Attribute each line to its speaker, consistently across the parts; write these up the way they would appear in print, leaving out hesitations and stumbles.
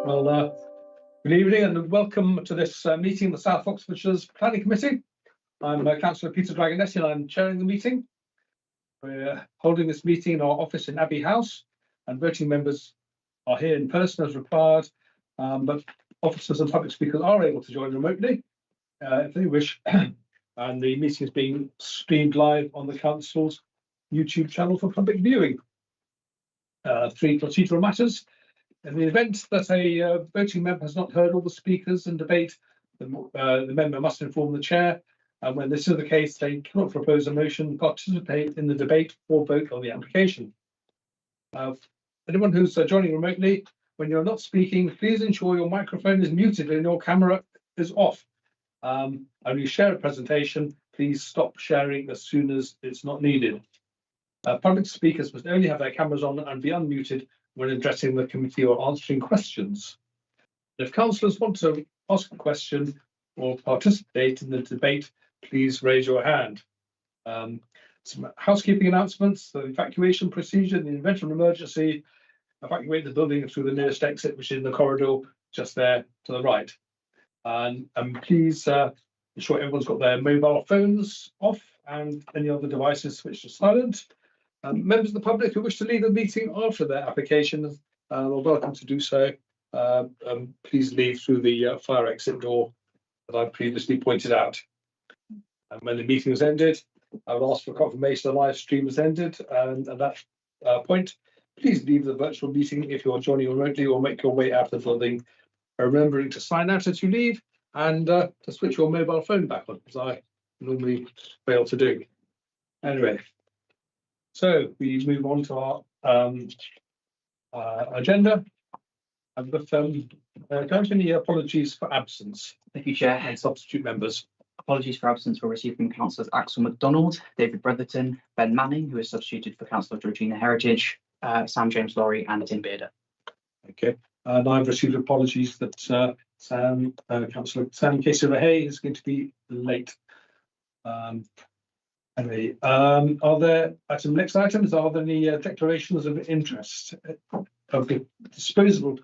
Speaker 1: Well, good evening and welcome to this meeting of the South Oxfordshire's Planning Committee. I'm Councillor Peter Dragonetti and I'm chairing the meeting. We're holding this meeting in our office in Abbey House, and voting members are here in person as required, but officers and public speakers are able to join remotely if they wish. And the meeting is being streamed live on the Council's YouTube channel for public viewing. 3 procedural matters. In the event that a voting member has not heard all the speakers and debate, the member must inform the chair, and when this is the case, they cannot propose a motion, participate in the debate, or vote on the application. Anyone who's joining remotely, when you're not speaking, please ensure your microphone is muted and your camera is off. And when you share a presentation, please stop sharing as soon as it's not needed. Public speakers must only have their cameras on and be unmuted when addressing the committee or answering questions. If councillors want to ask a question or participate in the debate, please raise your hand. Some housekeeping announcements: the evacuation procedure. In the event of an emergency, evacuate the building through the nearest exit, which is in the corridor just there to the right. And please ensure everyone's got their mobile phones off and any other devices switched to silent. Members of the public who wish to leave the meeting after their application are welcome to do so. Please leave through the fire exit door that I previously pointed out. And when the meeting is ended, I will ask for confirmation the live stream has ended. And at that point, please leave the virtual meeting if you're joining remotely, or make your way out of the building, remembering to sign out as you leave and to switch your mobile phone back on, as I normally fail to do. Anyway. So we move on to our agenda. I've got any apologies for absence.
Speaker 2: Thank you, Chair.
Speaker 1: And substitute members.
Speaker 2: Apologies for absence were received from Councillors Axel MacDonald, David Brotherton, Ben Manning, who is substituted for Councillor Georgina Heritage, Sam James Laurie, and Tim Bearder. Okay, and I've received apologies that Councillor Sam Casey-Hay is going to be late. Anyway, are there next items? Are there any declarations of interest of the disclosable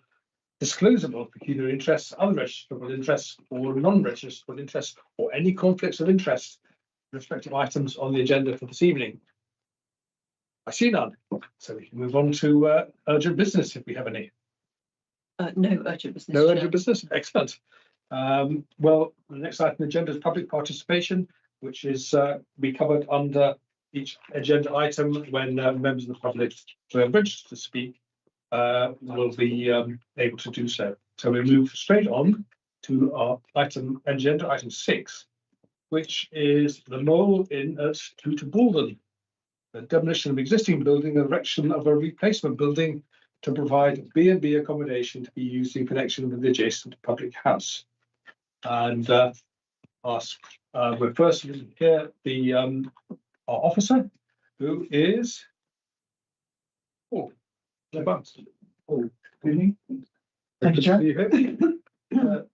Speaker 2: peculiar interests, unregisterable interests, or non-registerable interests, or any conflicts of interest in respective items on the agenda for this evening? I see none, so we can move on to urgent business if we have any.
Speaker 3: No urgent business.
Speaker 1: No urgent business. Excellent. Well, the next item on the agenda is public participation, which is be covered under each agenda item when members of the public who are registered to speak will be able to do so. So we move straight on to our agenda item 6, which is the mole in at Tooter Baldon. The demolition of existing building, the erection of a replacement building to provide B&B accommodation to be used in connection with the adjacent public house. And we're first here the our officer, who is
Speaker 4: Good evening. Thank you, Chair.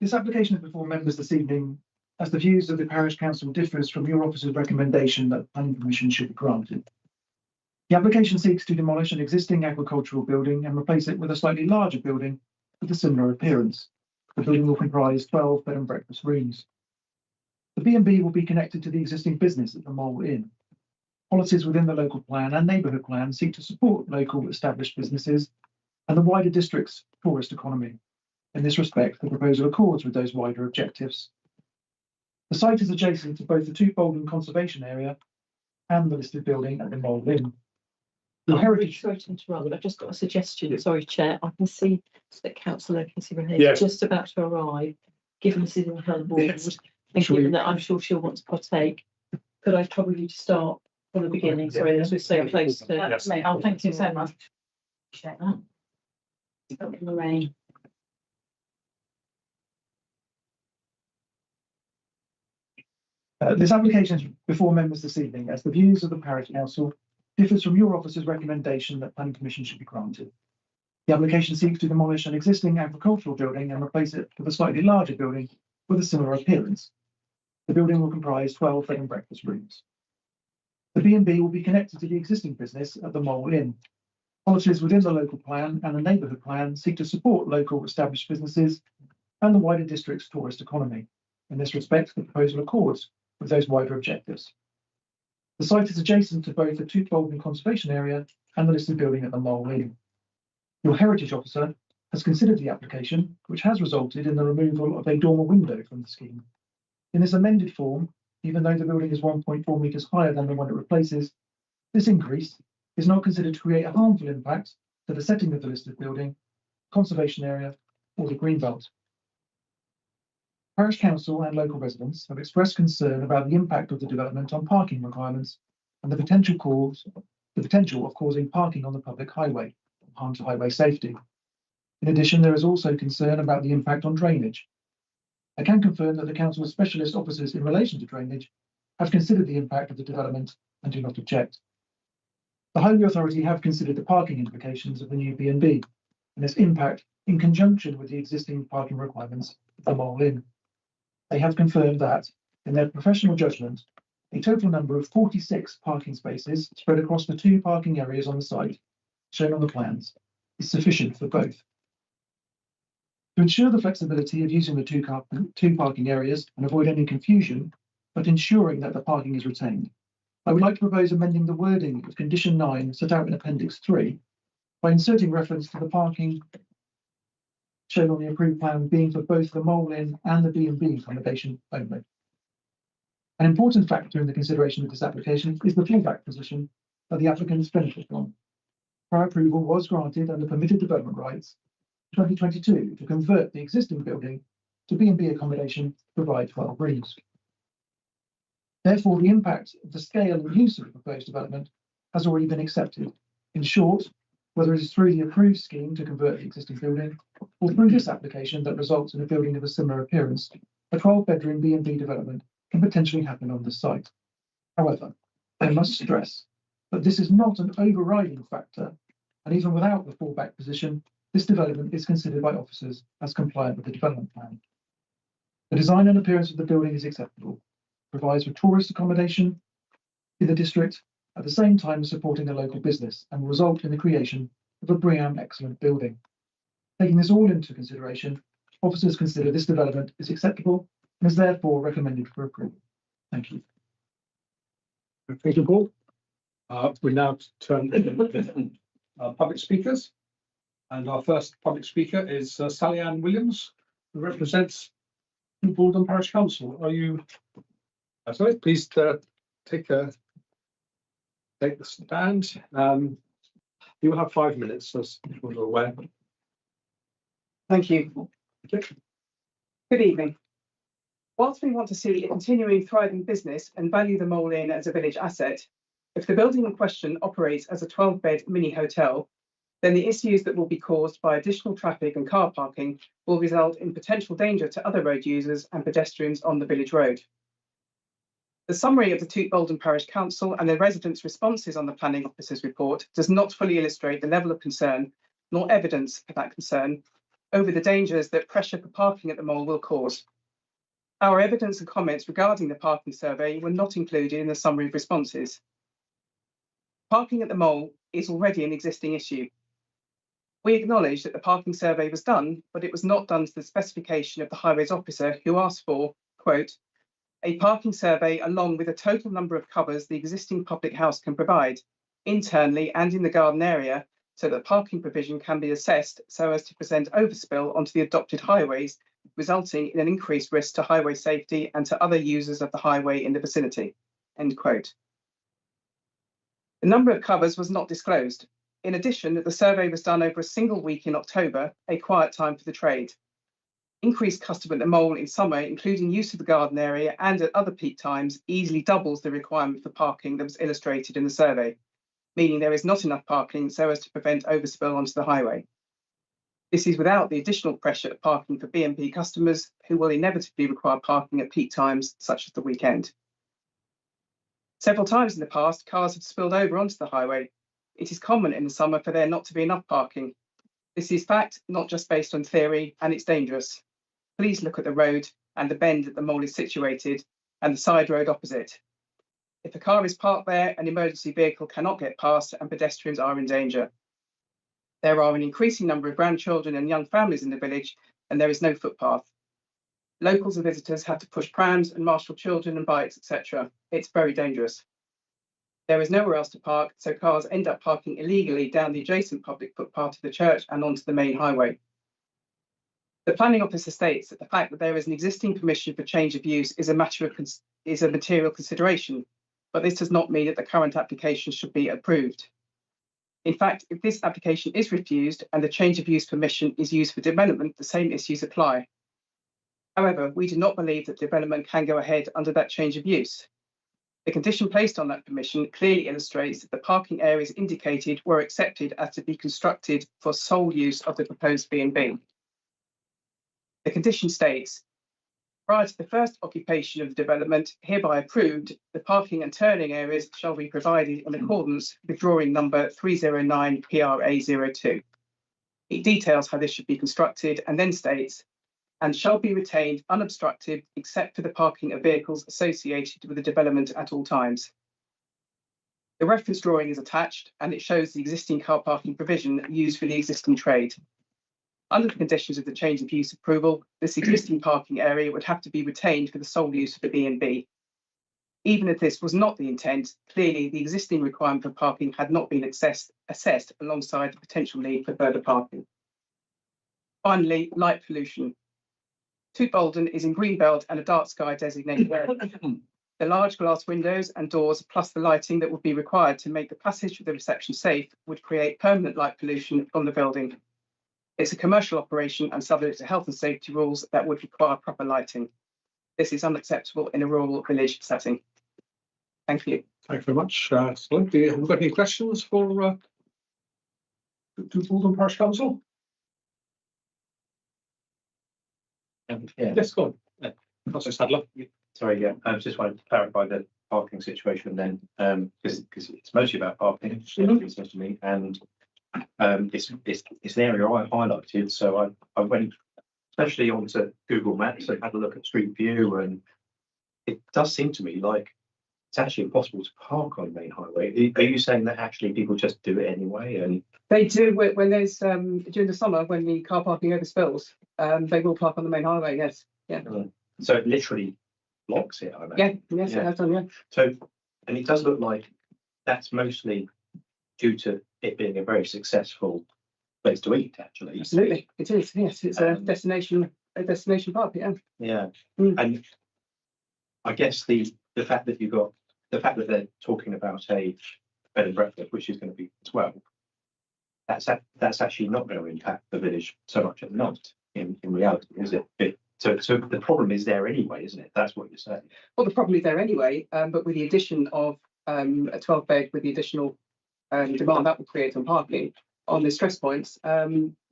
Speaker 4: This application is before members this evening as the views of the Parish Council differs from your officer's recommendation that planning permission should be granted. The application seeks to demolish an existing agricultural building and replace it with a slightly larger building with a similar appearance. The building will comprise 12 bed and breakfast rooms. The B&B will be connected to the existing business at the Mole Inn. Policies within the local plan and neighbourhood plan seek to support local established businesses and the wider district's tourist economy. In this respect, the proposal accords with those wider objectives. The site is adjacent to both the Tooter Baldon Conservation Area and the listed building at the Mole Inn. The heritage.
Speaker 3: Sorry to interrupt, I've just got a suggestion. Sorry, Chair. I can see that Councillor Casey-Renee
Speaker 1: Yes.
Speaker 3: is just about to arrive. Given this is in her board,
Speaker 1: Yes.
Speaker 3: and given that I'm sure she'll want to partake, could I trouble you to start from the beginning? Sorry, as we're so close to.
Speaker 1: Yes.
Speaker 3: Oh, thank you so much. Check that. Lorraine.
Speaker 4: This application is before members this evening as the views of the Parish Council differs from your officer's recommendation that planning permission should be granted. The application seeks to demolish an existing agricultural building and replace it with a slightly larger building with a similar appearance. The building will comprise 12 bed and breakfast rooms. The B&B will be connected to the existing business at the Mole Inn. Policies within the local plan and the neighbourhood plan seek to support local established businesses and the wider district's tourist economy. In this respect, the proposal accords with those wider objectives. The site is adjacent to both the Toote Bolton Conservation Area and the listed building at the Mole Inn. Your heritage officer has considered the application, which has resulted in the removal of a dormer window from the scheme. In this amended form, even though the building is 1.4 metres higher than the one it replaces, this increase is not considered to create a harmful impact to the setting of the listed building, conservation area, or the greenbelt. Parish Council and local residents have expressed concern about the impact of the development on parking requirements and the potential of causing parking on the public highway, harm to highway safety. In addition, there is also concern about the impact on drainage. I can confirm that the Council's specialist officers in relation to drainage have considered the impact of the development and do not object. The Highway Authority have considered the parking implications of the new B&B and its impact in conjunction with the existing parking requirements of the Mole Inn. They have confirmed that, in their professional judgment, a total number of 46 parking spaces spread across the two parking areas on the site, shown on the plans, is sufficient for both. To ensure the flexibility of using the two parking areas and avoid any confusion, but ensuring that the parking is retained, I would like to propose amending the wording of Condition 9 set out in Appendix 3 by inserting reference to the parking shown on the approved plan being for both the Mole Inn and the B&B accommodation only. An important factor in the consideration of this application is the fallback position that the applicants benefit from. Prior approval was granted under permitted development rights in 2022 to convert the existing building to B&B accommodation to provide 12 rooms. Therefore, the impact of the scale and use of the proposed development has already been accepted. In short, whether it is through the approved scheme to convert the existing building or through this application that results in a building of a similar appearance, a 12-bedroom B&B development can potentially happen on the site. However, I must stress that this is not an overriding factor, and even without the fallback position, this development is considered by officers as compliant with the development plan. The design and appearance of the building is acceptable, provides for tourist accommodation in the district, at the same time supporting the local business, and will result in the creation of a BREEAM excellent building. Taking this all into consideration, officers consider this development is acceptable and is therefore recommended for approval. Thank you.
Speaker 1: Thank you, Paul. We now turn to public speakers. And our first public speaker is Sally Ann Williams, who represents Bolton Parish Council. Are you, sorry, please take the stand. You will have 5 minutes, as you're aware.
Speaker 5: Thank you. Good evening. Whilst we want to see a continuing thriving business and value the Mole Inn as a village asset, if the building in question operates as a 12-bed mini hotel, then the issues that will be caused by additional traffic and car parking will result in potential danger to other road users and pedestrians on the village road. The summary of the Toote Bolton Parish Council and the residents' responses on the planning officer's report does not fully illustrate the level of concern, nor evidence for that concern, over the dangers that pressure for parking at the Mole will cause. Our evidence and comments regarding the parking survey were not included in the summary of responses. Parking at the Mole is already an existing issue. We acknowledge that the parking survey was done, but it was not done to the specification of the highways officer, who asked for, quote, a parking survey along with a total number of covers the existing public house can provide, internally and in the garden area, so that parking provision can be assessed so as to present overspill onto the adopted highways, resulting in an increased risk to highway safety and to other users of the highway in the vicinity, end quote. The number of covers was not disclosed. In addition, the survey was done over a single week in October, a quiet time for the trade. Increased custom at the Mole in summer, including use of the garden area and at other peak times, easily doubles the requirement for parking that was illustrated in the survey, meaning there is not enough parking so as to prevent overspill onto the highway. This is without the additional pressure of parking for B&B customers who will inevitably require parking at peak times, such as the weekend. Several times in the past, cars have spilled over onto the highway. It is common in the summer for there not to be enough parking. This is fact, not just based on theory, and it's dangerous. Please look at the road and the bend that the Mole is situated and the side road opposite. If a car is parked there, an emergency vehicle cannot get past and pedestrians are in danger. There are an increasing number of grandchildren and young families in the village, and there is no footpath. Locals and visitors have to push prams and marshal children and bikes, etc. It's very dangerous. There is nowhere else to park, so cars end up parking illegally down the adjacent public footpath to the church and onto the main highway. The planning officer states that the fact that there is an existing permission for change of use is a material consideration, but this does not mean that the current application should be approved. In fact, if this application is refused and the change of use permission is used for development, the same issues apply. However, we do not believe that development can go ahead under that change of use. The condition placed on that permission clearly illustrates that the parking areas indicated were accepted as to be constructed for sole use of the proposed B&B. The condition states, prior to the first occupation of the development hereby approved, the parking and turning areas shall be provided in accordance with drawing number 309 PRA02. It details how this should be constructed and then states, and shall be retained unobstructed except for the parking of vehicles associated with the development at all times. The reference drawing is attached and it shows the existing car parking provision used for the existing trade. Under the conditions of the change of use approval, this existing parking area would have to be retained for the sole use of the B&B. Even if this was not the intent, clearly the existing requirement for parking had not been assessed alongside the potential need for further parking. Finally, light pollution. Toote Bolden is in green belt and a dark sky designated area. The large glass windows and doors, plus the lighting that would be required to make the passage to the reception safe, would create permanent light pollution from the building. It's a commercial operation and subject to health and safety rules that would require proper lighting. This is unacceptable in a rural village setting. Thank you.
Speaker 1: Thank you very much. Have we got any questions for Toote Bolden Parish Council?
Speaker 6: Yeah.
Speaker 1: Yes, go on. Councillor Sadler.
Speaker 6: Sorry, yeah, I just wanted to clarify the parking situation then, because it's mostly about parking, it seems to me, and it's an area I highlighted, so I went especially onto Google Maps and had a look at Street View, and it does seem to me like it's actually impossible to park on the main highway. Are you saying that actually people just do it anyway? And
Speaker 5: They do when there's during the summer when the car parking overspills, they will park on the main highway. Yes, yeah.
Speaker 6: So it literally blocks it, I imagine.
Speaker 5: Yeah, yes, it has done. Yeah.
Speaker 6: So, and it does look like that's mostly due to it being a very successful place to eat, actually.
Speaker 5: Absolutely, it is. Yes, it's a destination park. Yeah.
Speaker 6: Yeah,
Speaker 5: Mm.
Speaker 6: and I guess the fact that they're talking about a bed and breakfast, which is going to be 12, that's actually not going to impact the village so much at the moment. In reality, is it? So the problem is there anyway, isn't it? That's what you're saying.
Speaker 5: Well, the problem is there anyway, but with the addition of a 12-bed, with the additional demand that will create on parking on the stress points,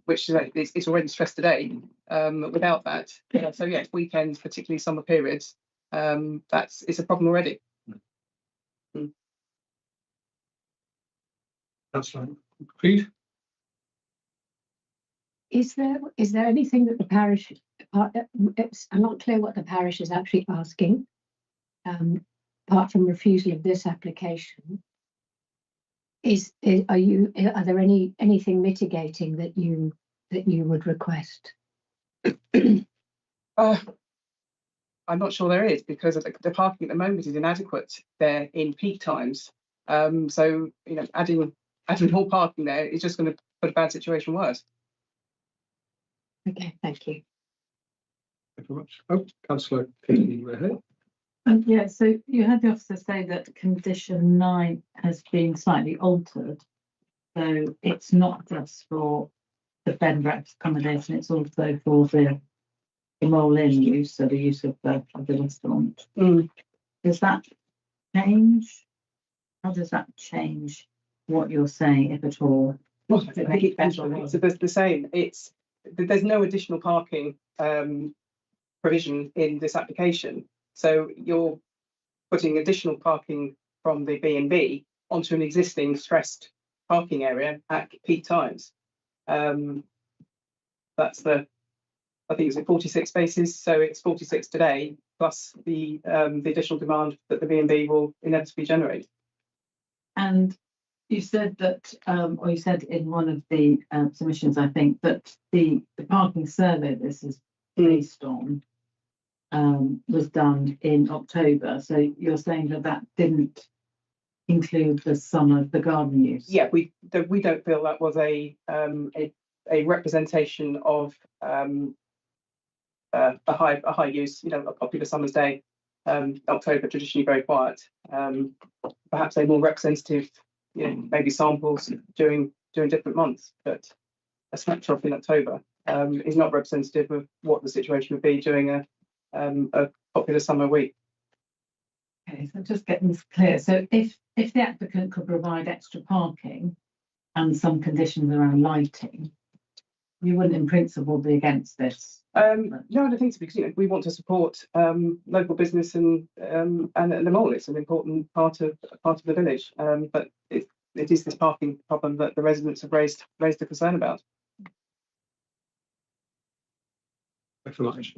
Speaker 5: which it's already stressed today. Without that, so yes, weekends, particularly summer periods, it's a problem already.
Speaker 1: That's right. Agreed.
Speaker 7: Is there anything that the parish, I'm not clear what the parish is actually asking, apart from refusal of this application. Are there anything mitigating that you would request?
Speaker 5: I'm not sure there is, because the parking at the moment is inadequate there in peak times. So adding more parking there is just going to put a bad situation worse.
Speaker 7: Okay, thank you.
Speaker 1: Thank you very much. Oh, Councillor Katie, go ahead.
Speaker 3: Yeah, so you had the officer say that condition 9 has been slightly altered. So it's not just for the bed and breakfast accommodation, it's also for the roll-in use, so the use of the restaurant. Does that change? How does that change what you're saying, if at all?
Speaker 5: Well, I think it's the same. There's no additional parking provision in this application. So you're putting additional parking from the B&B onto an existing stressed parking area at peak times. That's I think it's 46 spaces, so it's 46 today, plus the additional demand that the B&B will inevitably generate.
Speaker 3: And You said that, or you said in one of the submissions, I think, that the parking survey this is based on was done in October. So you're saying that that didn't include the summer, the garden use?
Speaker 5: Yeah, we don't feel that was a representation of a high use, you know, a popular summer's day. October traditionally very quiet. Perhaps a more representative, you know, maybe samples during different months, but a snapshot in October is not representative of what the situation would be during a popular summer week.
Speaker 3: Okay, so just getting this clear. So if the applicant could provide extra parking and some conditions around lighting, you wouldn't in principle be against this?
Speaker 5: No, I don't think so, because, you know, we want to support local business and the mall. It's an important part of the village, but it is this parking problem that the residents have raised a concern about.
Speaker 1: Thanks very much.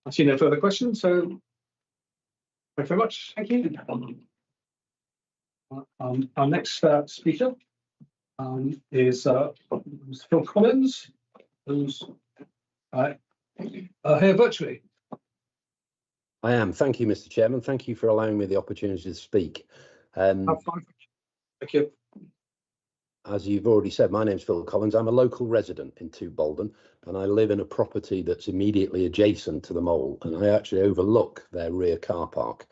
Speaker 1: I see no further questions, so thank you very much.
Speaker 5: Thank you.
Speaker 1: Our next speaker is Phil Collins, who's here virtually.
Speaker 8: I am. Thank you, Mr. Chairman. Thank you for allowing me the opportunity to speak.
Speaker 1: Thank you.
Speaker 8: As you've already said, my name's Phil Collins. I'm a local resident in Two Bolden, and I live in a property that's immediately adjacent to the mole, and I actually overlook their rear car park.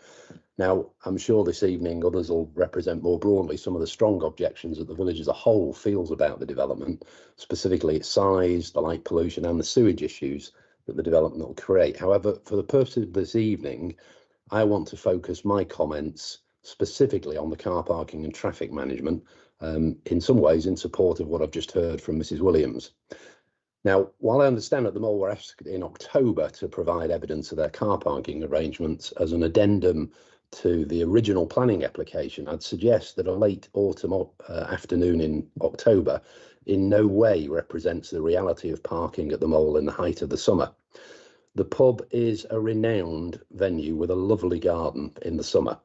Speaker 8: Now, I'm sure this evening others will represent more broadly some of the strong objections that the village as a whole feels about the development, specifically its size, the light pollution and the sewage issues that the development will create. However, for the purposes of this evening, I want to focus my comments specifically on the car parking and traffic management, in some ways in support of what I've just heard from Mrs. Williams. Now, while I understand that the mole were asked in October to provide evidence of their car parking arrangements as an addendum to the original planning application, I'd suggest that a late autumn afternoon in October in no way represents the reality of parking at the mole in the height of the summer. The pub is a renowned venue with a lovely garden in the summer,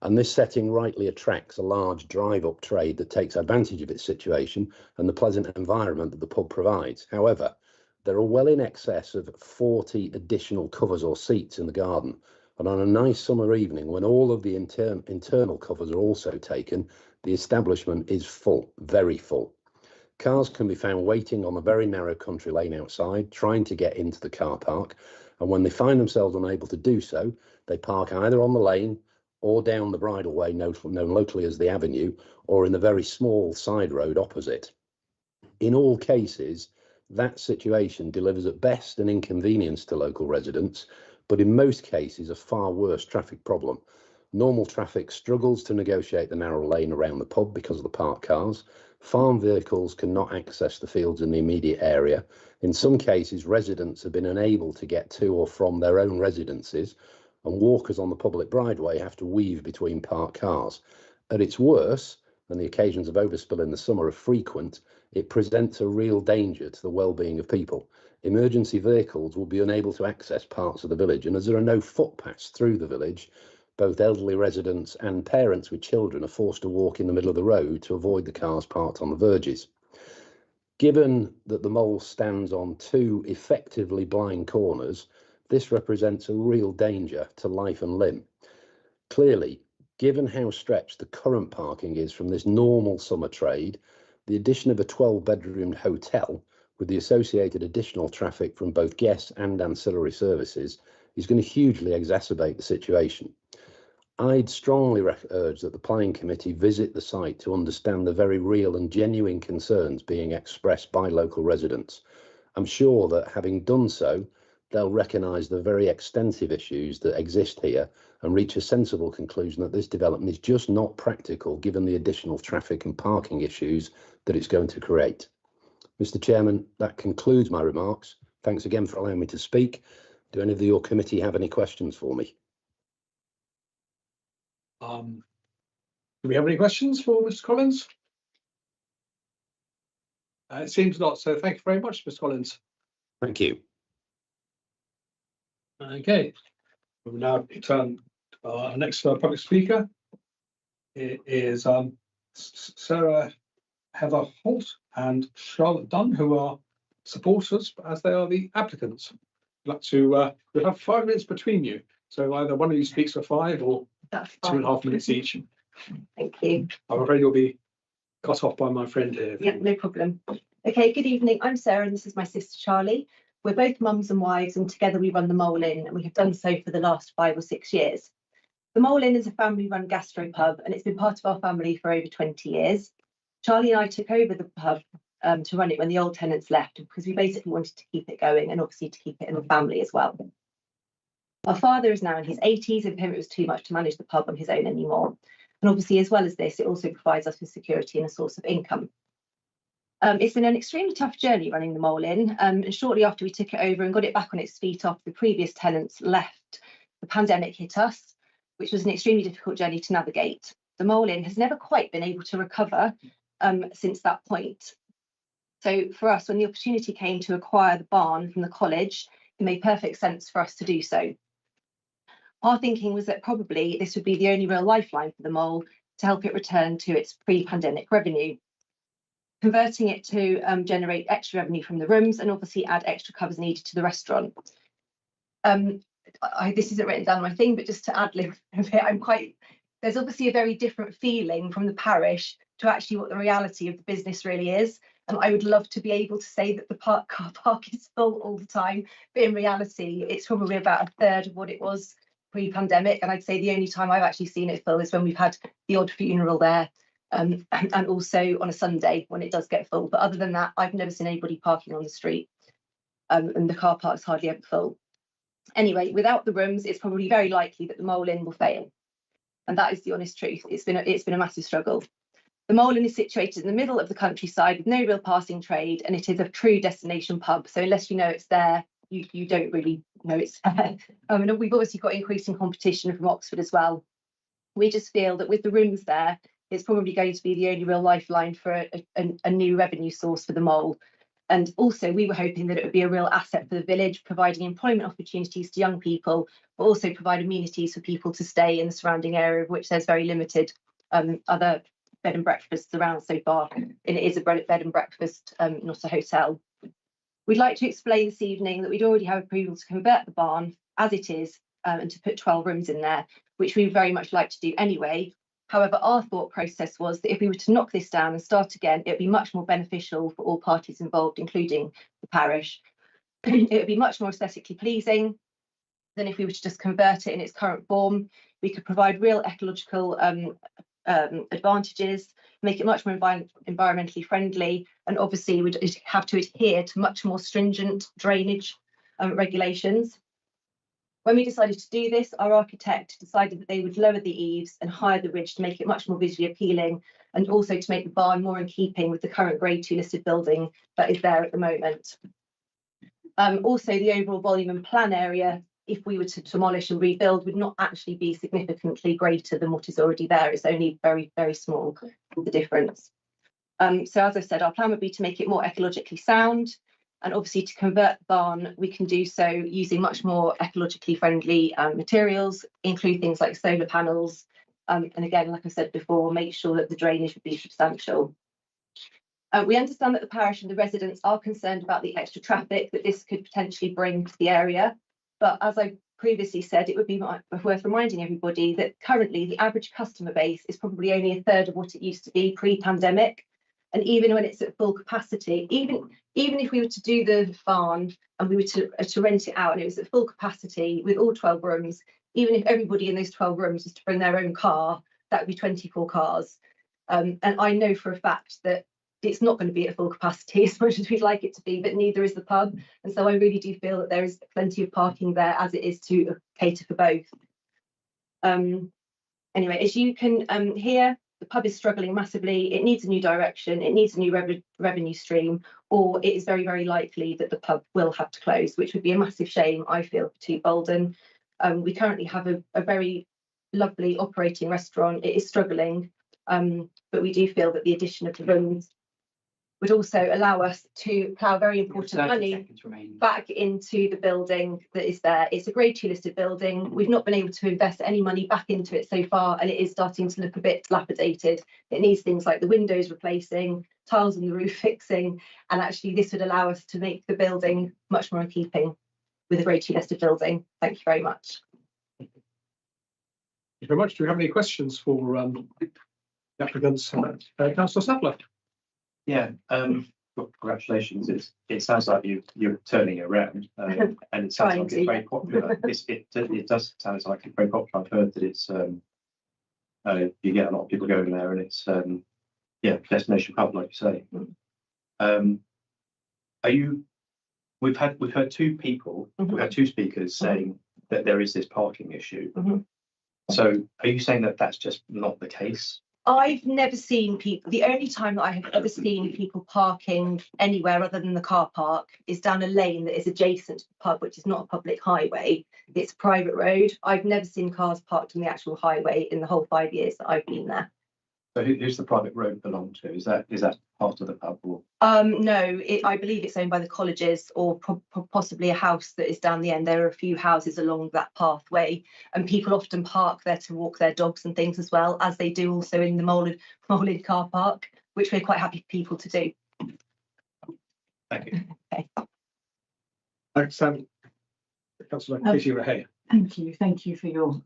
Speaker 8: and this setting rightly attracts a large drive-up trade that takes advantage of its situation and the pleasant environment that the pub provides. However, there are well in excess of 40 additional covers or seats in the garden, and on a nice summer evening when all of the internal covers are also taken, the establishment is full, very full. Cars can be found waiting on a very narrow country lane outside, trying to get into the car park, and when they find themselves unable to do so, they park either on the lane or down the bridleway known locally as the avenue, or in the very small side road opposite. In all cases, that situation delivers at best an inconvenience to local residents, but in most cases a far worse traffic problem. Normal traffic struggles to negotiate the narrow lane around the pub because of the parked cars. Farm vehicles cannot access the fields in the immediate area. In some cases, residents have been unable to get to or from their own residences, and walkers on the public brideway have to weave between parked cars. At its worst, and the occasions of overspill in the summer are frequent, it presents a real danger to the well-being of people. Emergency vehicles will be unable to access parts of the village, and as there are no footpaths through the village, both elderly residents and parents with children are forced to walk in the middle of the road to avoid the cars parked on the verges. Given that the mole stands on two effectively blind corners, this represents a real danger to life and limb. Clearly, given how stretched the current parking is from this normal summer trade, the addition of a 12-bedroomed hotel with the associated additional traffic from both guests and ancillary services is going to hugely exacerbate the situation. I'd strongly urge that the planning committee visit the site to understand the very real and genuine concerns being expressed by local residents. I'm sure that having done so, they'll recognise the very extensive issues that exist here and reach a sensible conclusion that this development is just not practical given the additional traffic and parking issues that it's going to create. Mr. Chairman, that concludes my remarks. Thanks again for allowing me to speak. Do any of your committee have any questions for me?
Speaker 1: Do we have any questions for Mr. Collins? It seems not, so thank you very much, Mr. Collins.
Speaker 8: Thank you.
Speaker 1: Okay, we will now turn to our next public speaker. It is Sarah Heather Holt and Charlotte Dunn, who are supporters, as they are the applicants. I'd like to, we'll have 5 minutes between you. So either one of you speaks for 5 or
Speaker 9: That's
Speaker 1: 2.5 minutes each.
Speaker 9: Thank you.
Speaker 1: I'm afraid you'll be cut off by my friend here.
Speaker 9: Yeah, no problem. Okay, good evening. I'm Sarah and this is my sister Charlie. We're both mums and wives and together we run the Mole Inn, and we have done so for the last 5 or 6 years. The Mole Inn is a family-run gastropub and it's been part of our family for over 20 years. Charlie and I took over the pub to run it when the old tenants left because we basically wanted to keep it going and obviously to keep it in the family as well. Our father is now in his 80s and for him it was too much to manage the pub on his own anymore. And obviously, as well as this, it also provides us with security and a source of income. It's been an extremely tough journey running the Mole Inn, and shortly after we took it over and got it back on its feet after the previous tenants left, the pandemic hit us, which was an extremely difficult journey to navigate. The Mole Inn has never quite been able to recover since that point. So for us, when the opportunity came to acquire the barn from the college, it made perfect sense for us to do so. Our thinking was that probably this would be the only real lifeline for the Mole to help it return to its pre-pandemic revenue. Converting it to generate extra revenue from the rooms and obviously add extra covers needed to the restaurant. This isn't written down on my thing, but just to add a bit, there's obviously a very different feeling from the parish to actually what the reality of the business really is. And I would love to be able to say that the car park is full all the time, but in reality, it's probably about 1/3 of what it was pre-pandemic. And I'd say the only time I've actually seen it full is when we've had the odd funeral there. And also on a Sunday when it does get full. But other than that, I've never seen anybody parking on the street and the car park's hardly ever full. Anyway, without the rooms, it's probably very likely that the Mole Inn will fail. And that is the honest truth. It's been a massive struggle. The Mole Inn is situated in the middle of the countryside with no real passing trade, and it is a true destination pub. So unless you know it's there, you don't really know it's there. And we've obviously got increasing competition from Oxford as well. We just feel that with the rooms there, it's probably going to be the only real lifeline for a new revenue source for the Mole. And also we were hoping that it would be a real asset for the village, providing employment opportunities to young people, but also provide amenities for people to stay in the surrounding area, of which there's very limited other bed and breakfasts around so far. And it is a bed and breakfast, not a hotel. We'd like to explain this evening that we'd already have approval to convert the barn as it is and to put 12 rooms in there, which we would very much like to do anyway. However, our thought process was that if we were to knock this down and start again, it would be much more beneficial for all parties involved, including the parish. It would be much more aesthetically pleasing than if we were to just convert it in its current form. We could provide real ecological advantages, make it much more environmentally friendly, and obviously would have to adhere to much more stringent drainage regulations. When we decided to do this, our architect decided that they would lower the eaves and higher the ridge to make it much more visually appealing, and also to make the barn more in keeping with the current Grade 2 listed building that is there at the moment. Also, the overall volume and plan area, if we were to demolish and rebuild, would not actually be significantly greater than what is already there. It's only very, very small, the difference. So as I said, our plan would be to make it more ecologically sound. And obviously to convert the barn, we can do so using much more ecologically friendly materials, include things like solar panels. And again, like I said before, make sure that the drainage would be substantial. We understand that the parish and the residents are concerned about the extra traffic that this could potentially bring to the area. But as I previously said, it would be worth reminding everybody that currently the average customer base is probably only 1/3 of what it used to be pre-pandemic. And even when it's at full capacity, even if we were to do the barn and we were to rent it out and it was at full capacity with all 12 rooms, even if everybody in those 12 rooms was to bring their own car, that would be 24 cars. And I know for a fact that it's not going to be at full capacity as much as we'd like it to be, but neither is the pub. And so I really do feel that there is plenty of parking there as it is to cater for both. Anyway, as you can hear, the pub is struggling massively. It needs a new direction. It needs a new revenue stream, or it is very, very likely that the pub will have to close, which would be a massive shame, I feel, to Bolden. We currently have a very lovely operating restaurant. It is struggling, but we do feel that the addition of the rooms would also allow us to plough very important
Speaker 2: 30
Speaker 9: money
Speaker 2: seconds remaining.
Speaker 9: back into the building that is there. It's a Grade 2 listed building. We've not been able to invest any money back into it so far, and it is starting to look a bit dilapidated. It needs things like the windows replacing, tiles in the roof fixing, and actually this would allow us to make the building much more in keeping with a Grade 2 listed building. Thank you very much.
Speaker 1: Thank you very much. Do we have any questions for the applicants? Councillor Sadler.
Speaker 6: Yeah, well, congratulations. It sounds like you're turning around, and it sounds
Speaker 9: Trying
Speaker 6: like
Speaker 9: to,
Speaker 6: it's
Speaker 9: yeah.
Speaker 6: very popular. It does sound like it's very popular. I've heard that it's you get a lot of people going there, and it's yeah, destination pub, like you say. Are you? We've heard two people. We've had two speakers saying that there is this parking issue. So are you saying that that's just not the case?
Speaker 9: I've never seen people, the only time that I have ever seen people parking anywhere other than the car park is down a lane that is adjacent to the pub, which is not a public highway. It's a private road. I've never seen cars parked on the actual highway in the whole 5 years that I've been there.
Speaker 6: So who's the private road belong to? Is that part of the pub? Or?
Speaker 9: No, I believe it's owned by the colleges or possibly a house that is down the end. There are a few houses along that pathway, and people often park there to walk their dogs and things as well, as they do also in the Moulid car park, which we're quite happy for people to do.
Speaker 6: Thank you.
Speaker 9: Okay.
Speaker 1: Thanks, Councillor Katie Rahay.
Speaker 3: Thank you for your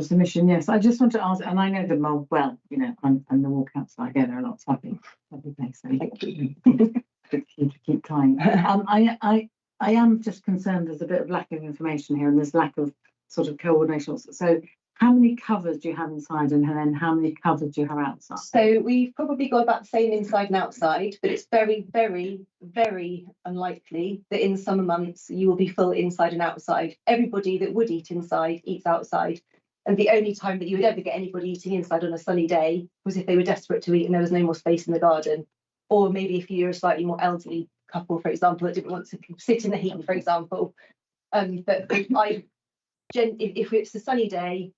Speaker 3: submission. Yes, I just want to ask, and I know the mould well, you know, I'm the ward councillor. I go there a lot, so lovely place. So
Speaker 9: Thank you.
Speaker 3: keep trying. I am just concerned there's a bit of lack of information here, and there's lack of sort of coordination. So how many covers do you have inside, and then how many covers do you have outside?
Speaker 9: So we've probably got about the same inside and outside, but it's very, very, very unlikely that in summer months you will be full inside and outside. Everybody that would eat inside eats outside. And the only time that you would ever get anybody eating inside on a sunny day was if they were desperate to eat and there was no more space in the garden. Or maybe if you're a slightly more elderly couple, for example, that didn't want to sit in the heat, for example. But if it's a sunny day,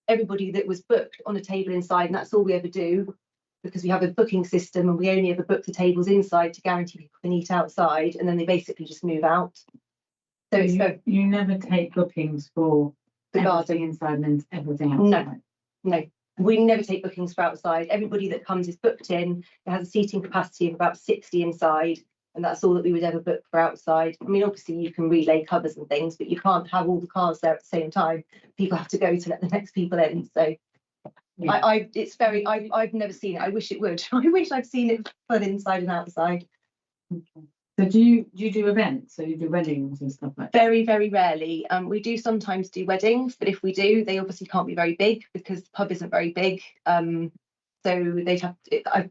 Speaker 9: everybody that was booked on a table inside, and that's all we ever do, because we have a booking system and we only ever book the tables inside to guarantee people can eat outside, and then they basically just move out. So
Speaker 3: you never take bookings for
Speaker 9: the garden
Speaker 3: inside and everything outside?
Speaker 9: No, we never take bookings for outside. Everybody that comes is booked in. It has a seating capacity of about 60 inside, and that's all that we would ever book for outside. I mean, obviously you can relay covers and things, but you can't have all the cars there at the same time. People have to go to let the next people in. So yeah. I've never seen it. I wish it would. I wish I'd seen it full inside and outside.
Speaker 3: Okay. So do you do events? So you do weddings and stuff like that?
Speaker 9: Very, very rarely. We do sometimes do weddings, but if we do, they obviously can't be very big because the pub isn't very big. So they'd have to,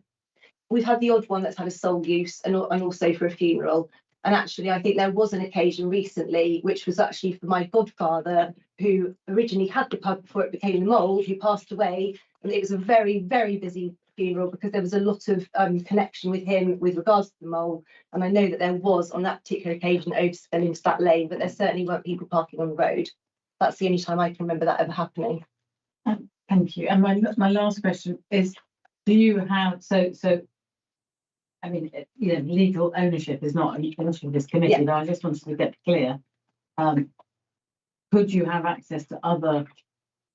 Speaker 9: we've had the odd one that's had a sole use and also for a funeral. And actually, I think there was an occasion recently, which was actually for my godfather, who originally had the pub before it became the Mould, who passed away. And it was a very, very busy funeral because there was a lot of connection with him with regards to the Mould. And I know that there was on that particular occasion overspill into that lane, but there certainly weren't people parking on the road. That's the only time I can remember that ever happening.
Speaker 3: Thank you. And my last question is, do you have, so I mean, you know, legal ownership is not an issue of this committee, but I just wanted to get clear. Could you have access to other,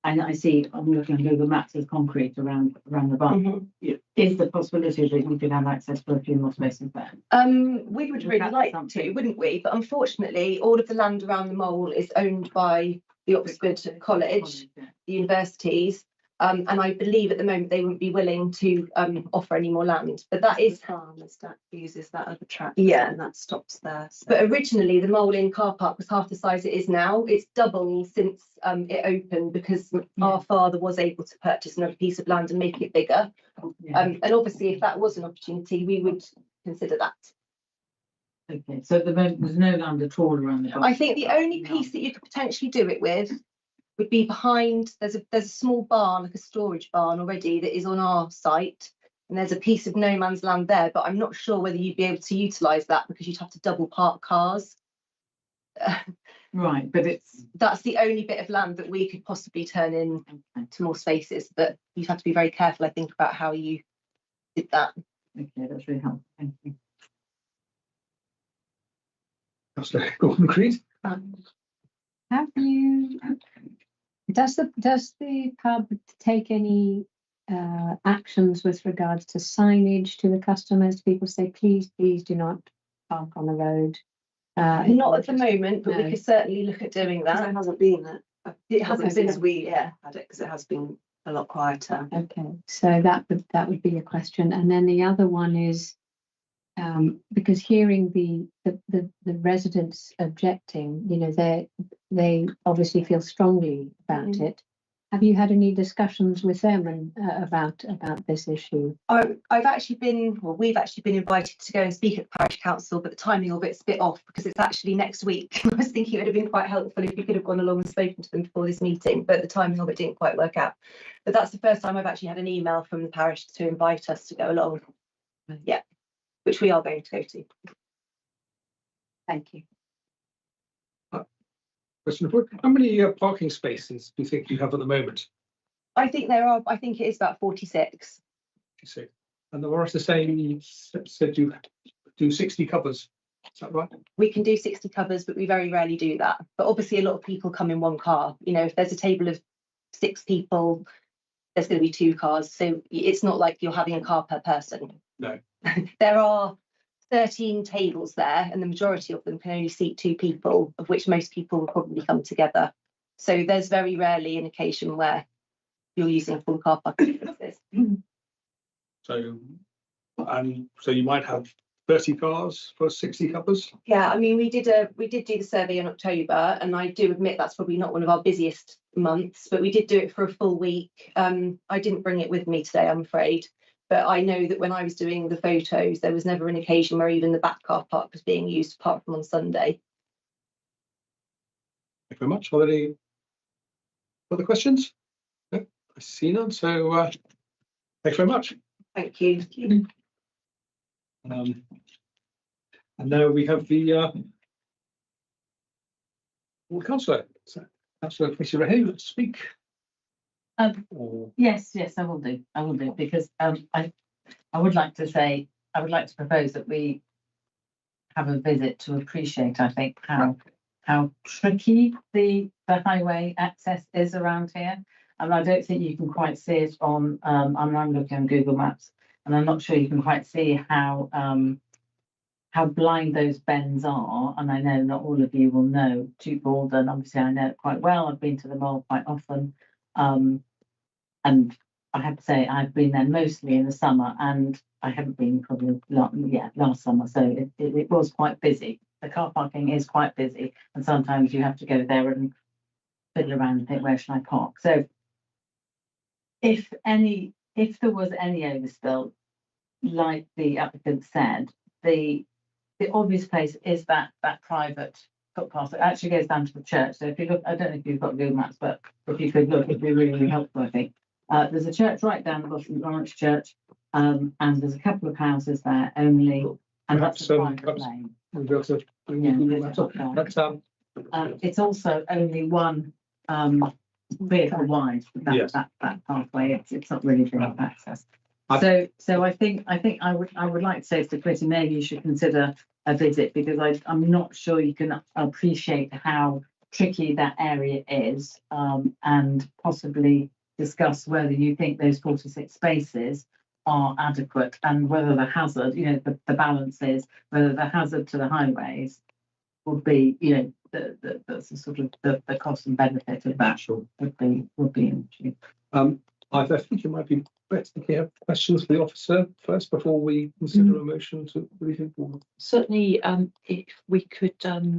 Speaker 3: and I see, I'm looking at Google Maps, as concrete around the barn. Is the possibility that you could have access to a few more spaces there?
Speaker 9: We would really like to, wouldn't we? But unfortunately, all of the land around the Mole is owned by the Oxford College, the universities. And I believe at the moment they wouldn't be willing to offer any more land. But that is
Speaker 10: farmers that uses that other track.
Speaker 9: Yeah,
Speaker 10: and that stops there. So.
Speaker 9: But originally the Mole Inn car park was half the size it is now. It's doubled since it opened because our father was able to purchase another piece of land and make it bigger. And obviously, if that was an opportunity, we would consider that.
Speaker 3: Okay, so at the moment there's no land at all around the park.
Speaker 9: I think the only piece that you could potentially do it with would be behind, there's a small barn, like a storage barn already that is on our site, and there's a piece of no man's land there, but I'm not sure whether you'd be able to utilise that because you'd have to double park cars.
Speaker 3: Right, but
Speaker 9: that's the only bit of land that we could possibly turn in to more spaces, but you'd have to be very careful, I think, about how you did that.
Speaker 3: Okay, that's really helpful. Thank you.
Speaker 1: Councillor Gordon Creed.
Speaker 7: Have you, does the pub take any actions with regards to signage to the customers? People say, please do not park on the road.
Speaker 9: Not at the moment, but we
Speaker 7: No.
Speaker 9: could certainly look at doing
Speaker 10: Because
Speaker 9: that.
Speaker 10: it hasn't been that.
Speaker 9: It hasn't
Speaker 10: Since
Speaker 9: been.
Speaker 10: we had it, because it has been a lot quieter.
Speaker 7: Okay, so that would be a question. And then the other one is, because hearing the residents objecting, you know, they obviously feel strongly about it. Have you had any discussions with them and about this issue?
Speaker 9: We've actually been invited to go and speak at the parish council, but the timing of it's a bit off because it's actually next week. I was thinking it would have been quite helpful if we could have gone along and spoken to them before this meeting, but the timing of it didn't quite work out. But that's the first time I've actually had an email from the parish to invite us to go along. Yeah, which we are going to go to.
Speaker 7: Thank you.
Speaker 1: Question for how many parking spaces do you think you have at the moment?
Speaker 9: I think it is about 46.
Speaker 1: You say, and the Morris is saying you said you do 60 covers. Is that right?
Speaker 9: We can do 60 covers, but we very rarely do that. But obviously, a lot of people come in one car. You know, if there's a table of 6 people, there's going to be 2 cars. So it's not like you're having a car per person.
Speaker 1: No.
Speaker 9: There are 13 tables there, and the majority of them can only seat 2 people, of which most people will probably come together. So there's very rarely an occasion where you're using a full car park.
Speaker 1: So you might have 30 cars for 60 covers.
Speaker 9: Yeah, I mean, we did do the survey in October, and I do admit that's probably not one of our busiest months, but we did do it for a full week. I didn't bring it with me today, I'm afraid. But I know that when I was doing the photos, there was never an occasion where even the back car park was being used apart from on Sunday.
Speaker 1: Thank you very much. Are there any other questions? No, I see none. So thanks very much.
Speaker 9: Thank you.
Speaker 1: And now we have the councillor. So, Councillor Peter Rahay, to speak.
Speaker 3: Yes, I will do, because I would like to propose that we have a visit to appreciate, I think, how tricky the highway access is around here. And I don't think you can quite see it on, I'm looking on Google Maps, and I'm not sure you can quite see how blind those bends are. And I know not all of you will know to Baldon. Obviously, I know it quite well. I've been to the mole quite often. And I have to say, I've been there mostly in the summer, and I haven't been probably last summer. So it was quite busy. The car parking is quite busy, and sometimes you have to go there and fiddle around and think, where should I park? So if there was any overspill, like the applicant said, the obvious place is that private footpath that actually goes down to the church. So if you look, I don't know if you've got Google Maps, but if you could look, it'd be really, really helpful, I think. There's a church right down the bottom, Branch Church, and there's a couple of houses there only, and that's a private lane. It's also only one vehicle wide, that pathway. It's not really big access. So I think I would like to say to the committee, maybe you should consider a visit, because I'm not sure you can appreciate how tricky that area is, and possibly discuss whether you think those 46 spaces are adequate, and whether the hazard, you know, the balance is whether the hazard to the highways would be, you know, the sort of the cost and benefit of that would be an issue.
Speaker 1: I think it might be better to hear questions for the officer first before we consider a motion to review.
Speaker 10: Certainly, if we could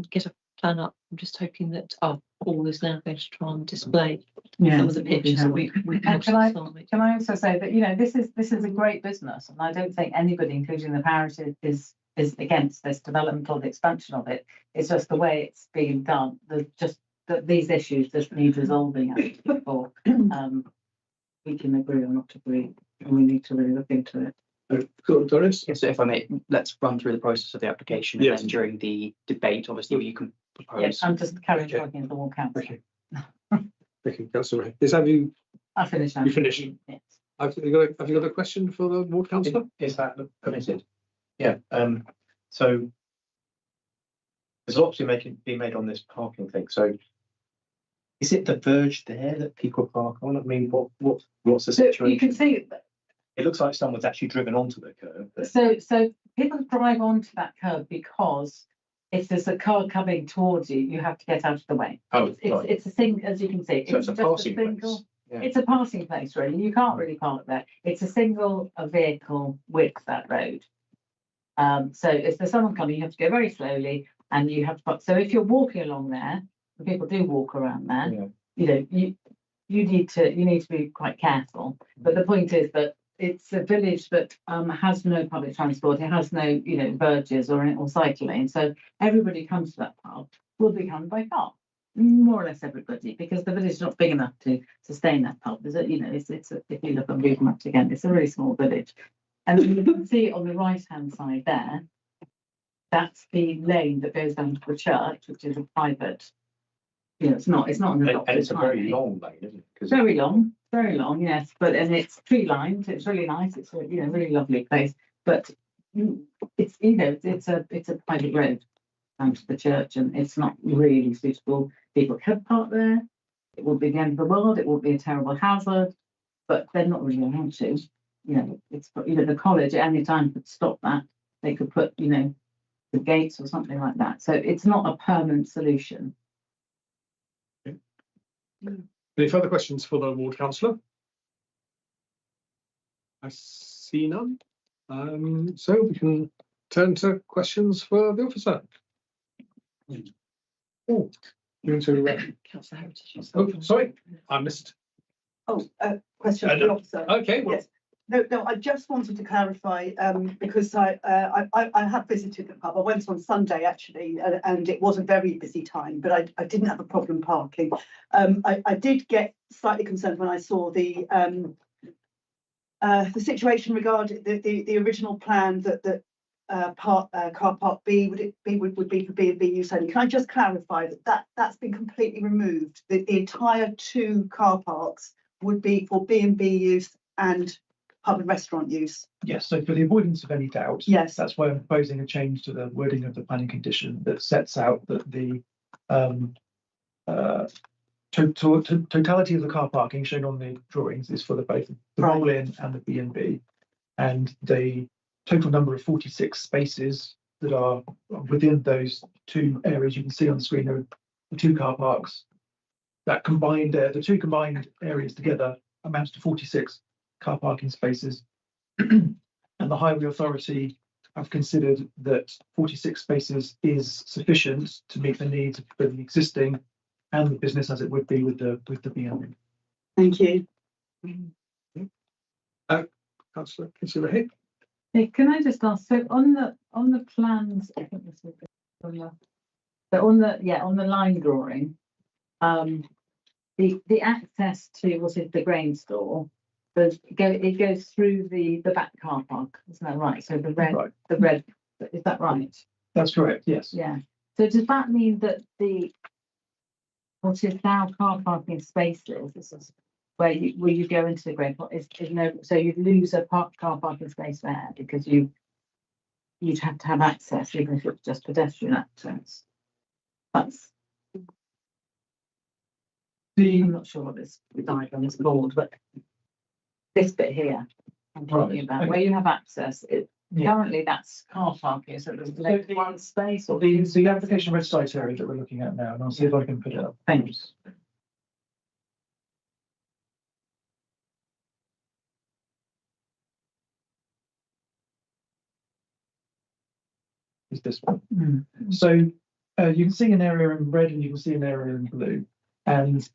Speaker 10: get a plan up, I'm just hoping that our hall is now going to try and display some of the pictures that we can
Speaker 3: Can I also say that, you know, this is a great business, and I don't think anybody, including the parish, is against this development or the expansion of it. It's just the way it's being done. There's just that these issues just need resolving, I think, before we can agree or not agree, and we need to really look into it.
Speaker 1: Doris?
Speaker 2: So if I may, let's run through the process of the application, and then during the debate, obviously, you can propose.
Speaker 3: Yes, I'm just carrying talking into the wall council.
Speaker 1: Okay. Thank you, Councillor Ray. Have you?
Speaker 3: I finished now.
Speaker 1: You finished?
Speaker 3: Yes.
Speaker 1: Have you got a question for the ward councillor?
Speaker 6: Is that permitted? Yeah, so there's lots being made on this parking thing, so is it the verge there that people park on? I mean, what's the
Speaker 3: So
Speaker 6: situation?
Speaker 3: you can see,
Speaker 6: It looks like someone's actually driven onto the curb. but-
Speaker 3: so people drive onto that curb because if there's a car coming towards you, you have to get out of the way.
Speaker 6: Oh,
Speaker 3: It's
Speaker 6: right.
Speaker 3: it's a thing, as you can see.
Speaker 6: So it's a
Speaker 3: just
Speaker 6: passing
Speaker 3: single.
Speaker 6: place. Yeah.
Speaker 3: It's a passing place, really. You can't really park there. It's a single vehicle width, that road. So if there's someone coming, you have to go very slowly and you have to park. So if you're walking along there, and people do walk around there,
Speaker 6: Yeah.
Speaker 3: you know, you need to be quite careful. But the point is that it's a village that has no public transport. It has no, you know, verges or cycle lane. So everybody comes to that park will be coming by car. More or less everybody, because the village is not big enough to sustain that pub. There's a, you know, if you look on Google Maps again, it's a really small village. And you can see on the right-hand side there, that's the lane that goes down to the church, which is a private, you know, it's not an
Speaker 6: And
Speaker 3: adopted
Speaker 6: it's a very
Speaker 3: highway.
Speaker 6: long lane, isn't it? 'Cause
Speaker 3: Very long, yes, and it's tree lined, it's really nice, it's a, you know, really lovely place, but it's, you know, it's a private road down to the church and it's not really suitable. People could park there, it would be the end of the world, it would be a terrible hazard, but they're not really allowed to. You know, it's, you know, the college at any time could stop that, they could put, you know, the gates or something like that, so it's not a permanent solution.
Speaker 1: Any further questions for the ward councillor? I see none. So we can turn to questions for the officer. Oh, you want to?
Speaker 10: Councillor Heritage.
Speaker 1: Oh, sorry, I missed.
Speaker 11: Question for the officer.
Speaker 1: Okay, well,
Speaker 11: Yes. No, I just wanted to clarify, because I have visited the pub. I went on Sunday actually, and it was a very busy time, but I didn't have a problem parking. I did get slightly concerned when I saw the situation regarding the original plan that car park B would be for B&B use only. Can I just clarify that's been completely removed? The entire 2 car parks would be for B&B use and pub and restaurant use.
Speaker 4: Yes, so for the avoidance of any doubt,
Speaker 11: Yes.
Speaker 4: that's why I'm proposing a change to the wording of the planning condition that sets out that the totality of the car parking shown on the drawings is for both the
Speaker 11: Right.
Speaker 4: roll-in and the B&B, and the total number of 46 spaces that are within those 2 areas you can see on the screen are the 2 car parks. That combined, the 2 combined areas together amounts to 46 car parking spaces. And the Highway Authority have considered that 46 spaces is sufficient to meet the needs of both the existing and the business as it would be with the B&B.
Speaker 11: Thank you.
Speaker 1: councillor Hick.
Speaker 3: Hey, can I just ask, so on the plans, I think this is on the line drawing, the access to what is the grain store, it goes through the back car park, isn't that right? So
Speaker 4: Right.
Speaker 3: the red, is that right?
Speaker 4: That's correct, yes.
Speaker 3: Yeah. So does that mean that what is now car parking spaces, this is where you go into the grain park, is no, so you'd lose a car parking space there because you'd have to have access even if it's just pedestrian access. That's, I'm not sure what this diagram is called, but this bit here, I'm talking
Speaker 4: Right,
Speaker 3: about,
Speaker 4: okay.
Speaker 3: where you have access,
Speaker 4: Yeah.
Speaker 3: currently that's car parking, so there's like one space or.
Speaker 4: The application website area that we're looking at now, and I'll see if I can put it up.
Speaker 3: Thanks.
Speaker 4: Is this one. So you can see an area in red and you can see an area in blue. And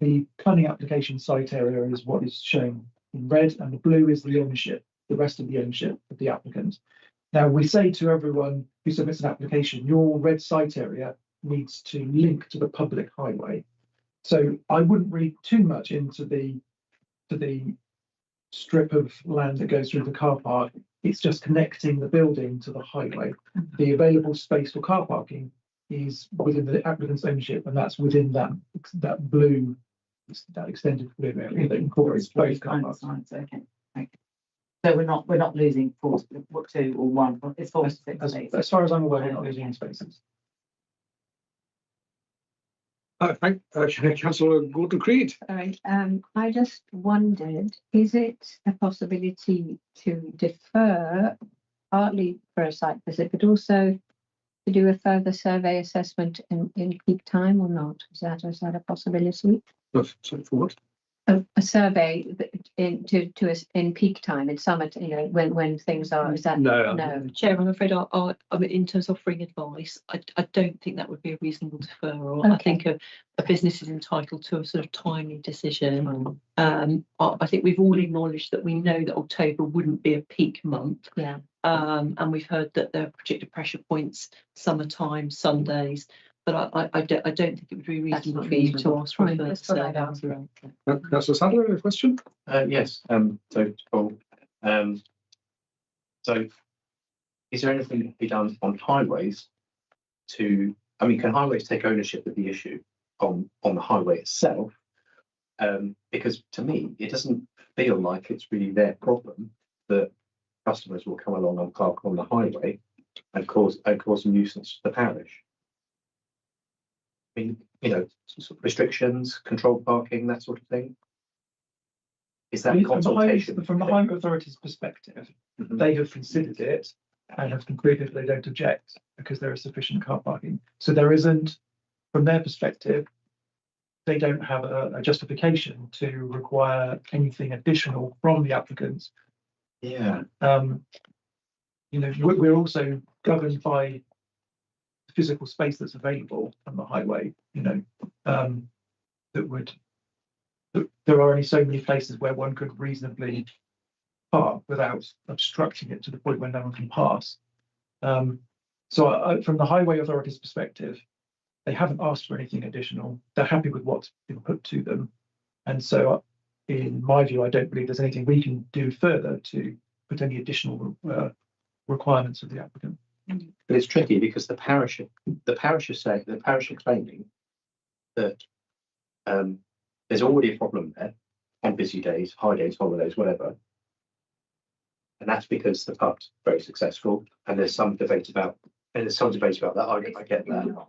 Speaker 4: the planning application site area is what is shown in red, and the blue is the ownership, the rest of the ownership of the applicant. Now, we say to everyone who submits an application, your red site area needs to link to the public highway. So I wouldn't read too much into the strip of land that goes through the car park. It's just connecting the building to the highway. The available space for car parking is within the applicant's ownership, and that's within that blue that extended living area that incorporates both car parks.
Speaker 3: Okay. So we're not losing 4 to 2 or 1. It's 4 to 6 spaces.
Speaker 4: As far as I'm aware, we're not losing any spaces.
Speaker 1: Thank Councillor Gordon Creed.
Speaker 7: Sorry, I just wondered, is it a possibility to defer partly for a site visit, but also to do a further survey assessment in peak time or not? Is that a possibility?
Speaker 1: Sorry, for what?
Speaker 7: A survey in peak time in summer, when things are, is that?
Speaker 1: No.
Speaker 10: Chair, I'm afraid I mean, in terms of offering advice, I don't think that would be a reasonable deferral. I
Speaker 7: Okay.
Speaker 10: think a business is entitled to a sort of timely decision. I think we've all acknowledged that we know that October wouldn't be a peak month.
Speaker 7: Yeah.
Speaker 10: And we've heard that there are predicted pressure points, summertime, Sundays. But I don't think it would be reasonable for you to ask for a further survey.
Speaker 1: Councillor Sadler, a question?
Speaker 6: Yes, so, Paul, so is there anything that can be done on highways can highways take ownership of the issue on the highway itself? Because to me, it doesn't feel like it's really their problem that customers will come along and park on the highway and cause a nuisance to the parish. I mean, sort of restrictions, controlled parking, that sort of thing. Is that consultation?
Speaker 4: From the Highway Authority's perspective, they have considered it and have concluded they don't object because there is sufficient car parking. So there isn't, from their perspective, they don't have a justification to require anything additional from the applicants.
Speaker 6: Yeah.
Speaker 4: We're also governed by physical space that's available on the highway, there are only so many places where one could reasonably park without obstructing it to the point where no one can pass. So from the Highway Authority's perspective, they haven't asked for anything additional. They're happy with what's been put to them. And so in my view, I don't believe there's anything we can do further to put any additional requirements of the applicant.
Speaker 6: But it's tricky because the parish are claiming that there's already a problem there on busy days, high days, holidays, whatever. And that's because the pub's very successful, and there's some debate about that. I get that,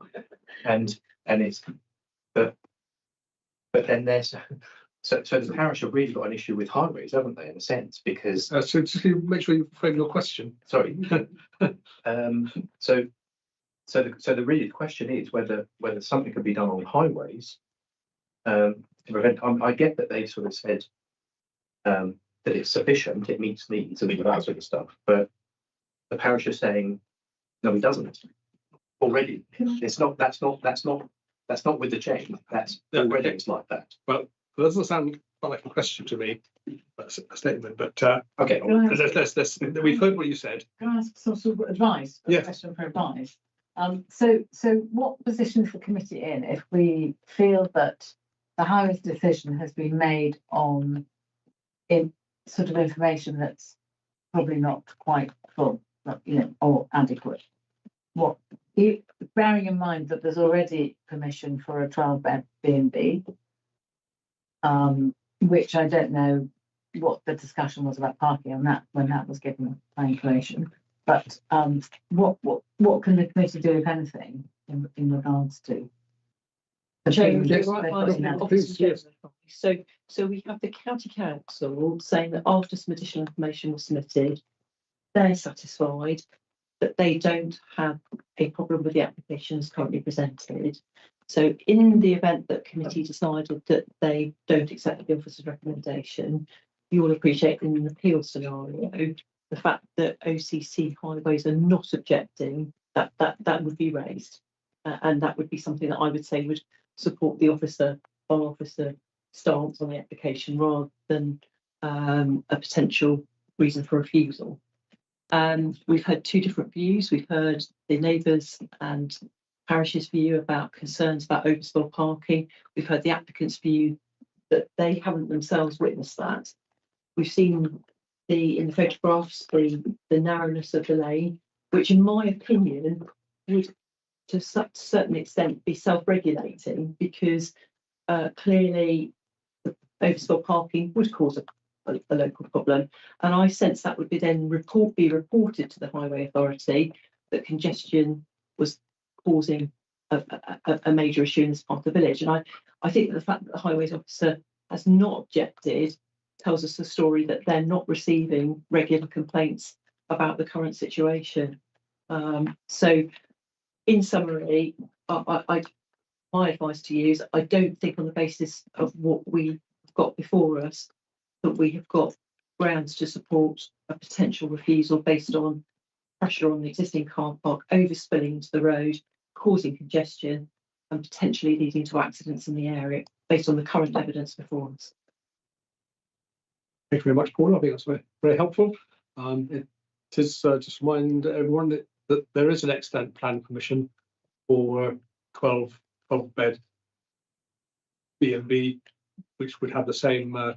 Speaker 6: and it's but then there's so the parish have really got an issue with highways, haven't they, in a sense, because
Speaker 1: so just make sure you frame your question.
Speaker 6: Sorry. So the really question is whether something can be done on highways to prevent. I get that they sort of said that it's sufficient, it meets needs, and all that sort of stuff. But the parish is saying no, it doesn't. Already, it's not. That's not with the change. That's already it's like that.
Speaker 1: Well, it doesn't sound like a question to me. That's a statement, but
Speaker 6: okay.
Speaker 1: Let's we've heard what you said.
Speaker 3: Can I ask sort of advice?
Speaker 1: Yes.
Speaker 3: Question for advice. So what position is the committee in if we feel that the highest decision has been made on sort of information that's probably not quite full, or adequate? Bearing in mind that there's already permission for a 12-bed B&B, which I don't know what the discussion was about parking on that when that was given planning commission. But what can the committee do, if anything, in regards to?
Speaker 10: So we have the county council saying that after some additional information was submitted, they're satisfied that they don't have a problem with the applications currently presented. So in the event that committee decided that they don't accept the officer's recommendation, you will appreciate in an appeal scenario, the fact that OCC highways are not objecting, that would be raised. And that would be something that I would say would support the officer stance on the application rather than a potential reason for refusal. We've heard two different views. We've heard the neighbours and parish's view about concerns about overspill parking. We've heard the applicant's view that they haven't themselves witnessed that. We've seen in the photographs the narrowness of the lane, which in my opinion would to a certain extent be self-regulating, because clearly overspill parking would cause a local problem. And I sense that would be then be reported to the highway authority that congestion was causing a major issue in this part of the village. And I think that the fact that the highways officer has not objected tells us the story that they're not receiving regular complaints about the current situation. So in summary, my advice to you is I don't think on the basis of what we've got before us that we have got grounds to support a potential refusal based on pressure on the existing car park overspilling into the road, causing congestion and potentially leading to accidents in the area based on the current evidence before us.
Speaker 1: Thank you very much, Paul. I think that's very, very helpful. It is just remind everyone that there is an extant plan permission for 12 bed B&B, which would have the same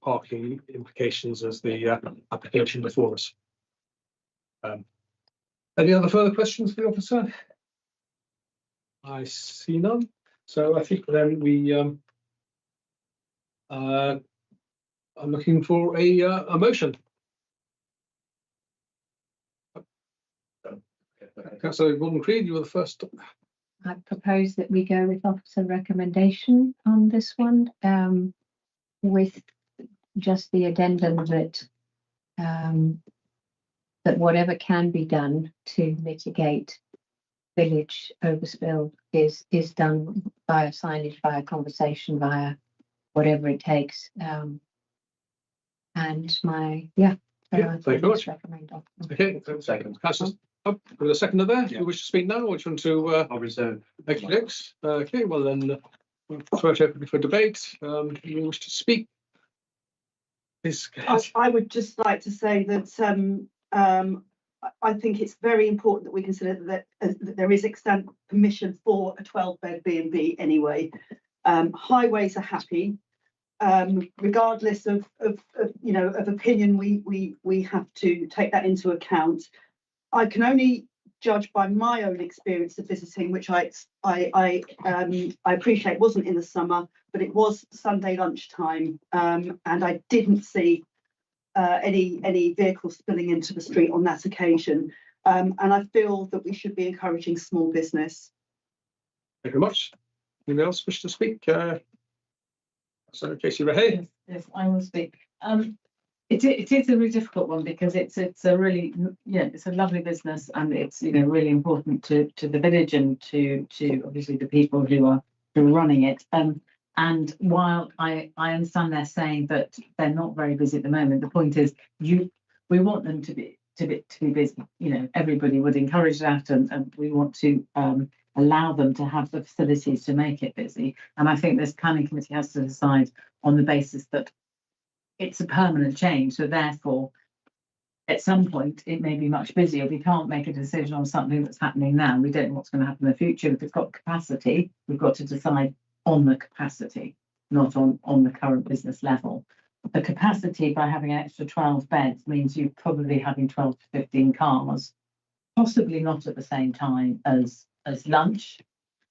Speaker 1: parking implications as the application before us. Any other further questions for the officer? I see none. So I think then we are looking for a motion. Councillor Gordon Creed, you were the first.
Speaker 7: I propose that we go with officer recommendation on this one, with just the addendum that that whatever can be done to mitigate village overspill is done via signage, via conversation, via whatever it takes. And my
Speaker 1: Yeah, thank you very much.
Speaker 7: Recommend.
Speaker 1: Okay, second. With a seconder there, do you wish to speak now, or do you want to?
Speaker 6: I'll reserve.
Speaker 1: Thank you, Alex. Okay, well then, we'll throw it open for debate. Do you wish to speak? Please.
Speaker 11: I would just like to say that I think it's very important that we consider that there is extant permission for a 12-bed B&B anyway. Highways are happy, regardless of opinion. We have to take that into account. I can only judge by my own experience of visiting, which I appreciate wasn't in the summer, but it was Sunday lunchtime, and I didn't see any vehicles spilling into the street on that occasion. And I feel that we should be encouraging small business.
Speaker 1: Thank you very much. Anyone else wish to speak? So, Casey Rahay.
Speaker 3: Yes, I will speak. It is a really difficult one because it's a really, it's a lovely business, and it's really important to the village and to obviously the people who are running it. And while I understand they're saying that they're not very busy at the moment, the point is we want them to be busy. Everybody would encourage that, and we want to allow them to have the facilities to make it busy. And I think this planning committee has to decide on the basis that it's a permanent change. So therefore, at some point, it may be much busier. We can't make a decision on something that's happening now. We don't know what's going to happen in the future. If it's got capacity, we've got to decide on the capacity, not on the current business level. The capacity, by having an extra 12 beds, means you're probably having 12 to 15 cars, possibly not at the same time as lunch,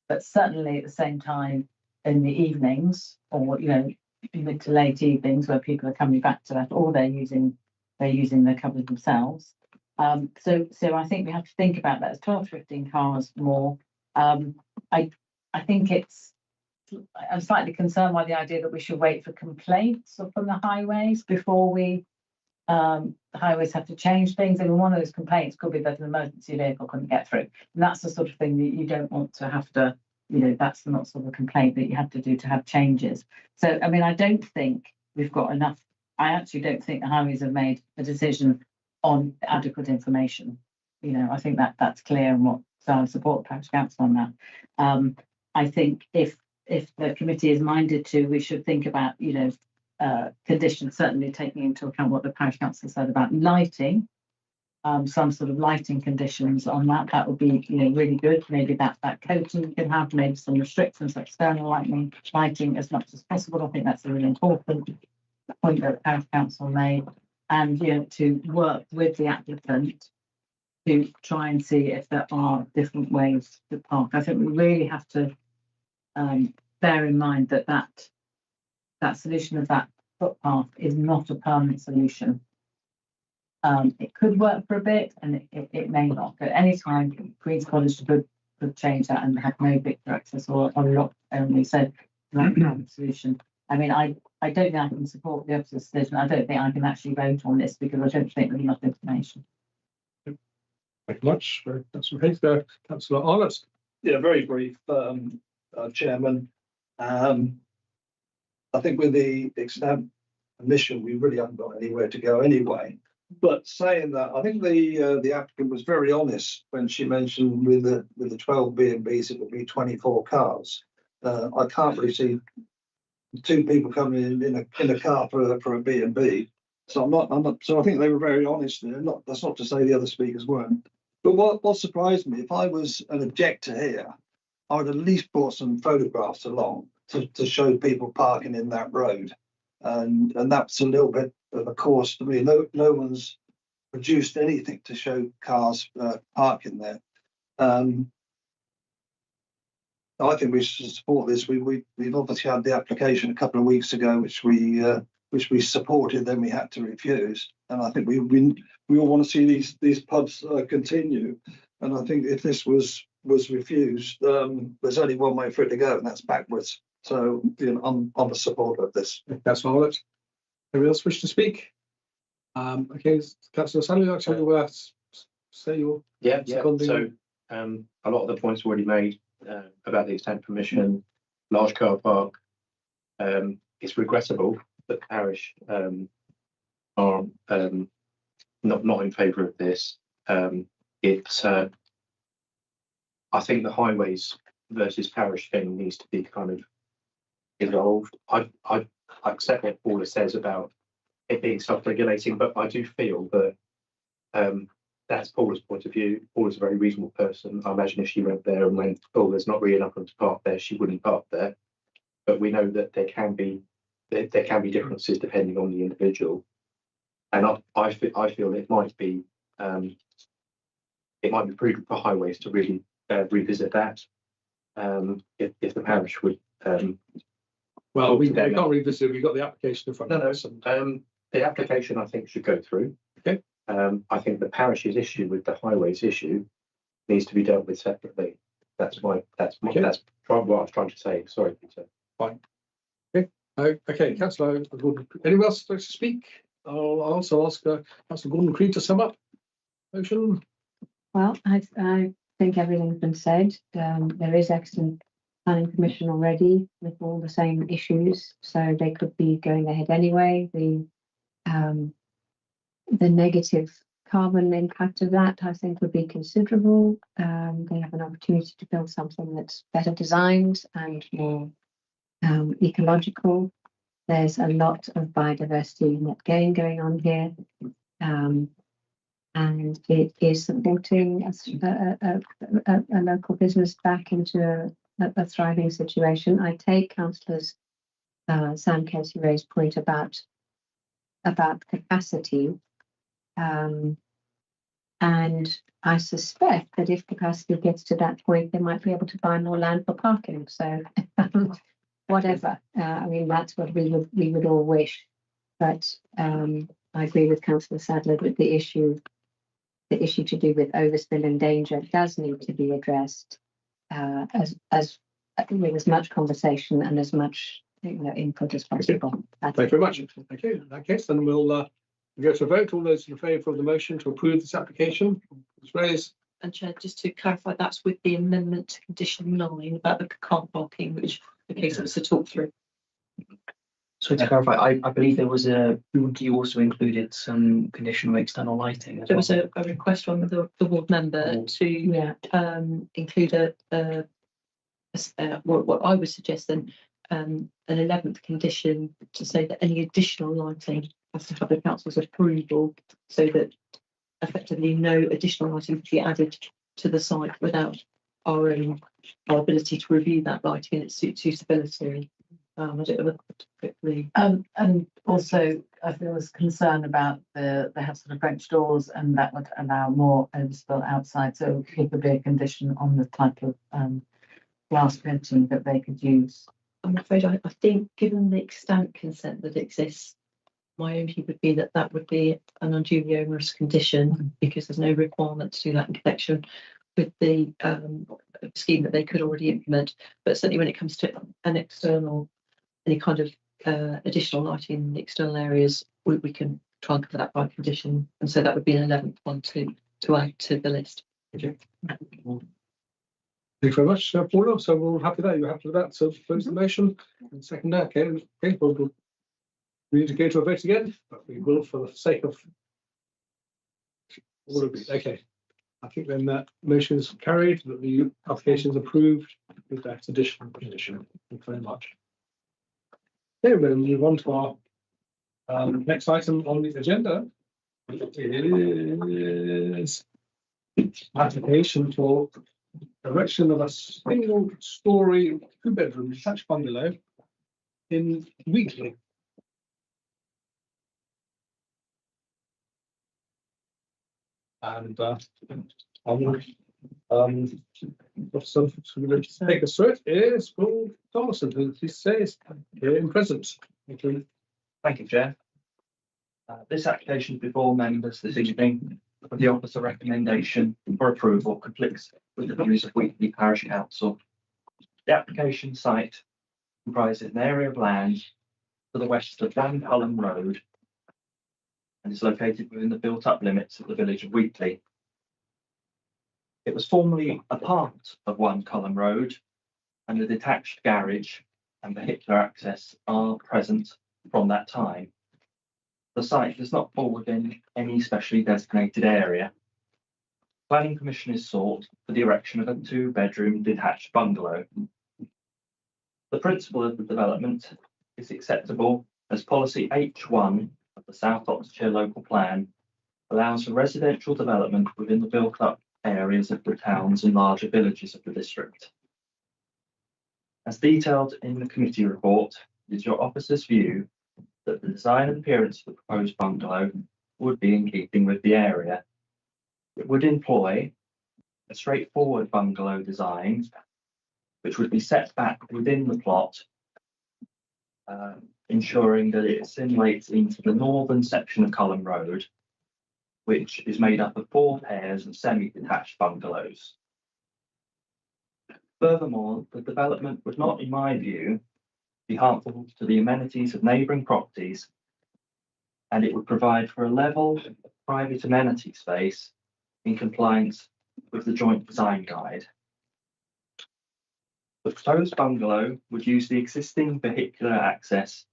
Speaker 3: but certainly at the same time in the evenings, or mid to late evenings where people are coming back to that, or they're using the cupboard themselves. So I think we have to think about that as 12 to 15 cars more. I think I'm slightly concerned by the idea that we should wait for complaints from the highways before the highways have to change things. And one of those complaints could be that an emergency vehicle couldn't get through. And that's the sort of thing that you don't want to have to, that's not sort of a complaint that you have to do to have changes. So, I mean, I don't think we've got enough. I actually don't think the highways have made a decision on adequate information. I think that's clear, and so I support the parish council on that. I think if the committee is minded to, we should think about, conditions, certainly taking into account what the parish council said about lighting, some sort of lighting conditions on that. That would be, really good. Maybe that coating you can have, maybe some restrictions, external lighting as much as possible. I think that's a really important point that the parish council made, and to work with the applicant to try and see if there are different ways to park. I think we really have to bear in mind that that solution of that footpath is not a permanent solution. It could work for a bit and it may not, but any time Queen's College could change that and have no victor access or lock only, so not a permanent solution. I mean, I don't think I can support the officer's decision. I don't think I can actually vote on this because I don't think there's enough information.
Speaker 1: Thank you much. Councillor Hayes, Councillor Arnott.
Speaker 12: Yeah, very brief, Chairman. I think with the extent mission, we really haven't got anywhere to go anyway. But saying that, I think the applicant was very honest when she mentioned with the 12 B&Bs, it would be 24 cars. I can't really see two people coming in a car for a B&B. So I'm not. So I think they were very honest there. That's not to say the other speakers weren't. But what surprised me, if I was an objector here, I would at least brought some photographs along to show people parking in that road, and that's a little bit of a course to me. No one's produced anything to show cars parking there. I think we should support this. We've obviously had the application a couple of weeks ago, which we supported, then we had to refuse. And I think we all want to see these pubs continue. And I think if this was refused, there's only one way for it to go, and that's backwards. So I'm a supporter of this.
Speaker 1: That's all it. Anyone else wish to speak? Okay, Councillor Stanley, I'd like to say your seconding.
Speaker 6: So a lot of the points already made about the extent permission, large car park. It's regrettable that the parish are not in favour of this. I think the highways versus parish thing needs to be kind of evolved. I accept what Paula says about it being self-regulating, but I do feel that that's Paula's point of view. Paula's a very reasonable person. I imagine if she went there and went, oh, there's not really enough room to park there, she wouldn't park there. But we know that there can be differences depending on the individual, and I feel it might be prudent for highways to really revisit that. If the parish would.
Speaker 1: Well, we can't revisit. We've got the application in front of us.
Speaker 6: The application I think should go through.
Speaker 1: Okay.
Speaker 6: I think the parish's issue with the highways issue needs to be dealt with separately. That's what I was trying to say. Sorry, Peter.
Speaker 1: Fine. Okay. Okay, Councillor Gordon. Anyone else like to speak? I'll also ask Councillor Gordon Creed to sum up. Motion.
Speaker 7: Well, I think everything's been said. There is excellent planning permission already with all the same issues, so they could be going ahead anyway. The negative carbon impact of that, I think, would be considerable. They have an opportunity to build something that's better designed and more ecological. There's a lot of biodiversity net gain going on here, and it is supporting a local business back into a thriving situation. I take Councillors Sam Casey-Ray's point about capacity, and I suspect that if capacity gets to that point, they might be able to buy more land for parking. So whatever. I mean, that's what we would all wish. But I agree with Councillor Sadler that the issue to do with overspill and danger does need to be addressed with as much conversation and as much input as possible.
Speaker 1: Thank you very much. Thank you. In that case, then we'll go to a vote. All those in favour of the motion to approve this application, please raise.
Speaker 10: And Chair, just to clarify, that's with the amendment to condition 9 about the car parking, which the case was to talk through.
Speaker 2: So to clarify, I believe there was you also included some conditional external lighting.
Speaker 10: There was a request from the ward member to include what I would suggest then an 11th condition to say that any additional lighting has to have the council's approval, so that effectively no additional lighting can be added to the site without our ability to review that lighting and its suitability. I don't know quickly.
Speaker 3: And also, I feel there's concern about they have sort of French doors, and that would allow more overspill outside. So it could be a condition on the type of glass printing that they could use
Speaker 10: I'm afraid I think, given the extant consent that exists, my own view would be that that would be an unduly onerous condition because there's no requirement to do that in connection with the scheme that they could already implement. But certainly when it comes to an external, any kind of additional lighting in the external areas, we can try and cover that by condition. And so that would be an 11th one to add to the list.
Speaker 1: Okay. Thank you very much, Paula. So we're all happy that you're happy with that. So close the motion and second that. Okay, we'll we need to go to a vote again, but we will for the sake of all of it. Okay. I think then that motion is carried, that the application is approved with that additional condition. Thank you very much. Okay, we'll move on to our next item on the agenda. It is application for erection of a single-story 2-bedroom detached bungalow in Wheatley. And some take us through it is Paul Thomason, who he says here in present. Thank you.
Speaker 13: Thank you, Chair. This application before members this evening with the officer recommendation for approval conflicts with the views of Wheatley Parish Council. The application site comprises an area of land to the west of One Cullen Road and is located within the built-up limits of the village of Wheatley. It was formerly a part of One Cullen Road, and a detached garage and vehicular access are present from that time. The site does not fall within any specially designated area. Planning permission is sought for the erection of a 2-bedroom detached bungalow. The principle of the development is acceptable as policy H1 of the South Oxfordshire local plan allows for residential development within the built-up areas of the towns and larger villages of the district. As detailed in the committee report, it is your officer's view that the design and appearance of the proposed bungalow would be in keeping with the area. It would employ a straightforward bungalow design, which would be set back within the plot, ensuring that it assimilates into the northern section of Cullen Road, which is made up of 4 pairs of semi-detached bungalows. Furthermore, the development would not, in my view, be harmful to the amenities of neighbouring properties, and it would provide for a level private amenity space in compliance with the Joint Design Guide. The proposed bungalow would use the existing vehicular access,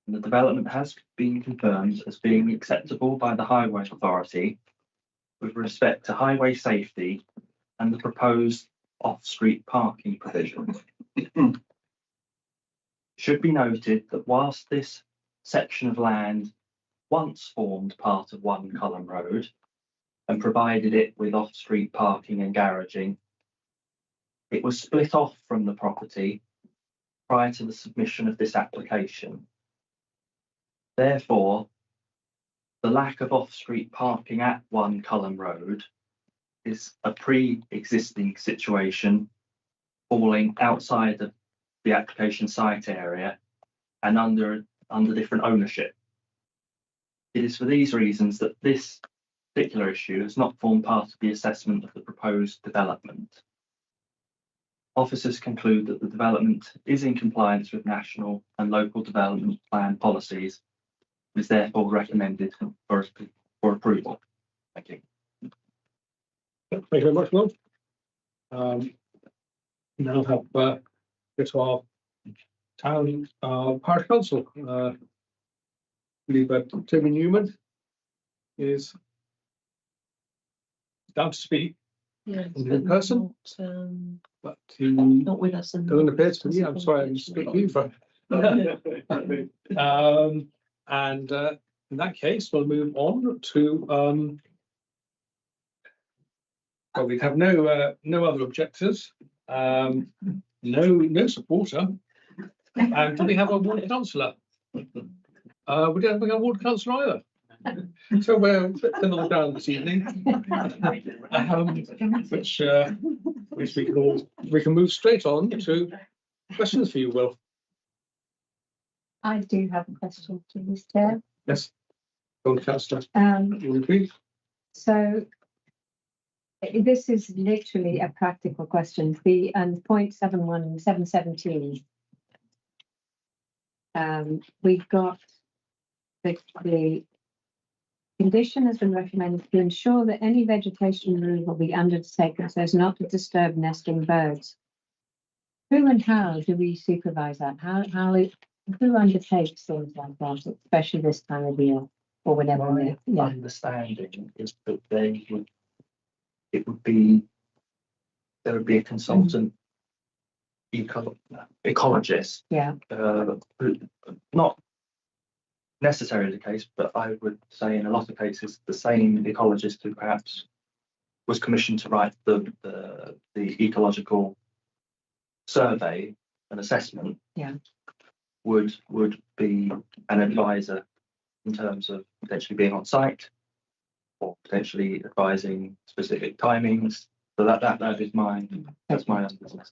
Speaker 13: and the development has been confirmed as being acceptable by the Highway Authority with respect to highway safety and the proposed off-street parking provision. It should be noted that whilst this section of land once formed part of One Cullen Road and provided it with off-street parking and garaging, it was split off from the property prior to the submission of this application. Therefore, the lack of off-street parking at One Cullen Road is a pre-existing situation falling outside of the application site area and under different ownership. It is for these reasons that this particular issue has not formed part of the assessment of the proposed development. Officers conclude that the development is in compliance with national and local development plan policies and is therefore recommended for approval. Thank you.
Speaker 1: Thank you very much, Lord. Now have go to our town parish council. I believe that Toby Newman is down to speak.
Speaker 10: Yeah,
Speaker 1: in person, but he
Speaker 10: not with us.
Speaker 1: doesn't appear to be. I'm sorry, I'm speaking for. And in that case, we'll move on to. Well, we have no other objectors, no supporter, and do we have a ward councillor? We don't have a ward councillor either. So we're thin on the ground this evening, which we can move straight on to questions for you, Will.
Speaker 7: I do have a question to this chair.
Speaker 1: Yes. Go on, councillor.
Speaker 7: Um, so this is literally a practical question. The 0.71 and 717. We've got the condition has been recommended to ensure that any vegetation removal be undertaken so as not to disturb nesting birds. Who and how do we supervise that? Who undertakes things like that, especially this time of year or whenever?
Speaker 13: My understanding is that there would be a consultant ecologist.
Speaker 7: Yeah.
Speaker 13: Not necessarily the case, but I would say in a lot of cases the same ecologist who perhaps was commissioned to write the ecological survey and assessment.
Speaker 7: Yeah.
Speaker 13: Would be an advisor in terms of potentially being on site or potentially advising specific timings. So that is that's my understanding.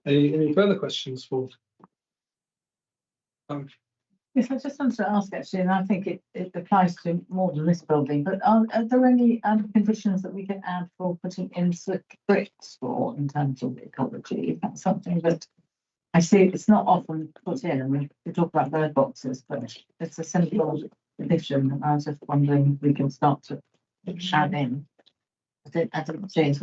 Speaker 1: Any further questions for?
Speaker 3: Yes, I just wanted to ask actually, and I think it applies to more than this building, but are there any conditions that we can add for putting in bricks for in terms of ecology? That's something that I see it's not often put in, and we talk about bird boxes, but it's a simple condition, and I was just wondering if we can start to add in. I didn't see it.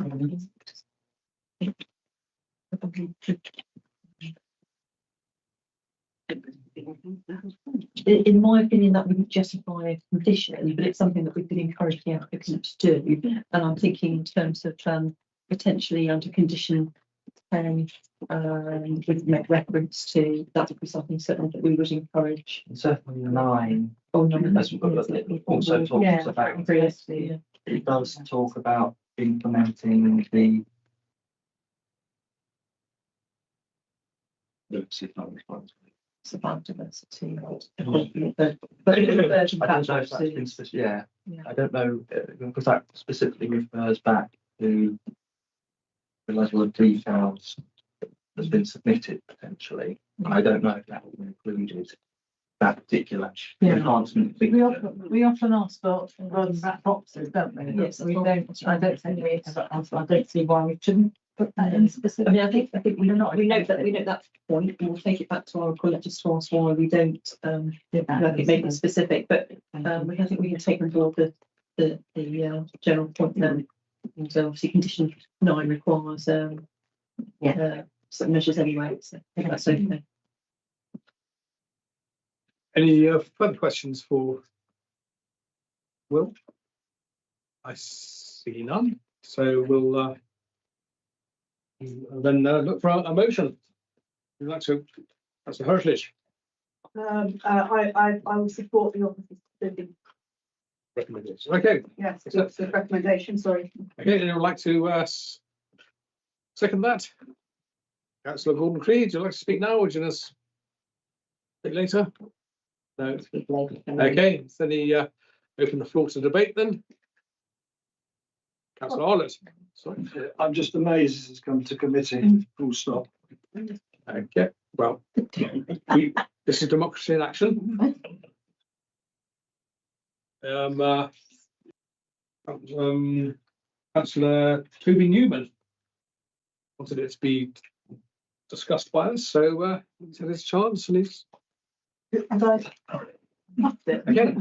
Speaker 10: In my opinion, that wouldn't justify a condition, but it's something that we could encourage the applicant to do. And I'm thinking in terms of potentially under condition, would make reference to that would be something certainly that we would encourage.
Speaker 13: And certainly 9.
Speaker 10: Oh no,
Speaker 13: It also talks about it does talk about implementing the
Speaker 10: it's about diversity.
Speaker 13: I don't know if that's been yeah. I don't know because that specifically refers back to the level of details that's been submitted potentially. I don't know if that will included that particular enhancement.
Speaker 3: We often ask for rat boxes, don't we?
Speaker 10: Yes,
Speaker 3: we don't. I don't think we ever ask. I don't see why we shouldn't put that in specifically.
Speaker 10: I mean, I think we note that point, and we'll take it back to our collectors to ask why we don't make it specific. But I think we can take on board the general point now. And so obviously condition 9 requires some measures anyway. So I think that's okay.
Speaker 1: Any further questions for Will? I see none. So we'll then look for a motion. Would you like to, that's a Heritage
Speaker 11: I will support the officer's
Speaker 1: recommendation. Okay.
Speaker 11: Yes, it's a recommendation, sorry.
Speaker 1: Okay, anyone would like to second that? Councillor Gordon Creed, would you like to speak now or would you just speak later? No. Okay, so open the floor to debate then. Councillor Arlett. Sorry.
Speaker 12: I'm just amazed this has come to committee, full stop.
Speaker 1: Okay, well, this is democracy in action. Councillor Toby Newman wanted it to be discussed by us, so he's had his chance and he's.
Speaker 3: And
Speaker 1: Okay.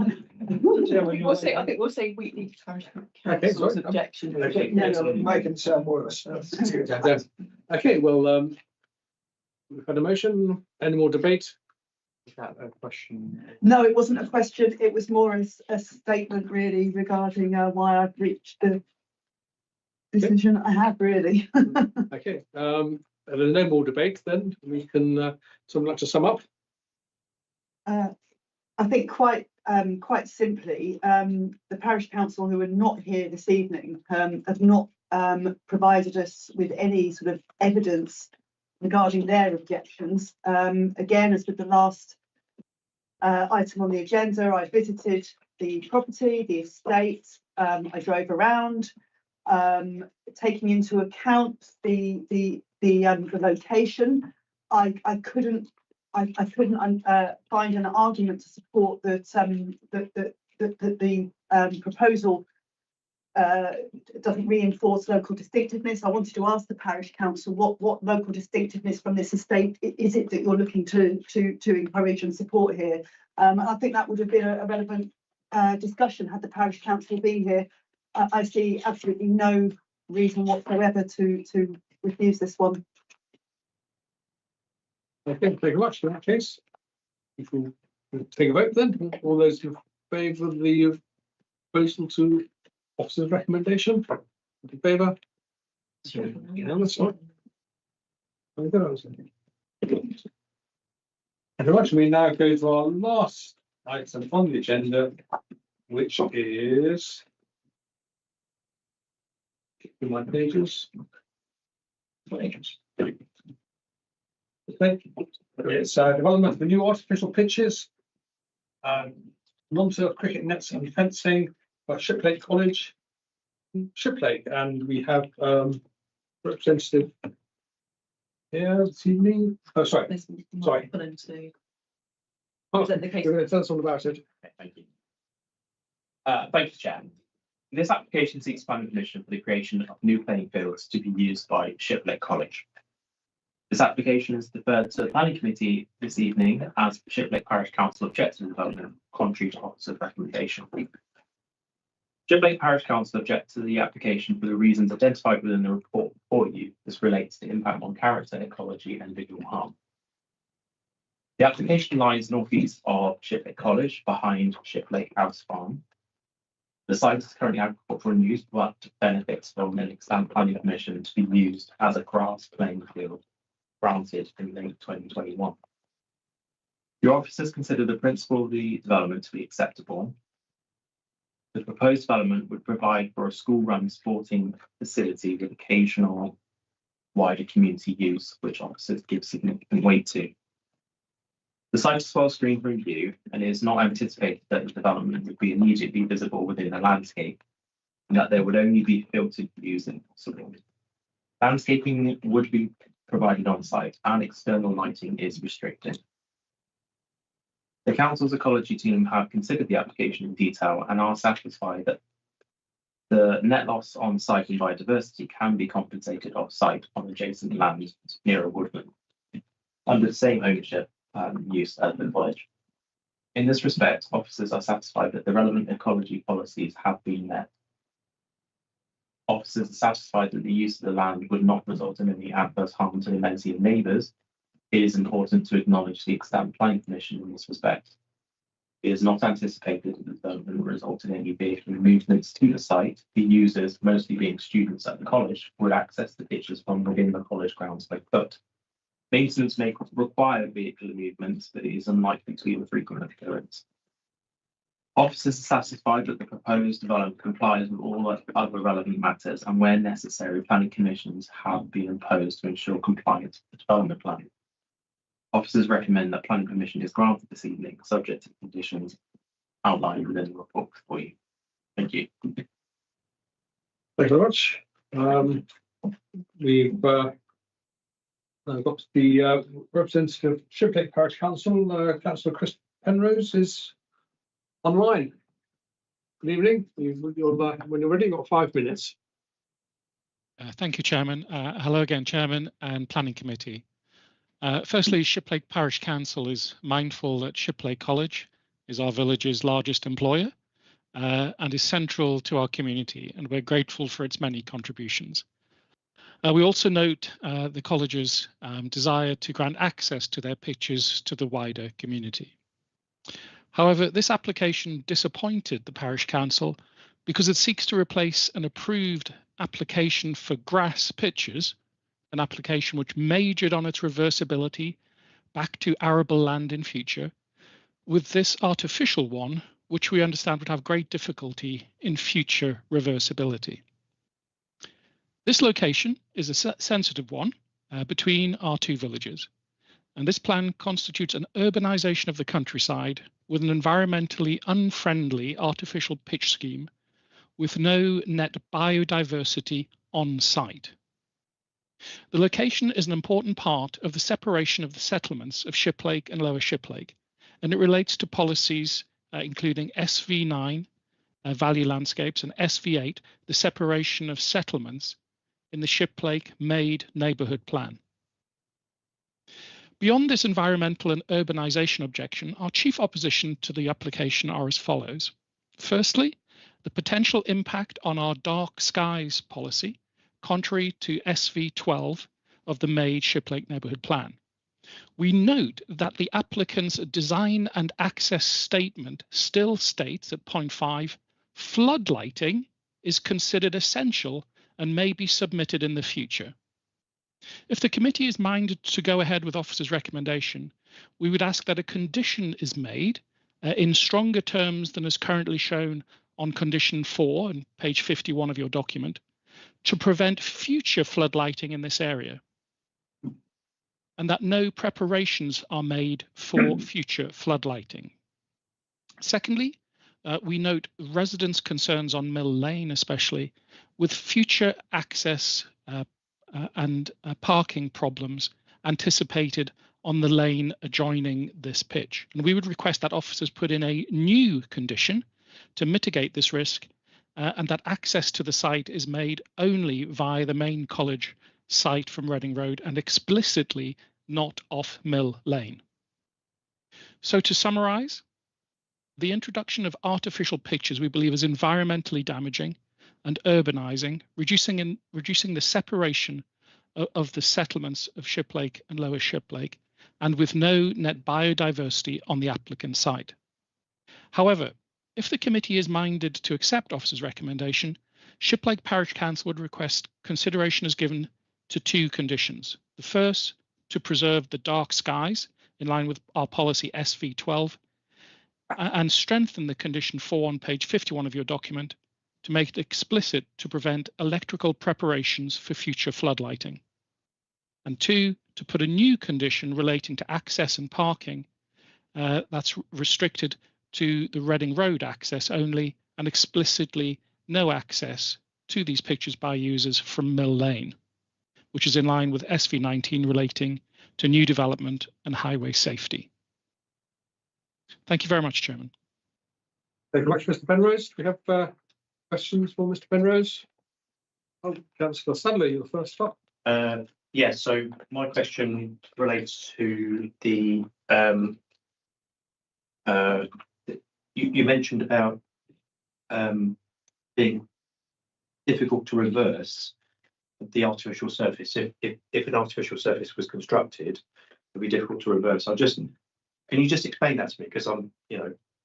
Speaker 10: We'll say we need council's objection.
Speaker 12: Okay, make it sound worse.
Speaker 1: Okay, well, we've had a motion. Any more debate?
Speaker 13: Is that a question?
Speaker 11: No, it wasn't a question. It was more a statement really regarding why I've reached the decision I have really.
Speaker 1: Okay, if there's no more debate, then we can, someone like to sum up?
Speaker 11: I think quite simply, the parish council who are not here this evening have not provided us with any sort of evidence regarding their objections. Again, as with the last item on the agenda, I visited the property, the estate, I drove around, taking into account the location. I couldn't I couldn't find an argument to support that the proposal doesn't reinforce local distinctiveness. I wanted to ask the parish council what local distinctiveness from this estate is it that you're looking to encourage and support here. And I think that would have been a relevant discussion had the parish council been here. I see absolutely no reason whatsoever to refuse this one.
Speaker 1: Okay, thank you very much. In that case, if we take a vote then, all those in favour of the proposal to officer's recommendation, in favour? Unanimous, right? Very good. Thank you very much. We now go to our last item on the agenda, which is in my pages. It's development of the new artificial pitches, non-turf cricket nets and fencing by Shiplake College, Shiplake, and we have representative here this evening. Oh, sorry. Sorry. Oh,
Speaker 10: Present the case.
Speaker 1: tell us all about it.
Speaker 14: Okay, thank you. Thank you, Chair. This application seeks planning permission for the creation of new playing fields to be used by Shiplake College. This application is deferred to the planning committee this evening as Shiplake Parish Council objects to the development contrary to officer's recommendation. Shiplake Parish Council objects to the application for the reasons identified within the report before you. This relates to impact on character, ecology, and visual harm. The application lies northeast of Shiplake College, behind Shiplake House Farm. The site is currently agricultural in use, but benefits from an extant planning permission to be used as a grass playing field, granted in late 2021. Your officers consider the principle of the development to be acceptable. The proposed development would provide for a school-run sporting facility with occasional wider community use, which officers give significant weight to. The site is well screened from view and it is not anticipated that the development would be immediately visible within the landscape, and that there would only be filtered views if possible. Landscaping would be provided on site and external lighting is restricted. The council's ecology team have considered the application in detail and are satisfied that the net loss on site and biodiversity can be compensated off site on adjacent land near a woodland under the same ownership use as the college. In this respect, officers are satisfied that the relevant ecology policies have been met. Officers are satisfied that the use of the land would not result in any adverse harm to the amenity of neighbours. It is important to acknowledge the extant planning permission in this respect. It is not anticipated that the development will result in any vehicular movements to the site. The users, mostly being students at the college, would access the pitches from within the college grounds by foot. Maintenance may require vehicular movements, but it is unlikely to be a frequent occurrence. Officers are satisfied that the proposed development complies with all other relevant matters, and where necessary, planning commissions have been imposed to ensure compliance with the development plan. Officers recommend that planning permission is granted this evening, subject to conditions outlined within the report for you. Thank you.
Speaker 1: Thank you very much. We've got the representative of Shiplake Parish Council, Councillor Chris Penrose, is online. Good evening. When you're ready, you've got 5 minutes.
Speaker 15: Thank you, Chairman. Hello again, Chairman and Planning Committee. Firstly, Shiplake Parish Council is mindful that Shiplake College is our village's largest employer and is central to our community, and we're grateful for its many contributions. We also note the college's desire to grant access to their pitches to the wider community. However, this application disappointed the Parish Council because it seeks to replace an approved application for grass pitches, an application which majored on its reversibility back to arable land in future, with this artificial one, which we understand would have great difficulty in future reversibility. This location is a sensitive one between our two villages, and this plan constitutes an urbanisation of the countryside with an environmentally unfriendly artificial pitch scheme with no net biodiversity on site. The location is an important part of the separation of the settlements of Shiplake and Lower Shiplake, and it relates to policies including SV9, value landscapes, and SV8, the separation of settlements in the Shiplake Made Neighbourhood Plan. Beyond this environmental and urbanisation objection, our chief opposition to the application are as follows. Firstly, the potential impact on our dark skies policy, contrary to SV12 of the Made Shiplake Neighbourhood Plan. We note that the applicant's design and access statement still states at point 5, floodlighting is considered essential and may be submitted in the future. If the committee is minded to go ahead with officer's recommendation, we would ask that a condition is made in stronger terms than is currently shown on condition 4 on page 51 of your document to prevent future floodlighting in this area, and that no preparations are made for future floodlighting. Secondly, we note residents' concerns on Mill Lane, especially with future access and parking problems anticipated on the lane adjoining this pitch. And we would request that officers put in a new condition to mitigate this risk and that access to the site is made only via the main college site from Reading Road and explicitly not off Mill Lane. So to summarise, the introduction of artificial pitches we believe is environmentally damaging and urbanising, reducing the separation of the settlements of Shiplake and Lower Shiplake, and with no net biodiversity on the applicant site. However, if the committee is minded to accept officer's recommendation, Shiplake Parish Council would request consideration is given to 2 conditions. The first, to preserve the dark skies in line with our policy SV12, and strengthen the condition 4 on page 51 of your document to make it explicit to prevent electrical preparations for future floodlighting. And 2, to put a new condition relating to access and parking that's restricted to the Reading Road access only and explicitly no access to these pitches by users from Mill Lane, which is in line with SV19 relating to new development and highway safety. Thank you very much, Chairman.
Speaker 1: Thank you very much, Mr. Penrose. Do we have questions for Mr. Penrose? Oh, Councillor Sadler, you're the first up.
Speaker 6: Yeah, so my question relates to the you mentioned about being difficult to reverse the artificial surface. If an artificial surface was constructed, it would be difficult to reverse. Can you just explain that to me? Because I'm,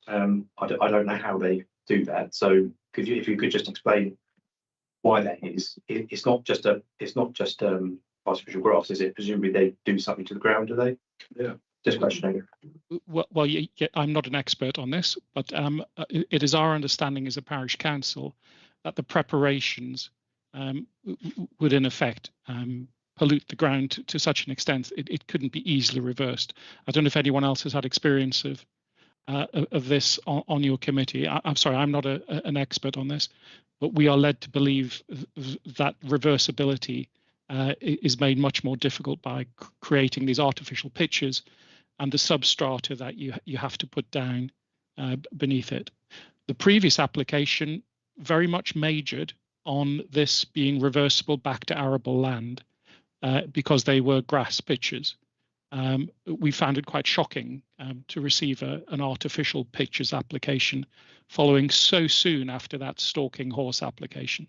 Speaker 6: I don't know how they do that. So if you could just explain why that is. It's not just artificial grass, is it? Presumably they do something to the ground, do they? Yeah. Just questioning.
Speaker 15: Well, yeah, I'm not an expert on this, but it is our understanding as a parish council that the preparations would in effect pollute the ground to such an extent it couldn't be easily reversed. I don't know if anyone else has had experience of this on your committee. I'm sorry, I'm not an expert on this, but we are led to believe that reversibility is made much more difficult by creating these artificial pitches and the substrata that you have to put down beneath it. The previous application very much majored on this being reversible back to arable land because they were grass pitches. We found it quite shocking to receive an artificial pitches application following so soon after that stalking horse application.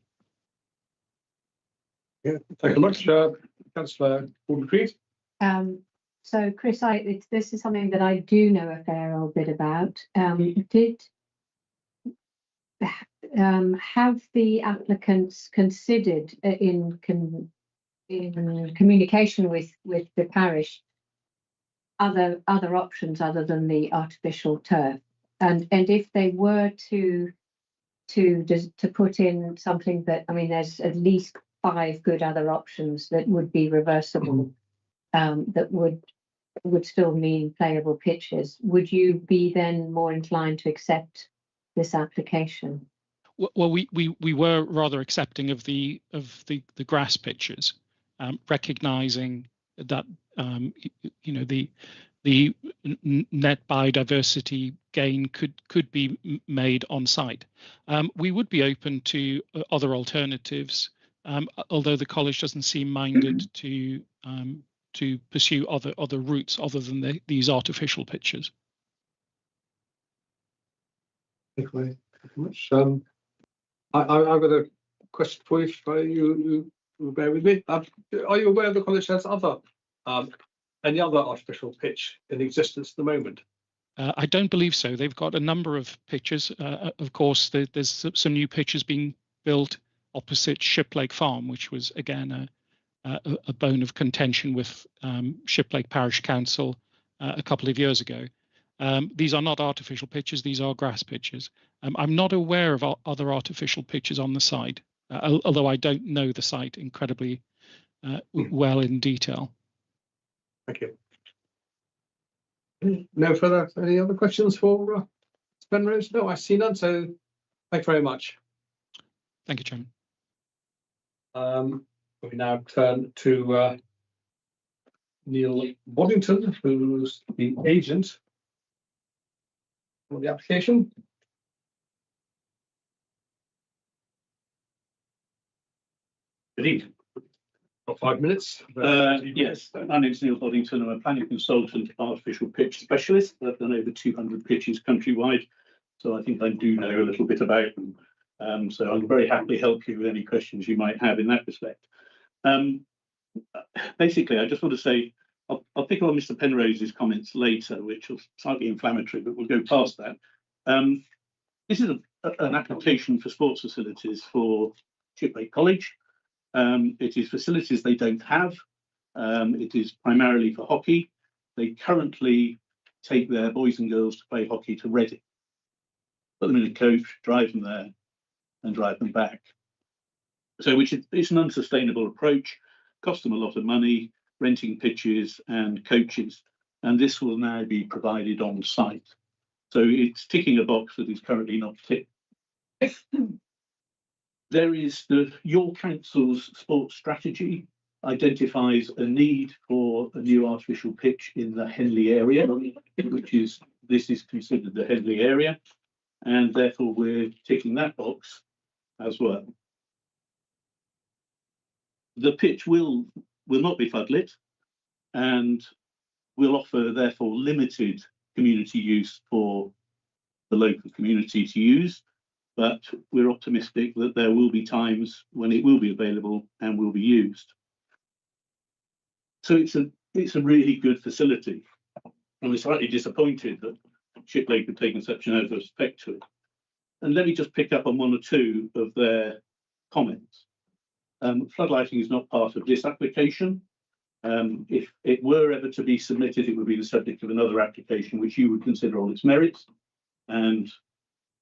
Speaker 1: Yeah, thank you much, Councillor Gordon-Creed.
Speaker 7: So, Chris, this is something that I do know a fair old bit about. Have the applicants considered in communication with the parish other options other than the artificial turf, and if they were to put in something that, I mean, there's at least 5 good other options that would be reversible, that would still mean playable pitches, would you be then more inclined to accept this application?
Speaker 15: Well, we were rather accepting of the grass pitches. recognizing that the net biodiversity gain could be made on site. We would be open to other alternatives, although the college doesn't seem minded to pursue other routes other than these artificial pitches.
Speaker 1: Thank you very much. I've got a question for you. You bear with me. Are you aware the college has any other artificial pitch in existence at the moment?
Speaker 15: I don't believe so. They've got a number of pitches. Of course, there's some new pitches being built opposite Shiplake Farm, which was again a bone of contention with Shiplake Parish Council a couple of years ago. These are not artificial pitches, these are grass pitches. I'm not aware of other artificial pitches on the site, although I don't know the site incredibly well in detail.
Speaker 1: Thank you. Any other questions for Penrose? No, I see none, so thank you very much.
Speaker 15: Thank you, Chairman.
Speaker 1: We now turn to Neil Waddington, who's the agent for the application.
Speaker 16: Good evening.
Speaker 1: Got 5 minutes.
Speaker 16: Yes, my name's Neil Waddington. I'm a planning consultant, artificial pitch specialist. I've done over 200 pitches countrywide, so I think I do know a little bit about them. So I'll very happily help you with any questions you might have in that respect. Basically, I just want to say, I'll pick on Mr. Penrose's comments later, which are slightly inflammatory, but we'll go past that. This is an application for sports facilities for Shiplake College. It is facilities they don't have. It is primarily for hockey. They currently take their boys and girls to play hockey to Reading, put them in a coach, drive them there, and drive them back. So it's an unsustainable approach, cost them a lot of money, renting pitches and coaches, and this will now be provided on site. So it's ticking a box that is currently not ticked. There is your council's sports strategy identifies a need for a new artificial pitch in the Henley area, this is considered the Henley area, and therefore we're ticking that box as well. The pitch will not be floodlit and will offer therefore limited community use for the local community to use, but we're optimistic that there will be times when it will be available and will be used. So it's a really good facility, and we're slightly disappointed that Shiplake had taken such an adverse effect to it. And let me just pick up on one or two of their comments. Floodlighting is not part of this application. If it were ever to be submitted, it would be the subject of another application which you would consider on its merits, and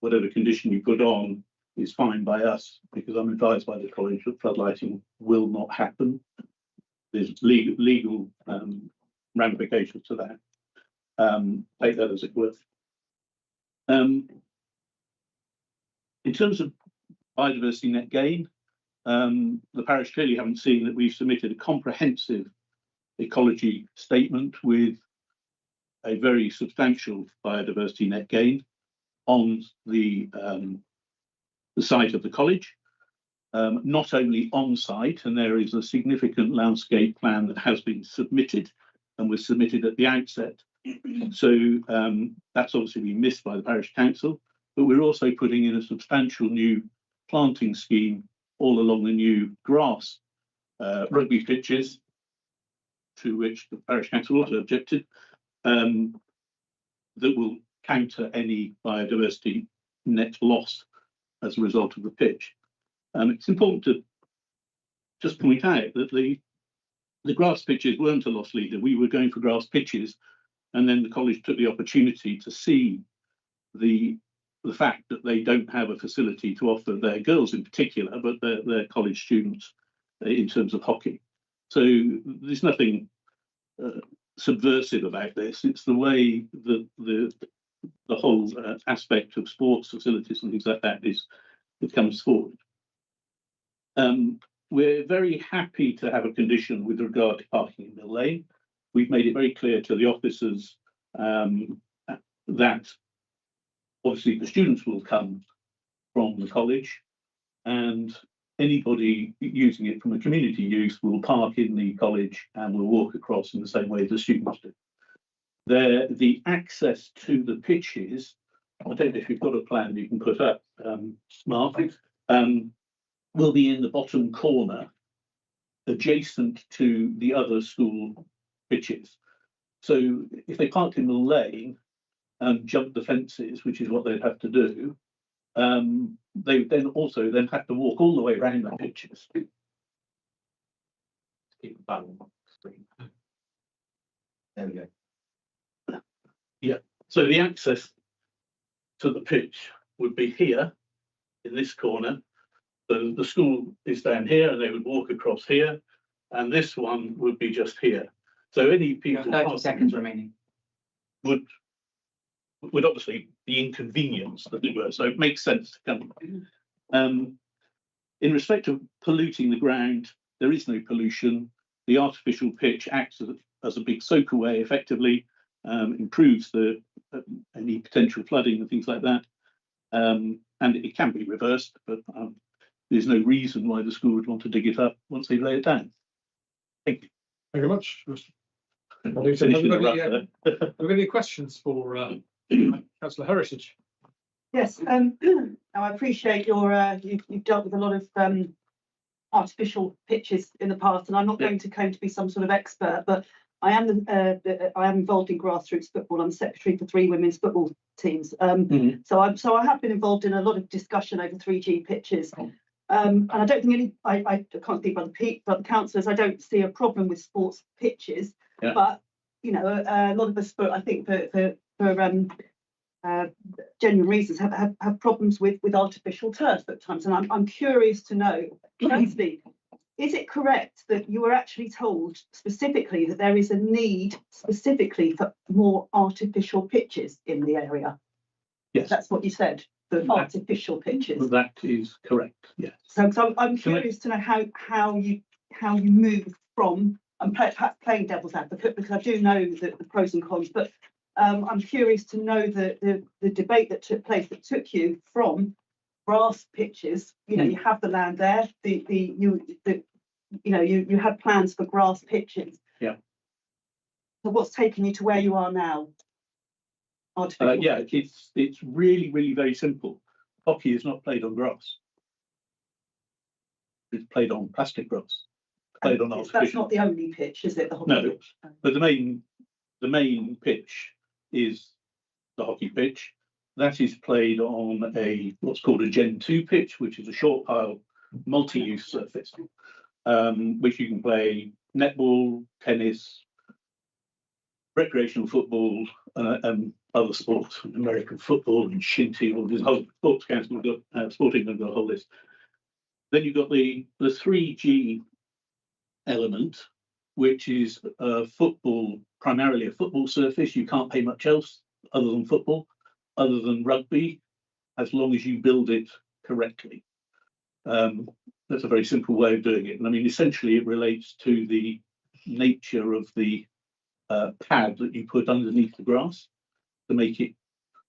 Speaker 16: whatever condition you put on is fine by us, because I'm advised by the college that floodlighting will not happen. There's legal ramifications to that. Take that as it were. In terms of biodiversity net gain, the parish clearly haven't seen that we've submitted a comprehensive ecology statement with a very substantial biodiversity net gain on the site of the college. Not only on site, and there is a significant landscape plan that has been submitted and was submitted at the outset. So that's obviously been missed by the parish council, but we're also putting in a substantial new planting scheme all along the new grass rugby pitches, to which the parish council also objected, that will counter any biodiversity net loss as a result of the pitch. It's important to just point out that the grass pitches weren't a loss leader. We were going for grass pitches, and then the college took the opportunity to see the fact that they don't have a facility to offer their girls in particular, but their college students in terms of hockey. So there's nothing subversive about this. It's the way that the whole aspect of sports facilities and things like that comes forward. we're very happy to have a condition with regard to parking in Mill Lane. We've made it very clear to the officers that obviously the students will come from the college, and anybody using it from a community use will park in the college and will walk across in the same way the students do. The access to the pitches, I don't know if you've got a plan you can put up, Mark, will be in the bottom corner adjacent to the other school pitches. So if they parked in the lane and jumped the fences, which is what they'd have to do, they would then also have to walk all the way around the pitches.
Speaker 6: Keep the button on the screen. There we go.
Speaker 16: Yeah, so the access to the pitch would be here in this corner. So the school is down here and they would walk across here, and this one would be just here. So any people
Speaker 2: 30 seconds remaining
Speaker 16: would obviously be inconvenienced, as it were. So it makes sense to come. In respect of polluting the ground, there is no pollution. The artificial pitch acts as a big soak away effectively, improves any potential flooding and things like that. And it can be reversed, but there's no reason why the school would want to dig it up once they lay it down. Thank you.
Speaker 1: Thank you very much. Have
Speaker 16: Finished
Speaker 1: we
Speaker 16: in
Speaker 1: got
Speaker 16: the rough there.
Speaker 1: any questions for Councillor Heritage?
Speaker 11: Yes, now I appreciate you've dealt with a lot of artificial pitches in the past, and I'm not going to claim to be some sort of expert, but I am involved in grassroots football. I'm secretary for 3 women's football teams. So I have been involved in a lot of discussion over 3G pitches. And I don't think I can't speak by the councillors. I don't see a problem with sports pitches, but you know, a lot of us, I think for genuine reasons, have problems with artificial turf at times. And I'm curious to know, firstly, is it correct that you were actually told specifically that there is a need specifically for more artificial pitches in the area?
Speaker 16: Yes.
Speaker 11: That's what you said, the artificial pitches.
Speaker 16: That is correct, yes.
Speaker 11: So I'm curious to know how you move from, and perhaps playing devil's advocate, because I do know the pros and cons, but I'm curious to know the debate that took place that took you from grass pitches. You know, you have the land there. You had plans for grass pitches.
Speaker 16: Yeah.
Speaker 11: So what's taken you to where you are now?
Speaker 16: Yeah, it's really very simple. Hockey is not played on grass. It's played on plastic grass. Played on artificial.
Speaker 11: That's not the only pitch, is it? The hockey
Speaker 16: No,
Speaker 11: pitch?
Speaker 16: but the main pitch is the hockey pitch. That is played on what's called a Gen 2 pitch, which is a short pile multi-use surface, which you can play netball, tennis, recreational football, and other sports, American football and shinty, or there's a whole sports council, sporting and got a whole list. Then you've got the 3G element, which is primarily a football surface. You can't play much else other than football, other than rugby, as long as you build it correctly. That's a very simple way of doing it. And I mean, essentially it relates to the nature of the pad that you put underneath the grass to make it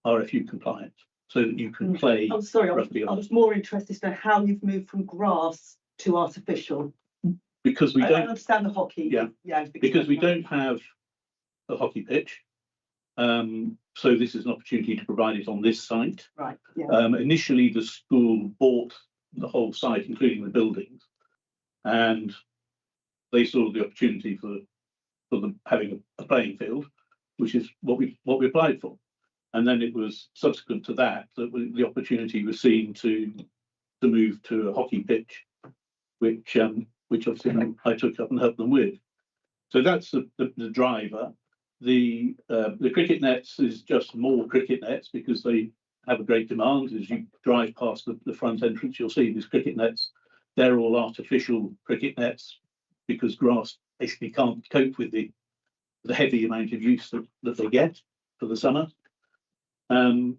Speaker 16: RFU compliant, so that you can play.
Speaker 11: I'm sorry,
Speaker 16: rugby
Speaker 11: I was more interested to know how you've moved from grass to artificial.
Speaker 16: Because we
Speaker 11: I
Speaker 16: don't
Speaker 11: understand the hockey.
Speaker 16: Yeah, because we don't have a hockey pitch. So this is an opportunity to provide it on this site.
Speaker 11: Right. Yeah.
Speaker 16: Initially, the school bought the whole site, including the buildings, and they saw the opportunity for them having a playing field, which is what we applied for. And then it was subsequent to that the opportunity was seen to move to a hockey pitch, which obviously I took up and helped them with. So that's the driver. The cricket nets is just more cricket nets because they have a great demand. As you drive past the front entrance, you'll see these cricket nets. They're all artificial cricket nets because grass basically can't cope with the heavy amount of use that they get for the summer. And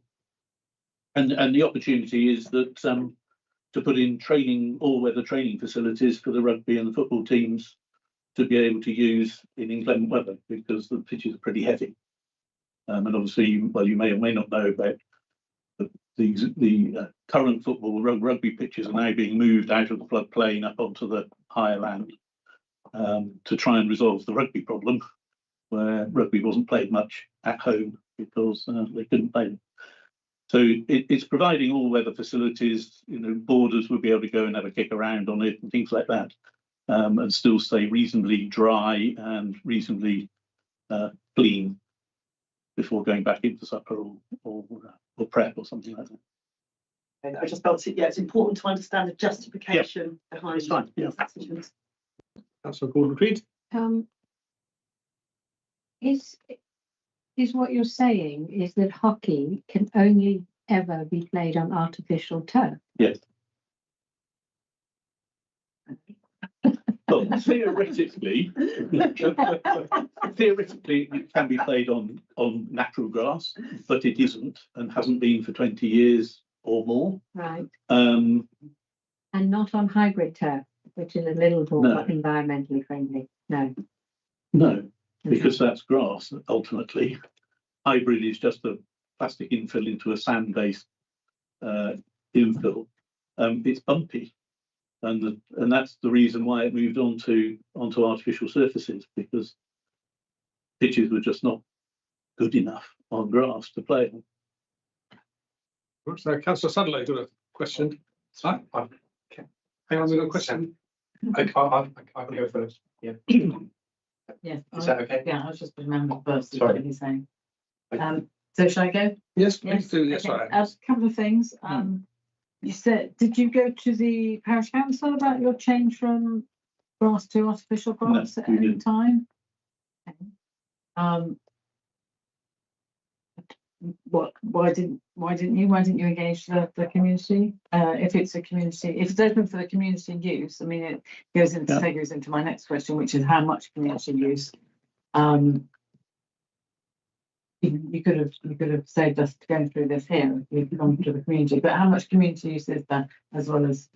Speaker 16: the opportunity is that to put in all-weather training facilities for the rugby and the football teams to be able to use in inclement weather, because the pitches are pretty heavy. And obviously, well, you may or may not know about the current football rugby pitches are now being moved out of the floodplain up onto the higher land to try and resolve the rugby problem, where rugby wasn't played much at home because they couldn't play them. So it's providing all-weather facilities. You know, boarders will be able to go and have a kick around on it and things like that, and still stay reasonably dry and reasonably clean before going back into supper or prep or something like that.
Speaker 10: And I just felt it's important to understand the justification behind
Speaker 16: It's fine, yeah.
Speaker 10: these decisions.
Speaker 1: Councillor Gordon-Creed.
Speaker 7: Is what you're saying is that hockey can only ever be played on artificial turf?
Speaker 16: Yes. Well, theoretically, it can be played on natural grass, but it isn't and hasn't been for 20 years or more.
Speaker 7: Right.
Speaker 16: Um,
Speaker 7: And not on hybrid turf, which is a little more
Speaker 16: No.
Speaker 7: environmentally friendly. No.
Speaker 16: No, because that's grass ultimately. Hybrid is just a plastic infill into a sand-based infill. It's bumpy, and that's the reason why it moved onto artificial surfaces, because pitches were just not good enough on grass to play on.
Speaker 1: So Councillor Sadler, got a question? Sorry? Hang on, we've got a question.
Speaker 6: I can go first. Yeah.
Speaker 3: Yes.
Speaker 6: Is that okay?
Speaker 3: Yeah, I was just remembering first
Speaker 6: Sorry.
Speaker 3: what he's saying. So shall I go?
Speaker 1: Yes, please do. Yes,
Speaker 3: Okay.
Speaker 1: sorry.
Speaker 3: A couple of things. You said, did you go to the parish council about your change from grass to artificial grass
Speaker 16: No,
Speaker 3: at
Speaker 16: we
Speaker 3: any
Speaker 16: didn't.
Speaker 3: time? Okay. Why didn't you engage the community? If it's open for the community use, I mean, it goes into
Speaker 16: Yeah.
Speaker 3: figures into my next question, which is how much community use. You could have saved us going through this here if you'd gone to the community, but how much community use is there, as well as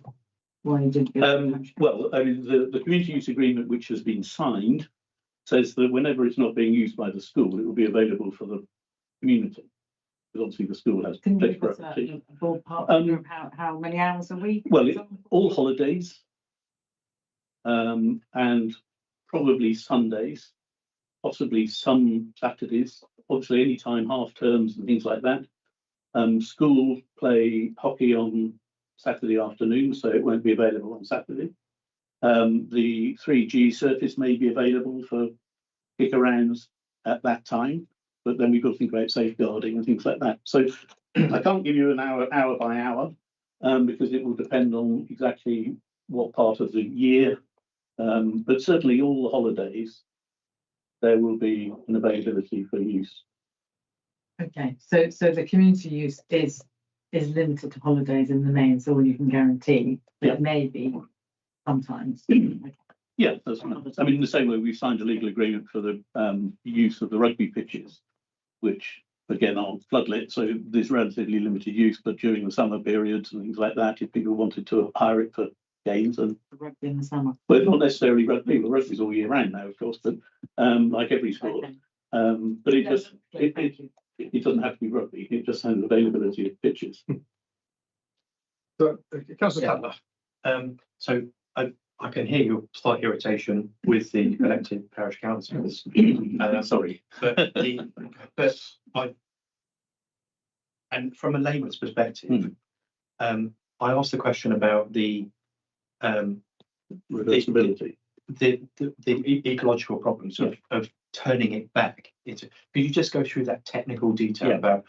Speaker 3: why you didn't?
Speaker 16: Well, I mean, the community use agreement which has been signed says that whenever it's not being used by the school, it will be available for the community. Because obviously the school has
Speaker 3: Can you
Speaker 16: place
Speaker 3: give
Speaker 16: for
Speaker 3: us a
Speaker 16: reputation.
Speaker 3: ballpark figure of how many hours a week?
Speaker 16: Well, all holidays, and probably Sundays, possibly some Saturdays, obviously any time, half terms and things like that. School play hockey on Saturday afternoon, so it won't be available on Saturday. The 3G surface may be available for kick-arounds at that time, but then we've got to think about safeguarding and things like that. So I can't give you an hour by hour, because it will depend on exactly what part of the year. But certainly all the holidays, there will be an availability for use.
Speaker 3: Okay, so the community use is limited to holidays in the main, so all you can guarantee, but
Speaker 16: Yeah.
Speaker 3: it may be sometimes.
Speaker 16: Yeah, that's fine. I mean, in the same way we've signed a legal agreement for the use of the rugby pitches, which again aren't floodlit, so there's relatively limited use, but during the summer periods and things like that, if people wanted to hire it for games and
Speaker 3: Rugby in the summer.
Speaker 16: well, not necessarily rugby, but rugby's all year round now, of course, but like every sport.
Speaker 3: Okay.
Speaker 16: But it
Speaker 3: No,
Speaker 16: just
Speaker 3: okay, thank you.
Speaker 16: it doesn't have to be rugby, it just has availability of pitches.
Speaker 1: So, Councillor
Speaker 6: Yeah.
Speaker 1: Sadler.
Speaker 6: So I can hear your slight irritation with the elected parish councillors.
Speaker 16: Sorry.
Speaker 6: But and from a layman's perspective, I asked the question about the
Speaker 16: Reversibility.
Speaker 6: the ecological problems of turning it back into. Could you just go through that technical detail about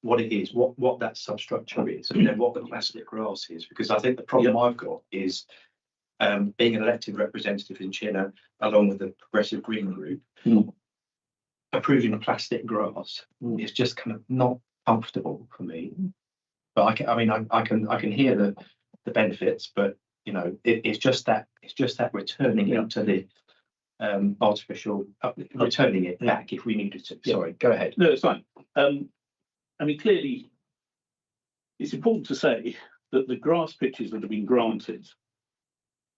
Speaker 6: what it is, what that substructure is, and then what the plastic grass is? Because I think the problem I've got is being an elected representative in Chinna, along with the Progressive Green Group, approving the plastic grass is just kind of not comfortable for me. But I can hear the benefits, but you know, it's just that returning it to the artificial, returning it back if we needed to. Sorry, go ahead.
Speaker 16: No, it's fine. I mean, clearly, it's important to say that the grass pitches that have been granted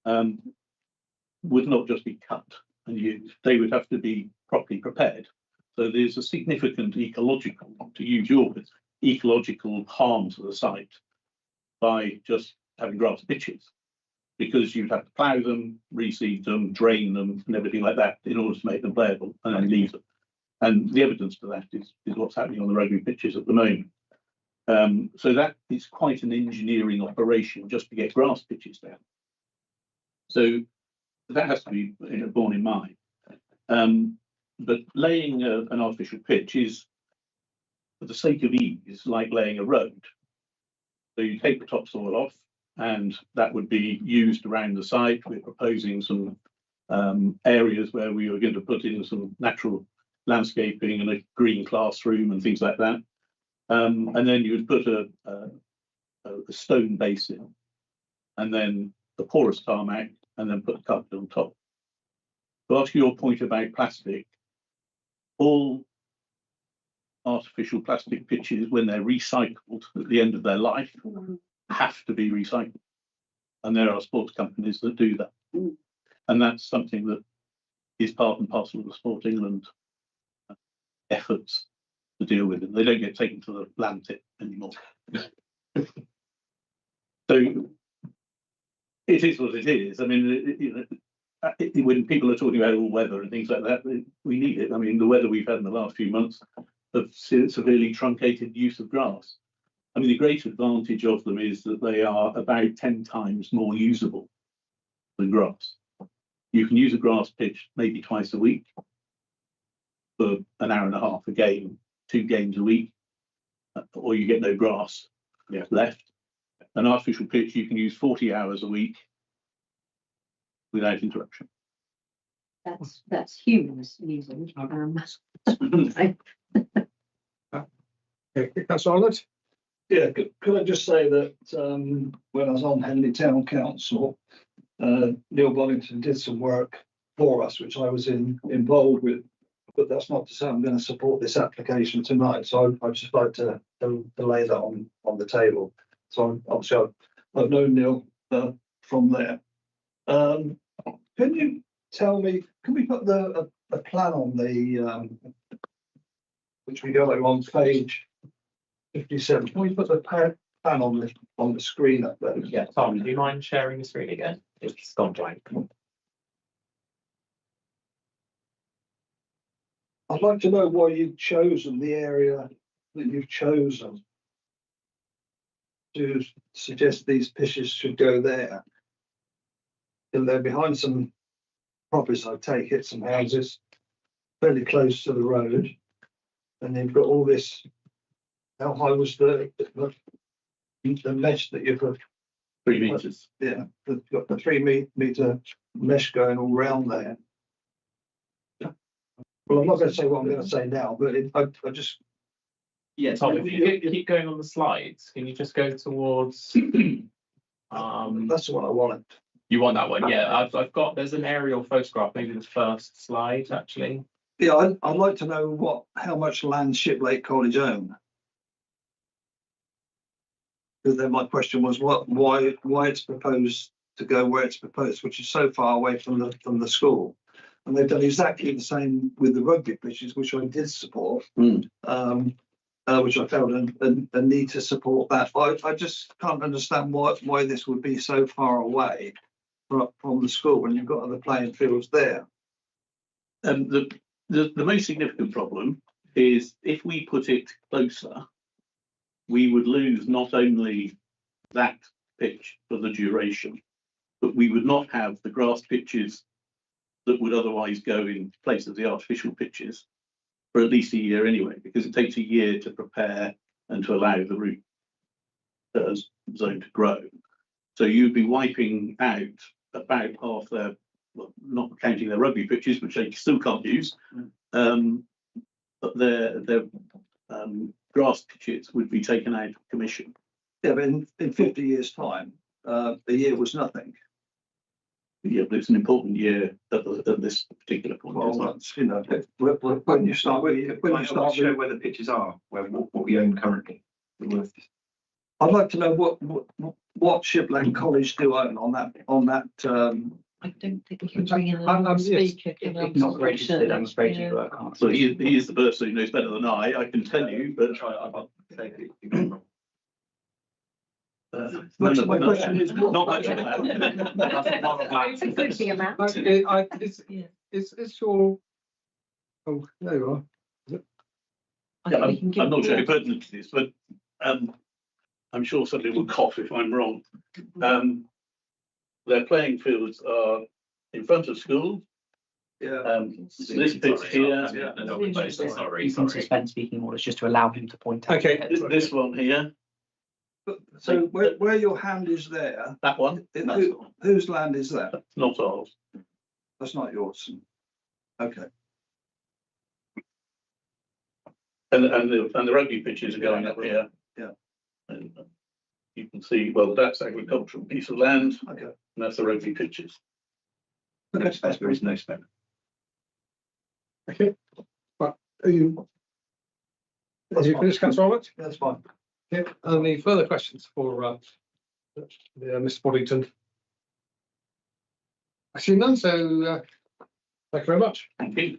Speaker 16: would not just be cut and used, they would have to be properly prepared. So there's a significant ecological, to use your words, ecological harm to the site by just having grass pitches, because you'd have to plough them, reseed them, drain them, and everything like that in order to make them playable, and then leave them. And the evidence for that is what's happening on the rugby pitches at the moment. So that is quite an engineering operation just to get grass pitches down. So that has to be borne in mind. But laying an artificial pitch is, for the sake of ease, like laying a road. So you take the topsoil off, and that would be used around the site. We're proposing some areas where we are going to put in some natural landscaping and a green classroom and things like that. And then you would put a stone base in, and then the porous tarmac, and then put the carpet on top. To answer your point about plastic, all artificial plastic pitches, when they're recycled at the end of their life, have to be recycled. And there are sports companies that do that. And that's something that is part and parcel of the Sport England efforts to deal with it. They don't get taken to the landfill anymore. So it is what it is. I mean, when people are talking about all weather and things like that, we need it. I mean, the weather we've had in the last few months have severely truncated use of grass. I mean, the great advantage of them is that they are about 10 times more usable than grass. You can use a grass pitch maybe twice a week for an hour and a half a game, 2 games a week, or you get no grass left. An artificial pitch you can use 40 hours a week without interruption.
Speaker 7: That's humorous using.
Speaker 1: That's Arnold.
Speaker 12: Yeah, could I just say that when I was on Henley Town Council, Neil Bollington did some work for us, which I was involved with. But that's not to say I'm going to support this application tonight. So I'd just like to lay that on the table. So obviously I've known Neil from there. Can you tell me? Can we put a plan on the which we go on page 57? Can we put the plan on the screen up there?
Speaker 14: Yeah, Tom, do you mind sharing the screen again? It's gone blank.
Speaker 12: I'd like to know why you've chosen the area that you've chosen to suggest these pitches should go there. And they're behind some properties, I take it, some houses fairly close to the road. And you've got all this. How high was the mesh that you've got?
Speaker 16: 3 meters.
Speaker 12: Yeah, you've got the 3 meter mesh going all round there. Well, I'm not going to say what I'm going to say now, but I just.
Speaker 14: Yeah, Tom, if you keep going on the slides, can you just go towards?
Speaker 12: That's the one I wanted.
Speaker 14: You want that one? Yeah, I've got. There's an aerial photograph, maybe the first slide actually.
Speaker 12: Yeah, I'd like to know how much land Shiplake College own. Because then my question was why it's proposed to go where it's proposed, which is so far away from the school. And they've done exactly the same with the rugby pitches, which I did support, which I felt a need to support that. I just can't understand why this would be so far away from the school when you've got other playing fields there.
Speaker 16: The most significant problem is if we put it closer, we would lose not only that pitch for the duration, but we would not have the grass pitches that would otherwise go in place of the artificial pitches for at least a year anyway, because it takes a year to prepare and to allow the root zone to grow. So you'd be wiping out about half their, well, not counting their rugby pitches, which they still can't use, but their grass pitches would be taken out of commission.
Speaker 12: Yeah, but in 50 years' time, a year was nothing.
Speaker 16: Yeah, but it's an important year at this particular point.
Speaker 12: Well, that's, you know, when you start
Speaker 6: show where the pitches are, what we own currently.
Speaker 12: I'd like to know what Shipley College do own on that
Speaker 10: I don't think we can bring in
Speaker 1: I'm-
Speaker 10: a
Speaker 1: yes.
Speaker 10: speaker. can
Speaker 2: If
Speaker 10: I?
Speaker 2: not registered, I'm afraid
Speaker 10: Yeah.
Speaker 2: you can't.
Speaker 16: So he is the person who knows better than I can tell you, but.
Speaker 12: My question is
Speaker 16: Not much of
Speaker 9: It could be a map.
Speaker 1: Is your, oh, there you are.
Speaker 10: I
Speaker 16: Yeah,
Speaker 10: think we can give
Speaker 16: I'm not sure how
Speaker 10: board-
Speaker 16: pertinent it is, but I'm sure somebody will cough if I'm wrong. Their playing fields are in front of school.
Speaker 12: Yeah.
Speaker 16: This pitch here,
Speaker 2: You can suspend speaking orders just to allow him to point out.
Speaker 1: Okay.
Speaker 16: this one here,
Speaker 12: So where your hand is there,
Speaker 16: that one, that's
Speaker 12: whose land is that?
Speaker 16: not ours.
Speaker 12: That's not yours. Okay.
Speaker 16: And the rugby pitches are going up here.
Speaker 12: Yeah.
Speaker 16: And you can see, well, that's agricultural piece of land,
Speaker 12: Okay.
Speaker 16: and that's the rugby pitches.
Speaker 12: Okay.
Speaker 6: There is no spec.
Speaker 1: Okay. Right. Are you finished, Councillor Roberts?
Speaker 12: That's fine.
Speaker 1: Okay. Any further questions for Mr. Boddington? I see none, so thank you very much.
Speaker 16: Thank you.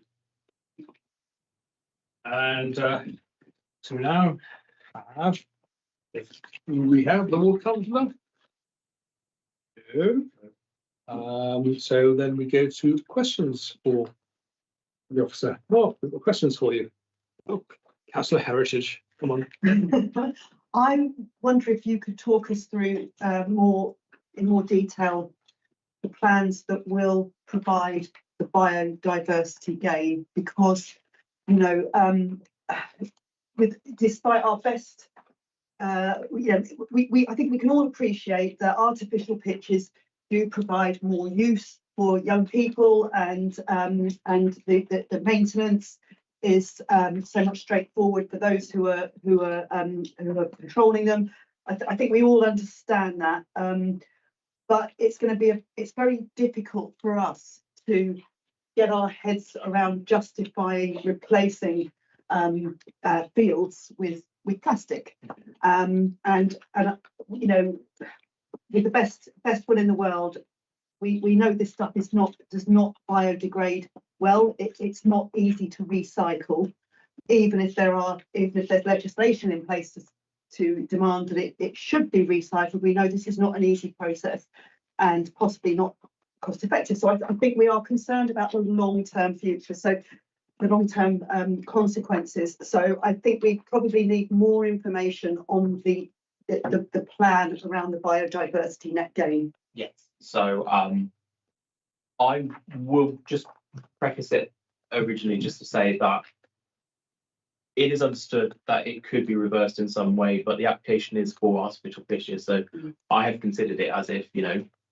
Speaker 1: And so now we have the ward councillor. So then we go to questions for the officer. Well, we've got questions for you. Oh, Councillor Heritage, come on.
Speaker 11: I wonder if you could talk us through in more detail the plans that will provide the biodiversity gain, because despite our best, I think we can all appreciate that artificial pitches do provide more use for young people, and the maintenance is so much straightforward for those who are controlling them. I think we all understand that, but it's very difficult for us to get our heads around justifying replacing fields with plastic, and with the best will in the world, we know this stuff does not biodegrade well. It's not easy to recycle, even if there's legislation in place to demand that it should be recycled. We know this is not an easy process and possibly not cost effective. So I think we are concerned about the long-term future, so the long-term consequences. So I think we probably need more information on the plan around the biodiversity net gain.
Speaker 14: Yes, so I will just preface it originally just to say that it is understood that it could be reversed in some way, but the application is for artificial pitches. So I have considered it as if,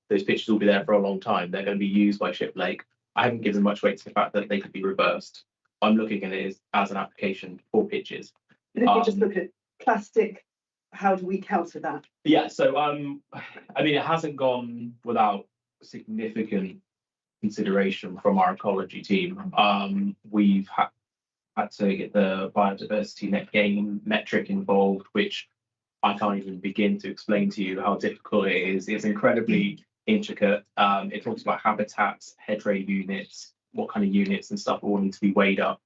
Speaker 14: those pitches will be there for a long time. They're going to be used by Shiplake. I haven't given much weight to the fact that they could be reversed. I'm looking at it as an application for pitches.
Speaker 11: But if we just look at plastic, how do we counter that?
Speaker 14: Yeah, so it hasn't gone without significant consideration from our ecology team. We've had to get the biodiversity net gain metric involved, which I can't even begin to explain to you how difficult it is. It's incredibly intricate. It talks about habitats, hedgerow units, what kind of units and stuff all need to be weighed up.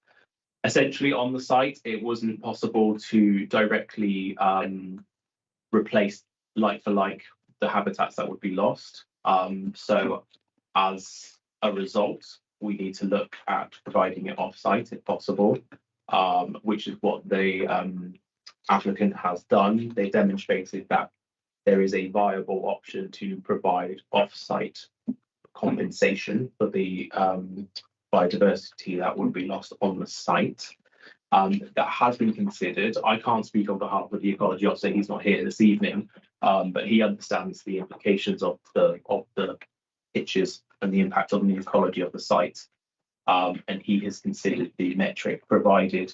Speaker 14: Essentially, on the site, it wasn't possible to directly replace like for like the habitats that would be lost. So as a result, we need to look at providing it off-site if possible, which is what the applicant has done. They demonstrated that there is a viable option to provide off-site compensation for the biodiversity that would be lost on the site. That has been considered. I can't speak on behalf of the ecology officer. He's not here this evening, but he understands the implications of the pitches and the impact on the ecology of the site. And he has considered the metric provided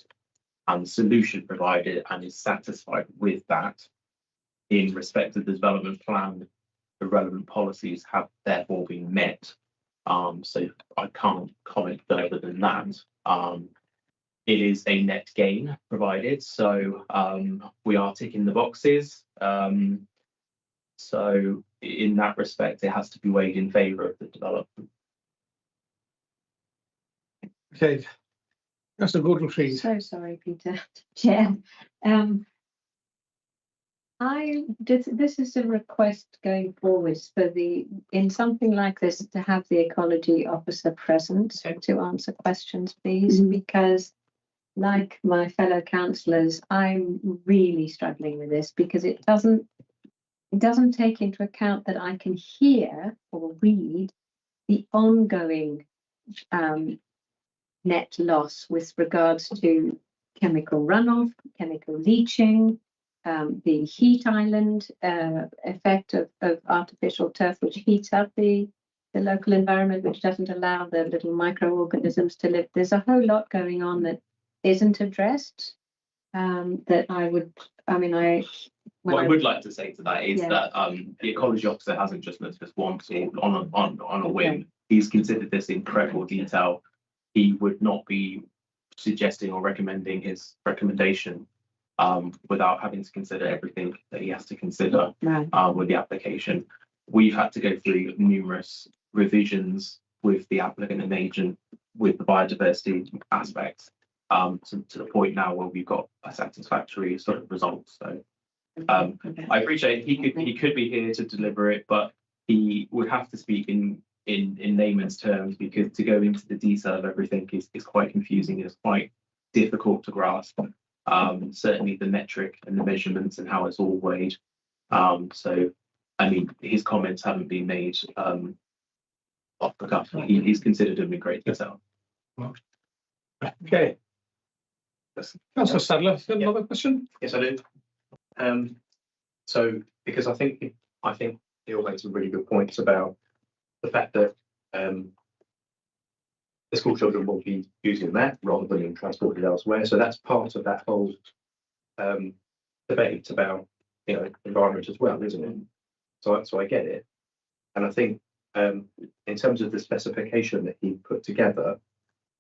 Speaker 14: and the solution provided and is satisfied with that. In respect of the development plan, the relevant policies have therefore been met. So I can't comment further than that. It is a net gain provided, so we are ticking the boxes. So in that respect, it has to be weighed in favour of the development.
Speaker 1: Okay. Councillor Gordon, please.
Speaker 7: So sorry, Peter. Chair. This is a request going forwards for in something like this to have the ecology officer present to answer questions, please, because like my fellow councillors, I'm really struggling with this because it doesn't take into account that I can hear or read the ongoing net loss with regards to chemical runoff, chemical leaching, the heat island effect of artificial turf, which heats up the local environment, which doesn't allow the little microorganisms to live. There's a whole lot going on that isn't addressed. What I would
Speaker 14: like to say to that is that the ecology officer hasn't just looked at this once on a whim. He's considered this in incredible detail. He would not be suggesting or recommending his recommendation without having to consider everything that he has to consider with the application. We've had to go through numerous revisions with the applicant and agent with the biodiversity aspects to the point now where we've got a satisfactory sort of result. So I appreciate he could be here to deliver it, but he would have to speak in layman's terms, because to go into the detail of everything is quite confusing. It's quite difficult to grasp. Certainly the metric and the measurements and how it's all weighed. So I mean, his comments haven't been made off the cuff. He's considered them in great detail.
Speaker 1: Okay. Councillor Sadler, another question?
Speaker 6: Yes, I do. So because I think he all made some really good points about the fact that the school children will be using that rather than being transported elsewhere. So that's part of that whole debate about environment as well, isn't it? So I get it, and I think in terms of the specification that he put together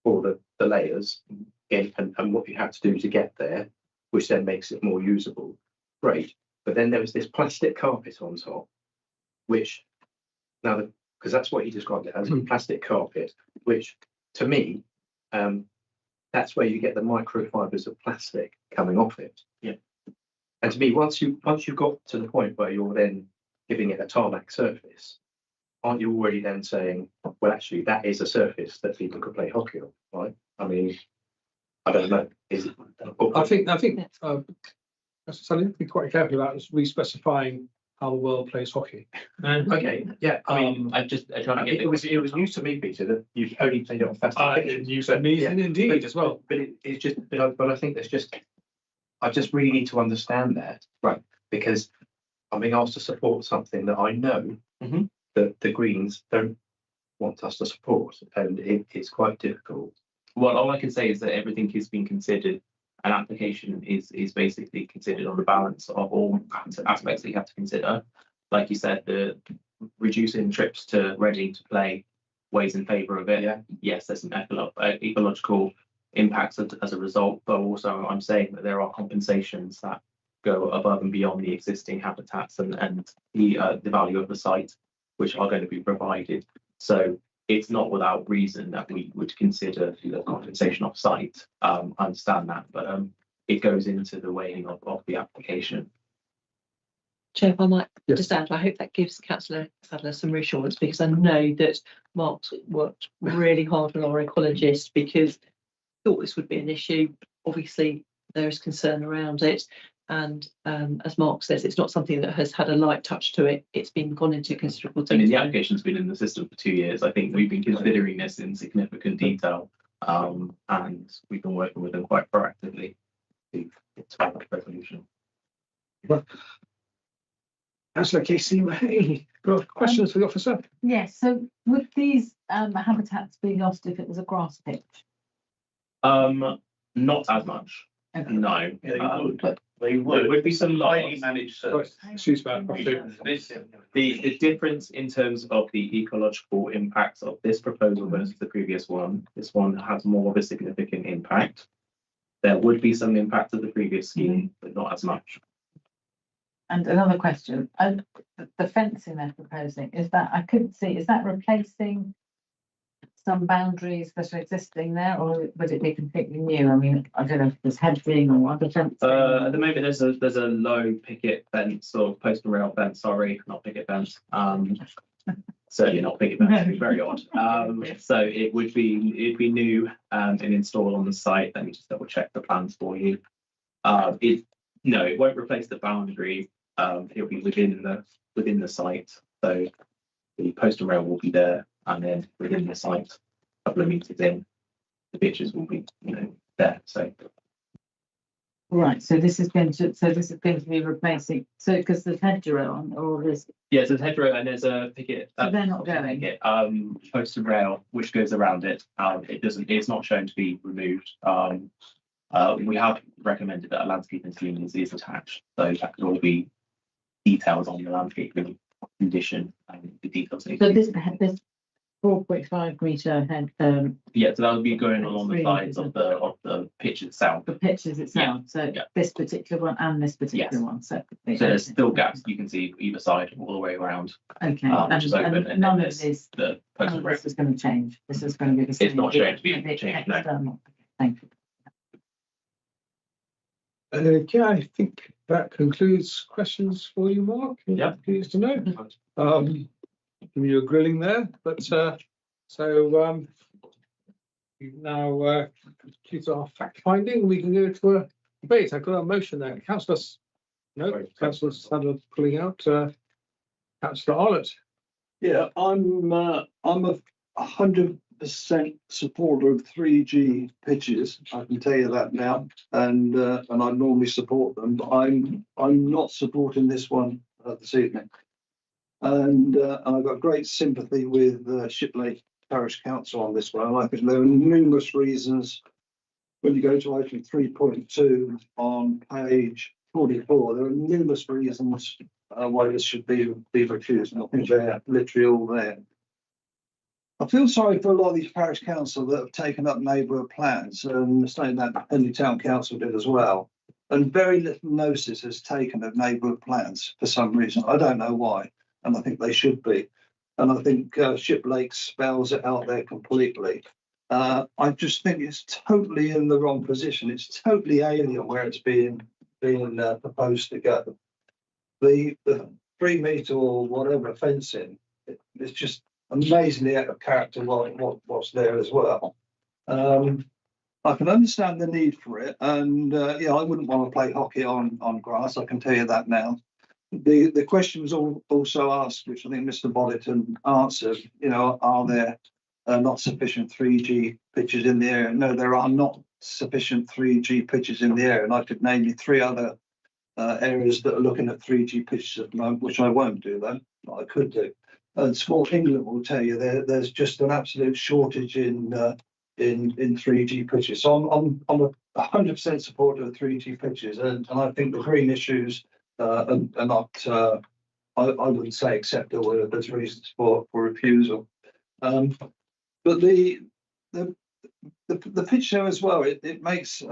Speaker 6: for the layers and what you have to do to get there, which then makes it more usable, great. But then there was this plastic carpet on top, which now because that's what he described it as, a plastic carpet, which to me, that's where you get the microfibers of plastic coming off it.
Speaker 14: Yeah.
Speaker 6: And to me, once you've got to the point where you're then giving it a tarmac surface, aren't you already then saying, well, actually, that is a surface that people could play hockey on, right? I mean, I don't know. Is it?
Speaker 1: I think something to be quite careful about is re-specifying how the world plays hockey.
Speaker 6: Okay, yeah. I mean,
Speaker 14: I'm just trying to get
Speaker 6: it was news to me, Peter, that you've only played it on festival.
Speaker 1: News to me, indeed, as well.
Speaker 6: But it's just, but I think there's just, I just really need to understand that, right? Because I'm being asked to support something that I know that the Greens don't want us to support, and it's quite difficult.
Speaker 14: Well, all I can say is that everything is being considered. An application is basically considered on the balance of all aspects that you have to consider. Like you said, the reducing trips to Reading to play weighs in favour of it.
Speaker 6: Yeah.
Speaker 14: Yes, there's some ecological impacts as a result, but also I'm saying that there are compensations that go above and beyond the existing habitats and the value of the site, which are going to be provided. So it's not without reason that we would consider the compensation off site. I understand that, but it goes into the weighing of the application.
Speaker 10: Chair, if I might just add, I hope that gives Councillor Sadler some reassurance, because I know that Mark's worked really hard with our ecologist because thought this would be an issue. Obviously, there is concern around it. And as Mark says, it's not something that has had a light touch to it. It's been gone into considerable detail.
Speaker 14: I mean, the application's been in the system for 2 years. I think we've been considering this in significant detail, and we've been working with them quite proactively to have a resolution.
Speaker 1: Councillor Casey, got questions for the officer?
Speaker 3: Yes, so would these habitats be lost if it was a grass pitch?
Speaker 14: Not as much.
Speaker 3: Okay.
Speaker 14: No.
Speaker 16: They would.
Speaker 14: There would be some
Speaker 16: highly
Speaker 14: loss.
Speaker 16: managed service.
Speaker 14: The difference in terms of the ecological impacts of this proposal versus the previous one, this one has more of a significant impact. There would be some impact of the previous scheme, but not as much.
Speaker 3: And another question, the fencing they're proposing, is that, I couldn't see, is that replacing some boundaries that are existing there, or would it be completely new? I mean, I don't know if there's hedging or other fencing.
Speaker 14: At the moment, there's a low picket fence or post and rail fence. Sorry, not picket fence. Certainly not picket fence. It'd be very odd. So it'd be new and installed on the site. Let me just double check the plans for you. No, it won't replace the boundary. It'll be within the site. So the post and rail will be there, and then within the site, a couple of meters in, the pitches will be there. So.
Speaker 3: Right, so this is going to be replacing, so because there's hedgerow on, or there's.
Speaker 14: Yeah, so there's hedgerow and there's a picket.
Speaker 3: So they're not going.
Speaker 14: Picket, post and rail which goes around it. It's not shown to be removed. We have recommended that a landscaping scheme is attached, so that could all be details on the landscaping condition and the details.
Speaker 3: So this 4.5 metre head.
Speaker 14: Yeah, so that would be going along the sides of the pitch itself.
Speaker 3: The pitches itself. Yeah. So this particular one and this particular one separately.
Speaker 14: So there's still gaps you can see either side all the way around.
Speaker 3: Okay.
Speaker 14: And
Speaker 3: none of this.
Speaker 14: The post
Speaker 3: this is going to change. This is going to be the same.
Speaker 14: It's not going to be changed. No.
Speaker 3: Thank you.
Speaker 1: Okay, I think that concludes questions for you, Mark.
Speaker 14: Yeah.
Speaker 1: Pleased to know. You were grilling there, but we now complete our fact finding. We can go to a debate. I've got a motion there. Councillor Sadler pulling out. Councillor Arlott.
Speaker 12: Yeah, I'm 100% supporter of 3G pitches. I can tell you that now, and I normally support them, but I'm not supporting this one this evening. And I've got great sympathy with Shipley Parish Council on this one. I think there are numerous reasons. When you go to item 3.2 on page 44, there are numerous reasons why this should be refused. And I think they're literally all there. I feel sorry for a lot of these parish councils that have taken up neighbourhood plans, and the state that Henley Town Council did as well. And very little notice is taken of neighbourhood plans for some reason. I don't know why. And I think they should be. And I think Shiplake spells it out there completely. I just think it's totally in the wrong position. It's totally alien where it's being proposed to go. The 3 metre or whatever fencing, it's just amazingly out of character what's there as well. I can understand the need for it, and I wouldn't want to play hockey on grass. I can tell you that now. The question was also asked, which I think Mr. Boddington answered, are there not sufficient 3G pitches in the area? No, there are not sufficient 3G pitches in the area. And I could name you 3 other areas that are looking at 3G pitches at the moment, which I won't do though, but I could do. And Sport England will tell you there's just an absolute shortage in 3G pitches. So I'm 100% supporter of 3G pitches, and I think the green issues are not, I wouldn't say acceptable. There's reasons for refusal. But the pitch show as well, it makes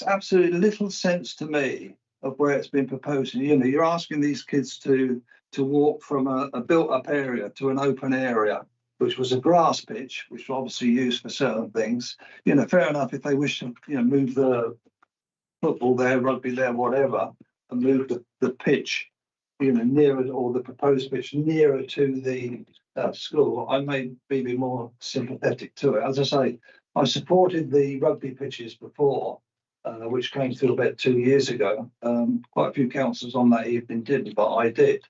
Speaker 12: absolutely little sense to me of where it's been proposed. You're asking these kids to walk from a built-up area to an open area, which was a grass pitch, which was obviously used for certain things. Fair enough if they wish to, move the football there, rugby there, whatever, and move the pitch, nearer, or the proposed pitch nearer to the school, I may be more sympathetic to it. As I say, I supported the rugby pitches before, which came through about 2 years ago. Quite a few councillors on that evening didn't, but I did.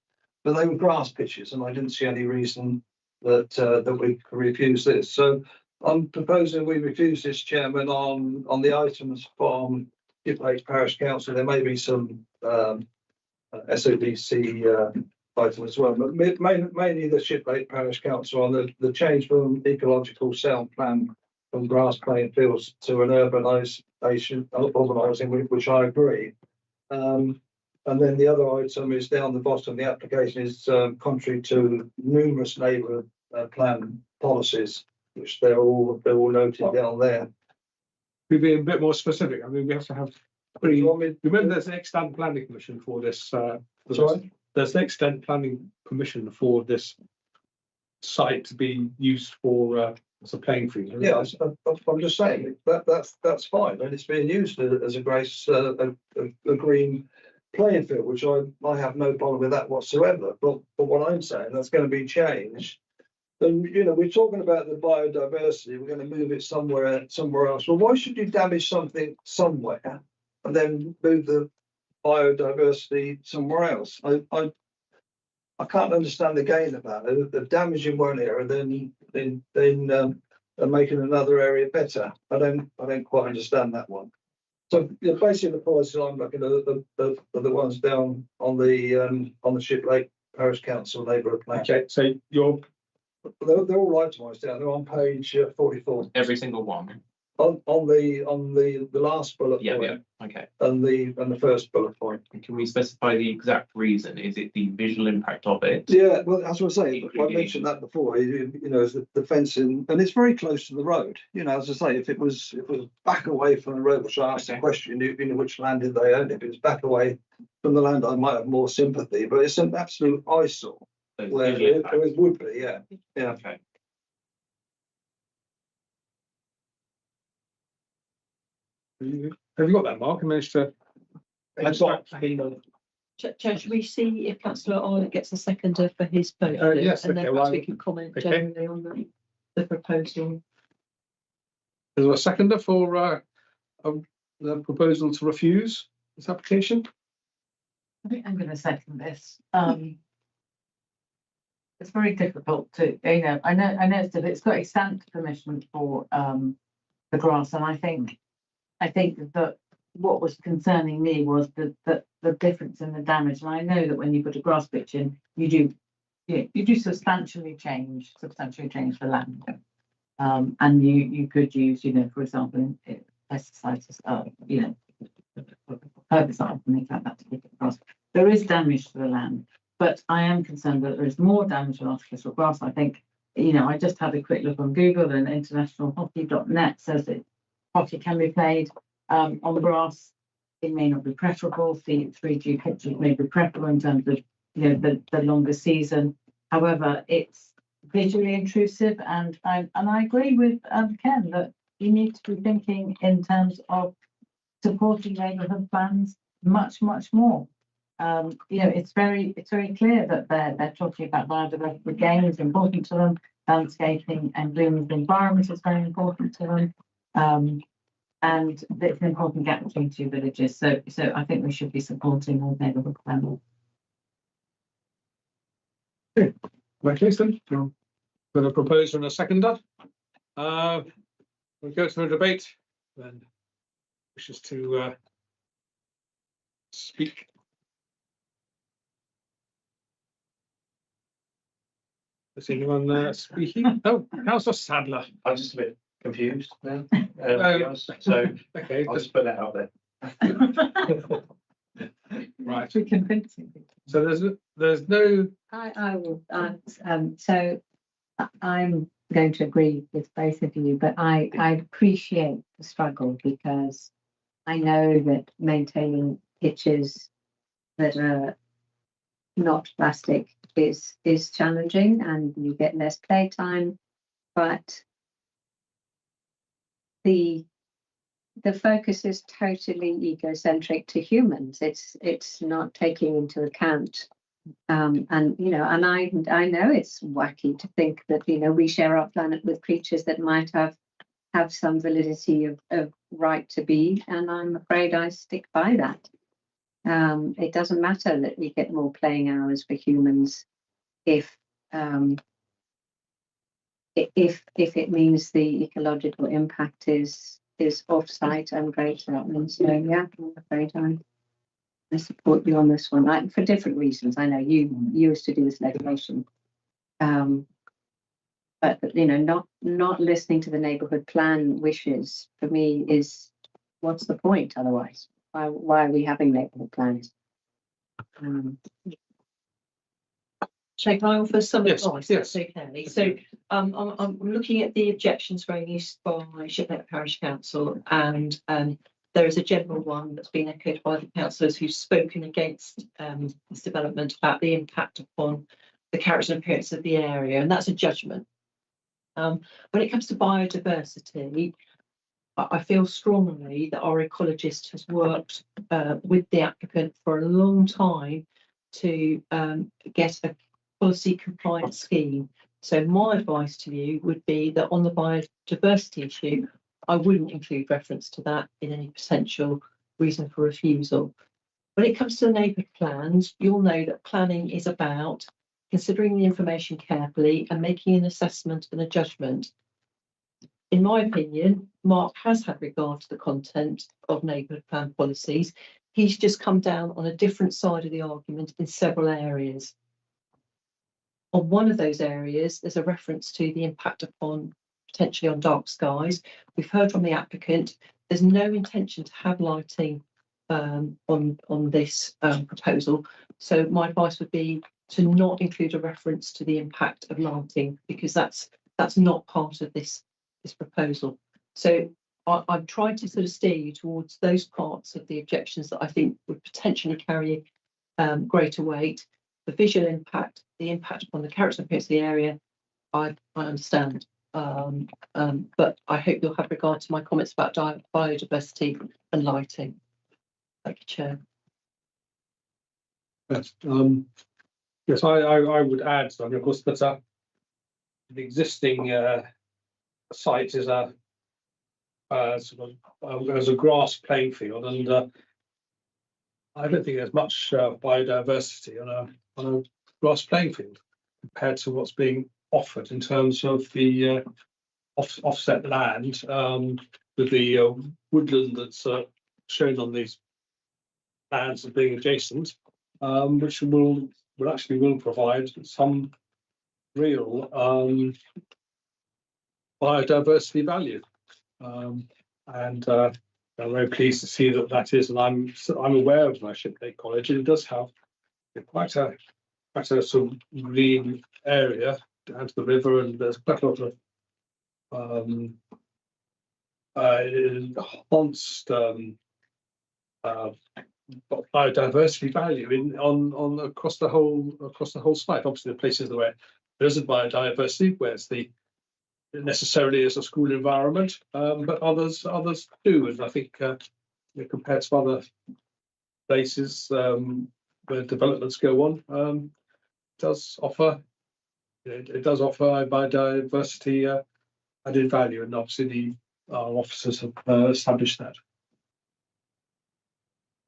Speaker 12: But they were grass pitches, and I didn't see any reason that we could refuse this. So I'm proposing we refuse this, Chairman, on the items from Shiplake Parish Council. There may be some SODC item as well, but mainly the Shiplake Parish Council on the change from ecological sound plan from grass playing fields to an urbanising, which I agree. And then the other item is down the bottom. The application is contrary to numerous neighbourhood plan policies, which they're all noted down there.
Speaker 1: We'll be a bit more specific. I mean, we have to have Remember, there's an extant planning permission for this.
Speaker 12: Sorry?
Speaker 1: There's an extant planning permission for this site to be used for as a playing field.
Speaker 12: Yeah, I'm just saying that's fine, and it's being used as a green playing field, which I have no problem with that whatsoever. But what I'm saying, that's going to be changed. And we're talking about the biodiversity. We're going to move it somewhere else. Well, why should you damage something somewhere and then move the biodiversity somewhere else? I can't understand the gain of that. They're damaging one area, then they're making another area better. I don't quite understand that one. So basically, the policies I'm looking at are the ones down on the Shiplake Parish Council neighbourhood plan.
Speaker 1: Okay, so
Speaker 12: they're all itemised down. They're on page 44.
Speaker 14: Every single one.
Speaker 12: On the last bullet
Speaker 14: Yeah,
Speaker 12: point.
Speaker 14: yeah, okay.
Speaker 12: And the first bullet point.
Speaker 14: And can we specify the exact reason? Is it the visual impact of it?
Speaker 12: Yeah, well, that's what I say. I mentioned that before. Is the fencing, and it's very close to the road. As I say, if it was back away from the road, which I asked the question, which land did they own? If it was back away from the land, I might have more sympathy. But it's an absolute eyesore where it would be. Yeah, yeah.
Speaker 14: Okay.
Speaker 1: Have you got that, Mark? I managed to.
Speaker 10: Chair, should we see if Councillor Arlott gets a seconder for his vote?
Speaker 1: Yes,
Speaker 10: and then
Speaker 1: okay,
Speaker 10: perhaps
Speaker 1: well,
Speaker 10: we can comment
Speaker 1: okay.
Speaker 10: generally on the proposal.
Speaker 1: Is there a seconder for the proposal to refuse this application?
Speaker 3: I think I'm going to second this. It's very difficult to, I know it's got extant permission for the grass, and I think that what was concerning me was the difference in the damage. And I know that when you put a grass pitch in, you do substantially change the land. And you could use, for example, pesticides, herbicides and things like that to keep it grass. There is damage to the land, but I am concerned that there is more damage to artificial grass. I think, I just had a quick look on Google, and internationalhockey.net says that hockey can be played on grass. It may not be preferable. 3G pitches may be preferable in terms of the longer season. However, it's visually intrusive, and I agree with Ken that you need to be thinking in terms of supporting neighbourhood plans much more. It's very clear that they're talking about biodiversity again is important to them. Landscaping and blooming environment is very important to them. And it's an important gap between two villages. So I think we should be supporting all neighbourhood plans.
Speaker 1: Okay, congratulations. With a proposer and a seconder. We'll go to the debate. Then wishes to speak. Is anyone speaking? Oh, Councillor Sadler.
Speaker 6: I'm just a bit confused now. So
Speaker 1: okay,
Speaker 6: I'll just put that out there.
Speaker 1: Right.
Speaker 3: Too convincing.
Speaker 1: So there's no.
Speaker 7: I will. So I'm going to agree with both of you, but I appreciate the struggle, because I know that maintaining pitches that are not plastic is challenging, and you get less playtime, but the focus is totally egocentric to humans. It's not taking into account, and I know it's wacky to think that we share our planet with creatures that might have some validity of right to be, and I'm afraid I stick by that. It doesn't matter that we get more playing hours for humans if it means the ecological impact is off-site and greater. And so yeah, I'm afraid I support you on this one. For different reasons. I know you used to do this legislation, but not listening to the neighbourhood plan wishes for me is, what's the point otherwise? Why are we having neighbourhood plans?
Speaker 10: Can I offer some advice?
Speaker 1: Yes.
Speaker 10: That's okay. So I'm looking at the objections raised by Shiplake Parish Council, and there is a general one that's been echoed by the councillors who've spoken against this development about the impact upon the character and appearance of the area, and that's a judgment. When it comes to biodiversity, I feel strongly that our ecologist has worked with the applicant for a long time to get a policy compliant scheme. So my advice to you would be that on the biodiversity issue, I wouldn't include reference to that in any potential reason for refusal. When it comes to the neighbourhood plans, you'll know that planning is about considering the information carefully and making an assessment and a judgment. In my opinion, Mark has had regard to the content of neighbourhood plan policies. He's just come down on a different side of the argument in several areas. On one of those areas, there's a reference to the impact upon potentially on dark skies. We've heard from the applicant, there's no intention to have lighting on this proposal. So my advice would be to not include a reference to the impact of lighting, because that's not part of this proposal. So I'm trying to sort of steer you towards those parts of the objections that I think would potentially carry greater weight. The visual impact, the impact upon the character and appearance of the area, I understand. But I hope you'll have regard to my comments about biodiversity and lighting. Thank you, Chair.
Speaker 1: Yes, yes, I would add, I mean, of course, that the existing site is a sort of as a grass playing field, and I don't think there's much biodiversity on a grass playing field compared to what's being offered in terms of the offset land with the woodland that's shown on these plans as being adjacent, which will actually provide some real biodiversity value, and I'm very pleased to see that is, and I'm aware of my Shiplake College, and it does have quite a sort of green area down to the river, and there's quite a lot of enhanced biodiversity value on across the whole site. Obviously, the places where there isn't biodiversity, where it's necessarily as a school environment, but others do, and I think compared to other places where developments go on, does offer biodiversity added value, and obviously our officers have established that.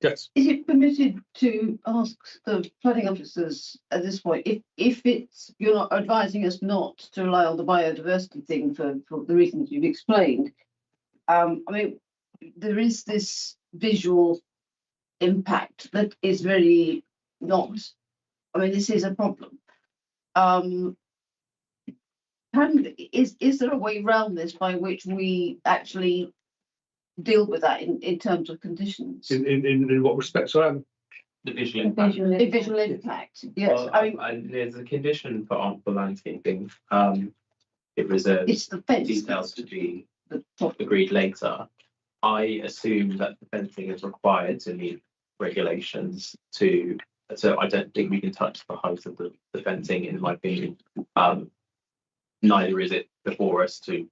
Speaker 1: Yes.
Speaker 17: Is it permitted to ask the planning officers at this point if you're not advising us not to rely on the biodiversity thing for the reasons you've explained? I mean, there is this visual impact that is really not. I mean, this is a problem. Is there a way around this by which we actually deal with that in terms of conditions?
Speaker 1: In what respect? So
Speaker 14: the visual impact.
Speaker 17: Visual impact. Yes,
Speaker 14: Well, I mean, there's a condition put on for landscaping. It was
Speaker 17: it's the fence.
Speaker 14: details to be agreed later. I assume that the fencing is required to meet regulations so I don't think we can touch the height of the fencing, in my opinion. Neither is it before us to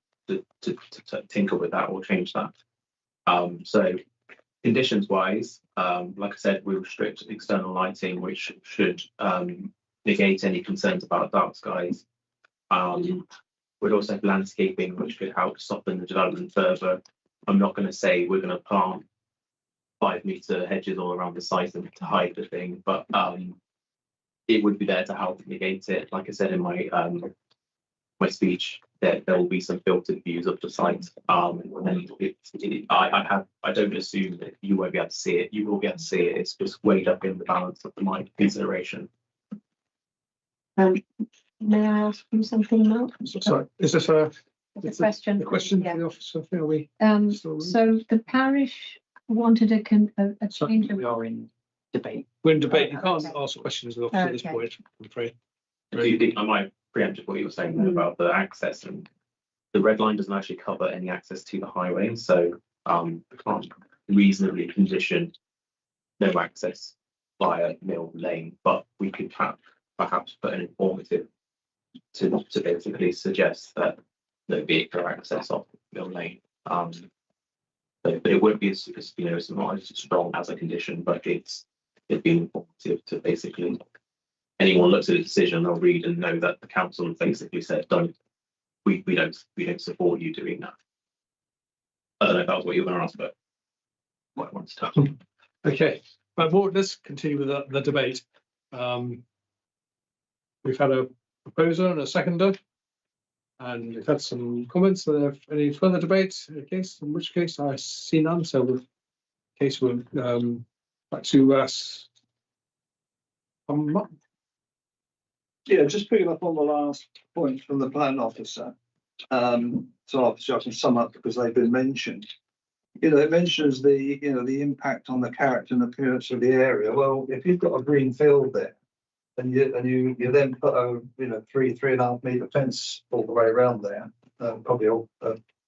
Speaker 14: tinker with that or change that. So conditions wise, like I said, we restrict external lighting, which should negate any concerns about dark skies. We'd also have landscaping, which could help soften the development further. I'm not going to say we're going to plant 5-meter hedges all around the site and to hide the thing, but it would be there to help negate it. Like I said in my my speech, there will be some filtered views of the site. And I don't assume that you won't be able to see it. You will be able to see it. It's just weighed up in the balance of my consideration.
Speaker 7: May I ask you something, Mark?
Speaker 1: sorry, is this a
Speaker 7: question?
Speaker 1: The question
Speaker 7: Yeah.
Speaker 1: for the officer? Are we?
Speaker 7: So the parish wanted a change of.
Speaker 2: We are in debate.
Speaker 1: We're in debate. You can't ask questions of the officer at this
Speaker 7: Okay.
Speaker 1: point, I'm afraid.
Speaker 14: Do you think I might preempt what you were saying there about the access, and the red line doesn't actually cover any access to the highway, so we can't reasonably condition no access via Mill Lane, but we could perhaps put an informative to basically suggest that no vehicular access off Mill Lane. But it won't be as it's not as strong as a condition, but it'd be informative to basically anyone looks at a decision, they'll read and know that the council basically said, we don't support you doing that. I don't know if that was what you were going to ask, but might want to start.
Speaker 1: Okay, but let's continue with the debate. We've had a proposer and a seconder, and we've had some comments. Are there any further debate? Case, in which case I see none. So the case will back to us.
Speaker 12: Yeah, just picking up on the last point from the plan officer. So obviously I can sum up because they've been mentioned. It mentions the impact on the character and appearance of the area. Well, if you've got a green field there, and you then put a 3.5 metre fence all the way around there, probably a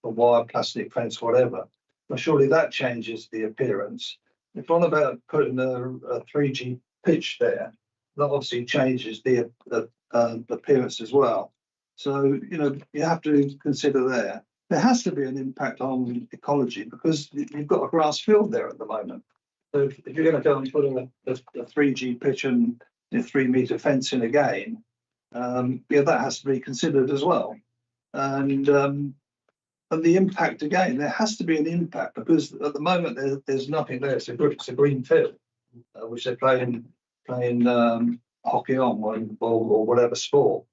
Speaker 12: wire, plastic fence, whatever. Well, surely that changes the appearance. If on about putting a 3G pitch there, that obviously changes the appearance as well. So you have to consider there has to be an impact on ecology because you've got a grass field there at the moment. So if you're going to go and put in a 3G pitch and 3 metre fence in again, that has to be considered as well. And the impact again, there has to be an impact because at the moment there's nothing there. It's a green field, which they're playing hockey on or whatever sport.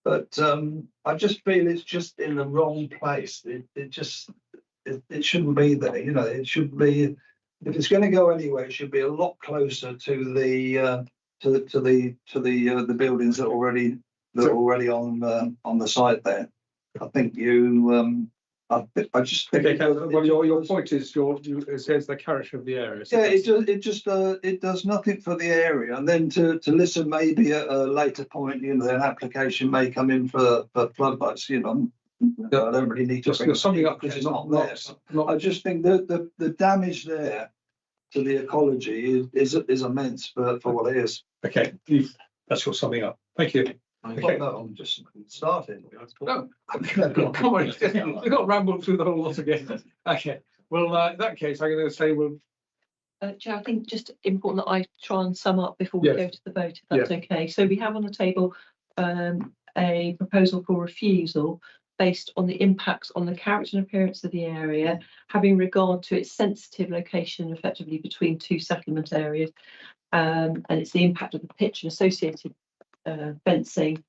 Speaker 12: But I just feel it's just in the wrong place. It shouldn't be there. It should be, if it's going to go anywhere, it should be a lot closer to the buildings that are already on the site there. I think I just think.
Speaker 1: Okay, well, your point is it says the character of the area. So
Speaker 12: yeah, it does nothing for the area, and then to listen maybe at a later point, an application may come in for floodlights. I don't really need to.
Speaker 1: You're summing up because it's not there.
Speaker 12: I just think that the damage there to the ecology is immense for what it is.
Speaker 1: Okay, that's your summing up. Thank you.
Speaker 12: Okay. No, I'm just starting.
Speaker 1: No, come on, we've got rambled through the whole lot again. Okay, well, in that case, I'm going to say
Speaker 10: Chair, I think just important that I try and sum up before we go to the vote, if that's okay. So we have on the table a proposal for refusal based on the impacts on the character and appearance of the area, having regard to its sensitive location effectively between two settlement areas, and it's the impact of the pitch and associated fencing,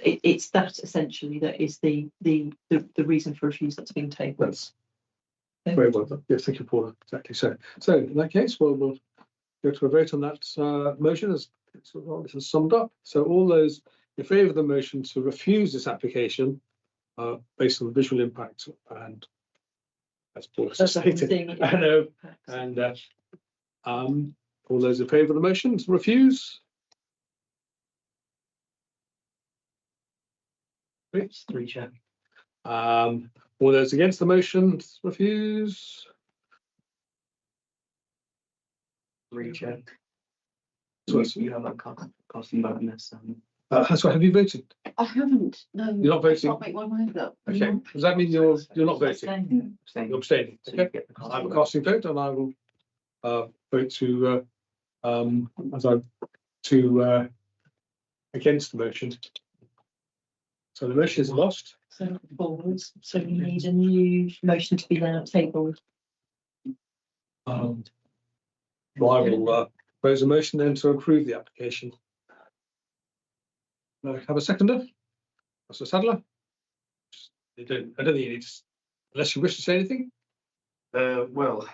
Speaker 10: it's that essentially that is the reason for refusal that's being tabled.
Speaker 1: That's very well done. Yes, thank you, Paula. Exactly so. So in that case, we'll go to a vote on that motion as it's summed up. So all those in favour of the motion to refuse this application based on the visual impact and as Paula stated, I know, and all those in favour of the motion to refuse?
Speaker 2: It's 3, Chair.
Speaker 1: All those against the motion to refuse?
Speaker 2: 3, Chair.
Speaker 1: So
Speaker 2: you have a casting vote on this.
Speaker 1: That's right. Have you voted?
Speaker 17: I haven't. No.
Speaker 1: You're not voting?
Speaker 17: I can't make my mind up.
Speaker 1: Okay. Does that mean you're not voting?
Speaker 2: Abstaining.
Speaker 1: You're abstaining. Okay. I have a casting vote, and I will vote to against the motion. So the motion is lost.
Speaker 10: So forwards. So we need a new motion to be now tabled.
Speaker 1: I will propose a motion then to approve the application. Have a seconder? Mr. Sadler? I don't think you need to, unless you wish to say anything.
Speaker 6: Well,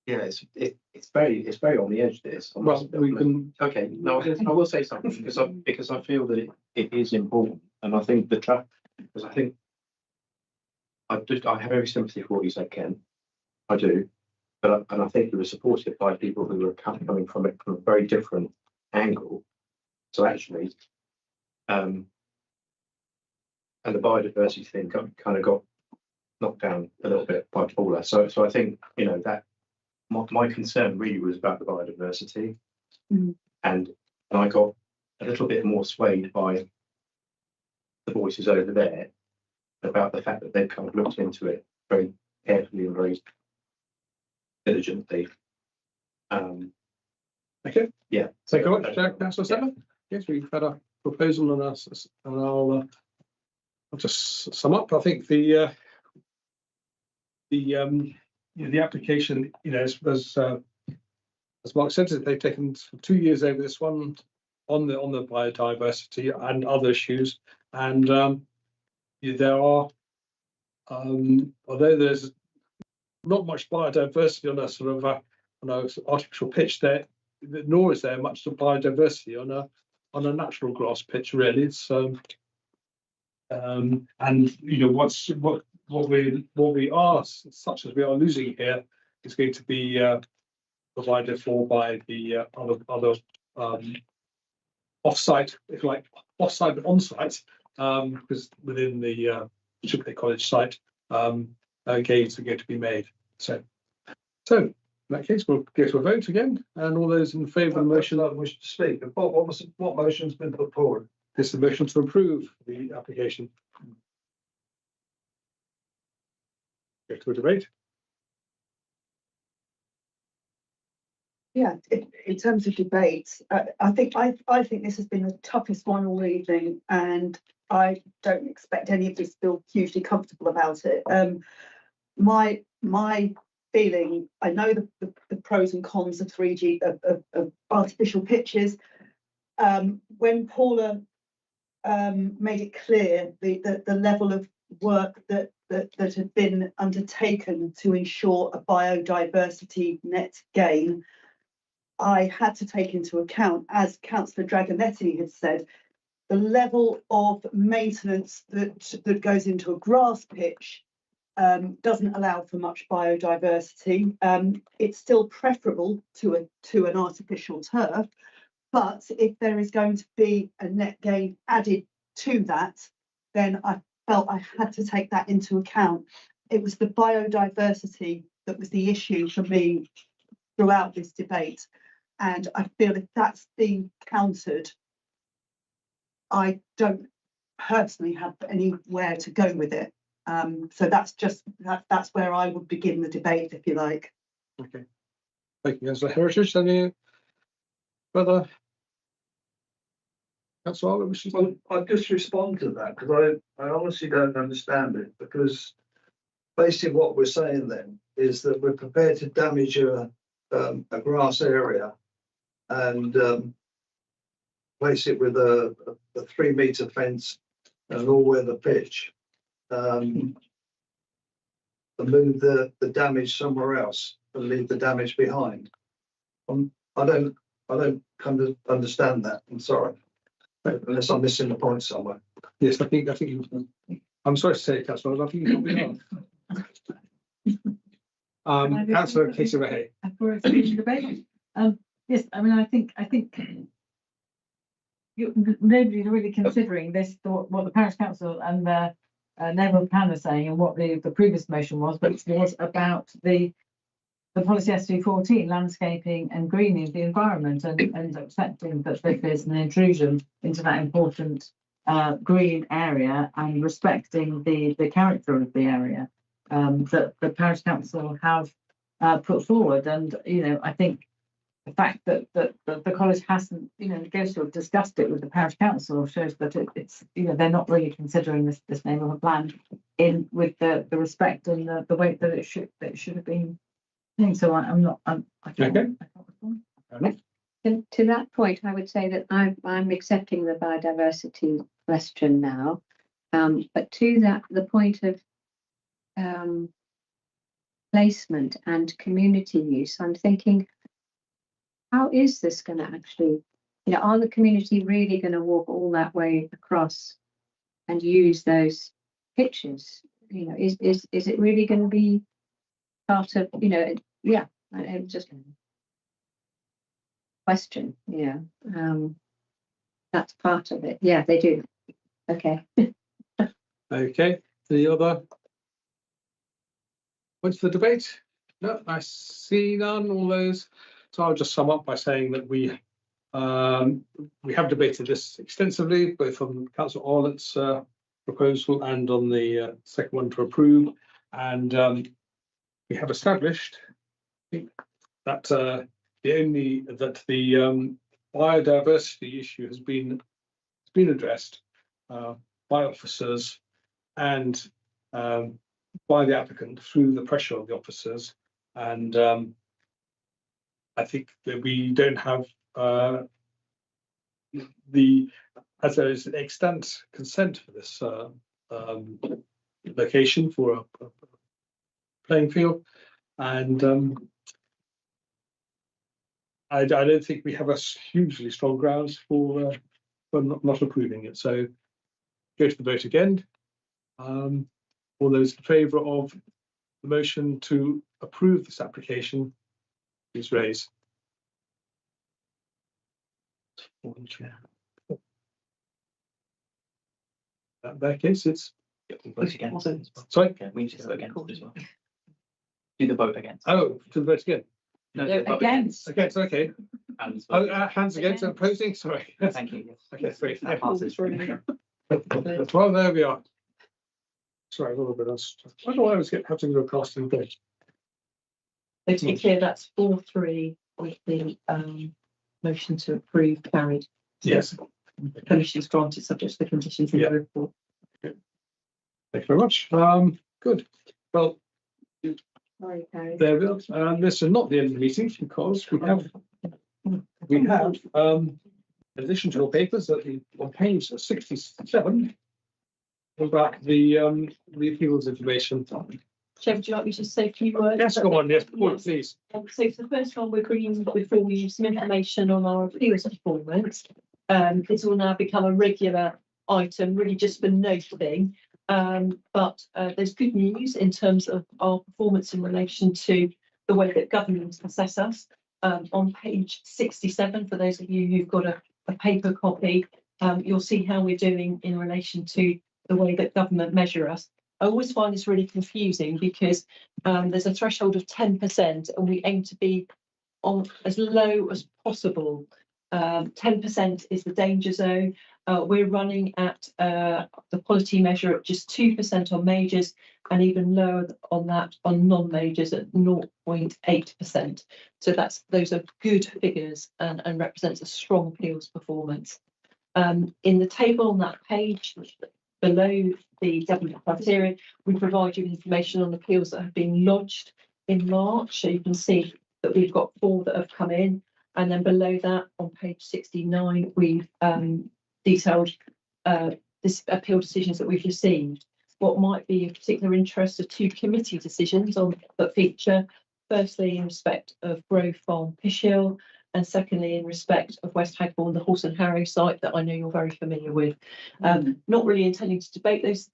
Speaker 6: yeah, it's very on the edge. This.
Speaker 1: Well, we can.
Speaker 6: Okay, no, I will say something because I feel that it is important, and I think the traffic. Because I think I have every sympathy for what you said, Ken. I do, and I think you were supported by people who were coming from it from a very different angle. So actually, and the biodiversity thing kind of got knocked down a little bit by Paula. So I think, you know, that my concern really was about the biodiversity, and I got a little bit more swayed by the voices over there about the fact that they've kind of looked into it very carefully and very diligently.
Speaker 1: Okay.
Speaker 6: Yeah.
Speaker 1: Thank you very much, Councillor Settler. Yes, we've had a proposal on us, and I'll just sum up. I think the application, you know, as Mark said, they've taken 2 years over this one on the biodiversity and other issues, and there are, although there's not much biodiversity on a sort of on an artificial pitch there, nor is there much biodiversity on a natural grass pitch. Really, it's and you know what we are, such as we are losing here, is going to be provided for by the other off-site, if you like, off-site but on-site, because within the Shipley College site, gains are going to be made. So in that case, we'll go to a vote again, and all those in favour of the motion.
Speaker 12: I wish to speak. What motion's been put forward?
Speaker 1: This is the motion to approve the application. Go to a debate.
Speaker 11: Yeah, in terms of debates, I think this has been the toughest one all evening, and I don't expect any of us to feel hugely comfortable about it. My feeling, I know the pros and cons of 3G of artificial pitches. When Paula made it clear the level of work that had been undertaken to ensure a biodiversity net gain, I had to take into account, as Councillor Dragonetti had said, the level of maintenance that goes into a grass pitch doesn't allow for much biodiversity. It's still preferable to an artificial turf, but if there is going to be a net gain added to that, then I felt I had to take that into account. It was the biodiversity that was the issue for me throughout this debate. And I feel if that's being countered, I don't personally have anywhere to go with it. So that's where I would begin the debate, if you like.
Speaker 1: Okay. Thank you, Councillor Heritage. Any further? That's all.
Speaker 12: Well, I'll just respond to that, because I honestly don't understand it, because basically what we're saying then is that we're prepared to damage a grass area and place it with a 3-metre fence and all-weather pitch, and move the damage somewhere else and leave the damage behind. I don't come to understand that. I'm sorry, unless I'm missing the point somewhere.
Speaker 1: Yes, I think I'm sorry to say it, Councillor, I think you probably are. Councillor Casey Rahay.
Speaker 3: For a debate. Yes, I mean, I think nobody's really considering this, what the Parish Council and the neighbourhood plan are saying, and what the previous motion was, but it was about the policy SC14, landscaping and greening of the environment, and accepting that there's an intrusion into that important green area, and respecting the character of the area that the Parish Council have put forward. And you know, I think the fact that the college hasn't, you know, goes to have discussed it with the Parish Council shows that it's, you know, they're not really considering this neighbourhood plan with the respect and the weight that it should have been. So I can't respond.
Speaker 7: To that point, I would say that I'm accepting the biodiversity question now, but to the point of placement and community use, I'm thinking, how is this going to actually, you know, are the community really going to walk all that way across and use those pitches? You know, is it really going to be part of, you know, yeah, just question, yeah. That's part of it. Yeah, they do. Okay.
Speaker 1: Okay, the other points for the debate? No, I see none, all those. So I'll just sum up by saying that we have debated this extensively, both on Councillor Orlett's proposal and on the second one to approve. And we have established, I think, that the biodiversity issue has been addressed by officers and by the applicant through the pressure of the officers. And I think that we don't have as there is extant consent for this location for a playing field, and I don't think we have a hugely strong grounds for not approving it. So go to the vote again. All those in favour of the motion to approve this application, please raise. That case, it's
Speaker 2: Vote against.
Speaker 1: sorry.
Speaker 2: Okay, we need to vote against as well. Do the vote against.
Speaker 1: Oh, to the vote again.
Speaker 2: No,
Speaker 3: No,
Speaker 2: the vote
Speaker 3: against.
Speaker 1: Against, okay.
Speaker 2: Hands
Speaker 1: Oh,
Speaker 2: vote.
Speaker 1: hands against and opposing. Sorry.
Speaker 2: Thank you.
Speaker 1: Okay, sorry.
Speaker 2: That passes.
Speaker 1: Well, there we are. Sorry, a little bit lost. I don't know why I was having to go casting vote.
Speaker 10: So to be clear, that's 4-3 with the motion to approve carried.
Speaker 1: Yes.
Speaker 10: Permission is granted subject to the conditions in
Speaker 1: Yeah.
Speaker 10: the report.
Speaker 1: Thank you very much. Good. Well,
Speaker 3: Sorry, Carrie.
Speaker 1: there we are. This is not the end of the meeting because we have in addition to your papers that on page 67 about the appeals information.
Speaker 10: Chair, would you like me to say a few words?
Speaker 1: Yes, go on. Yes,
Speaker 10: Yes.
Speaker 1: please.
Speaker 10: So for the first one, we're bringing before you some information on our appeals performance. This will now become a regular item, really just for noting. But there's good news in terms of our performance in relation to the way that government assess us. On page 67, for those of you who've got a paper copy, you'll see how we're doing in relation to the way that government measure us. I always find this really confusing because there's a threshold of 10% and we aim to be on as low as possible. 10% is the danger zone. We're running at the quality measure at just 2% on majors and even lower on that on non-majors at 0.8%. So those are good figures and represents a strong appeals performance. In the table on that page, below the government criteria, we provide you information on appeals that have been lodged in March. So you can see that we've got 4 that have come in. And then below that, on page 69, we've detailed this appeal decisions that we've received. What might be of particular interest are 2 committee decisions that feature, firstly in respect of Grove Farm Pishill, and secondly in respect of West Hagbourne, the Horse and Harrow site that I know you're very familiar with. Not really intending to debate those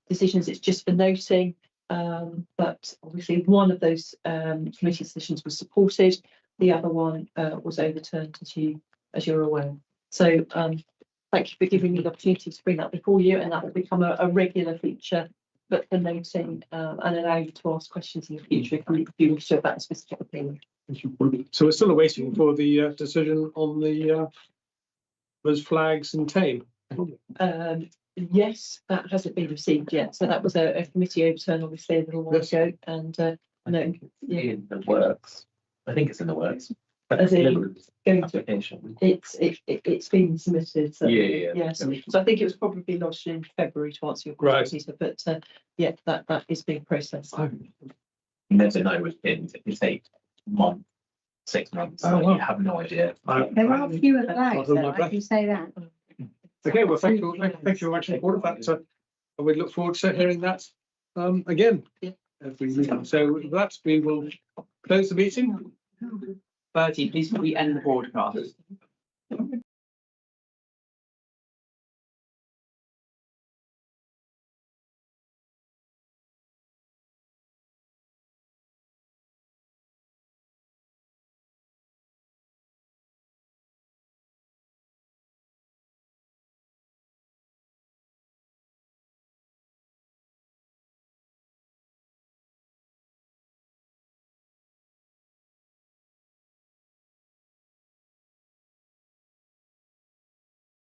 Speaker 10: decisions, it's just for noting. But obviously one of those committee decisions was supported, the other one was overturned, as you're aware. So thank you for giving me the opportunity to bring that before you, and that will become a regular feature, but for noting and allow you to ask questions in the future if you wish to have that specific opinion.
Speaker 1: So we're still waiting for the decision on those flags in Tame.
Speaker 10: Yes, that hasn't been received yet. So that was a committee overturn, obviously, a little while ago, and no,
Speaker 14: In the works. I think it's in the works.
Speaker 10: As in going to
Speaker 14: Application.
Speaker 10: it's been submitted. So
Speaker 14: Yeah.
Speaker 10: yes. So I think it was probably lodged in February to answer your question, Peter. But yeah, that is being processed.
Speaker 14: Never know within it take 1, 6 months.
Speaker 1: Oh,
Speaker 14: Like,
Speaker 1: wow.
Speaker 14: you have no idea.
Speaker 7: There are fewer flags,
Speaker 1: hold
Speaker 7: though,
Speaker 1: my
Speaker 7: I
Speaker 1: breath.
Speaker 7: can say that.
Speaker 1: Okay, well, thank you very much for all of that. So we look forward to hearing that again.
Speaker 10: Yeah.
Speaker 1: Every meeting. So with that, we will close the meeting.
Speaker 2: Bertie, please can we end the broadcast?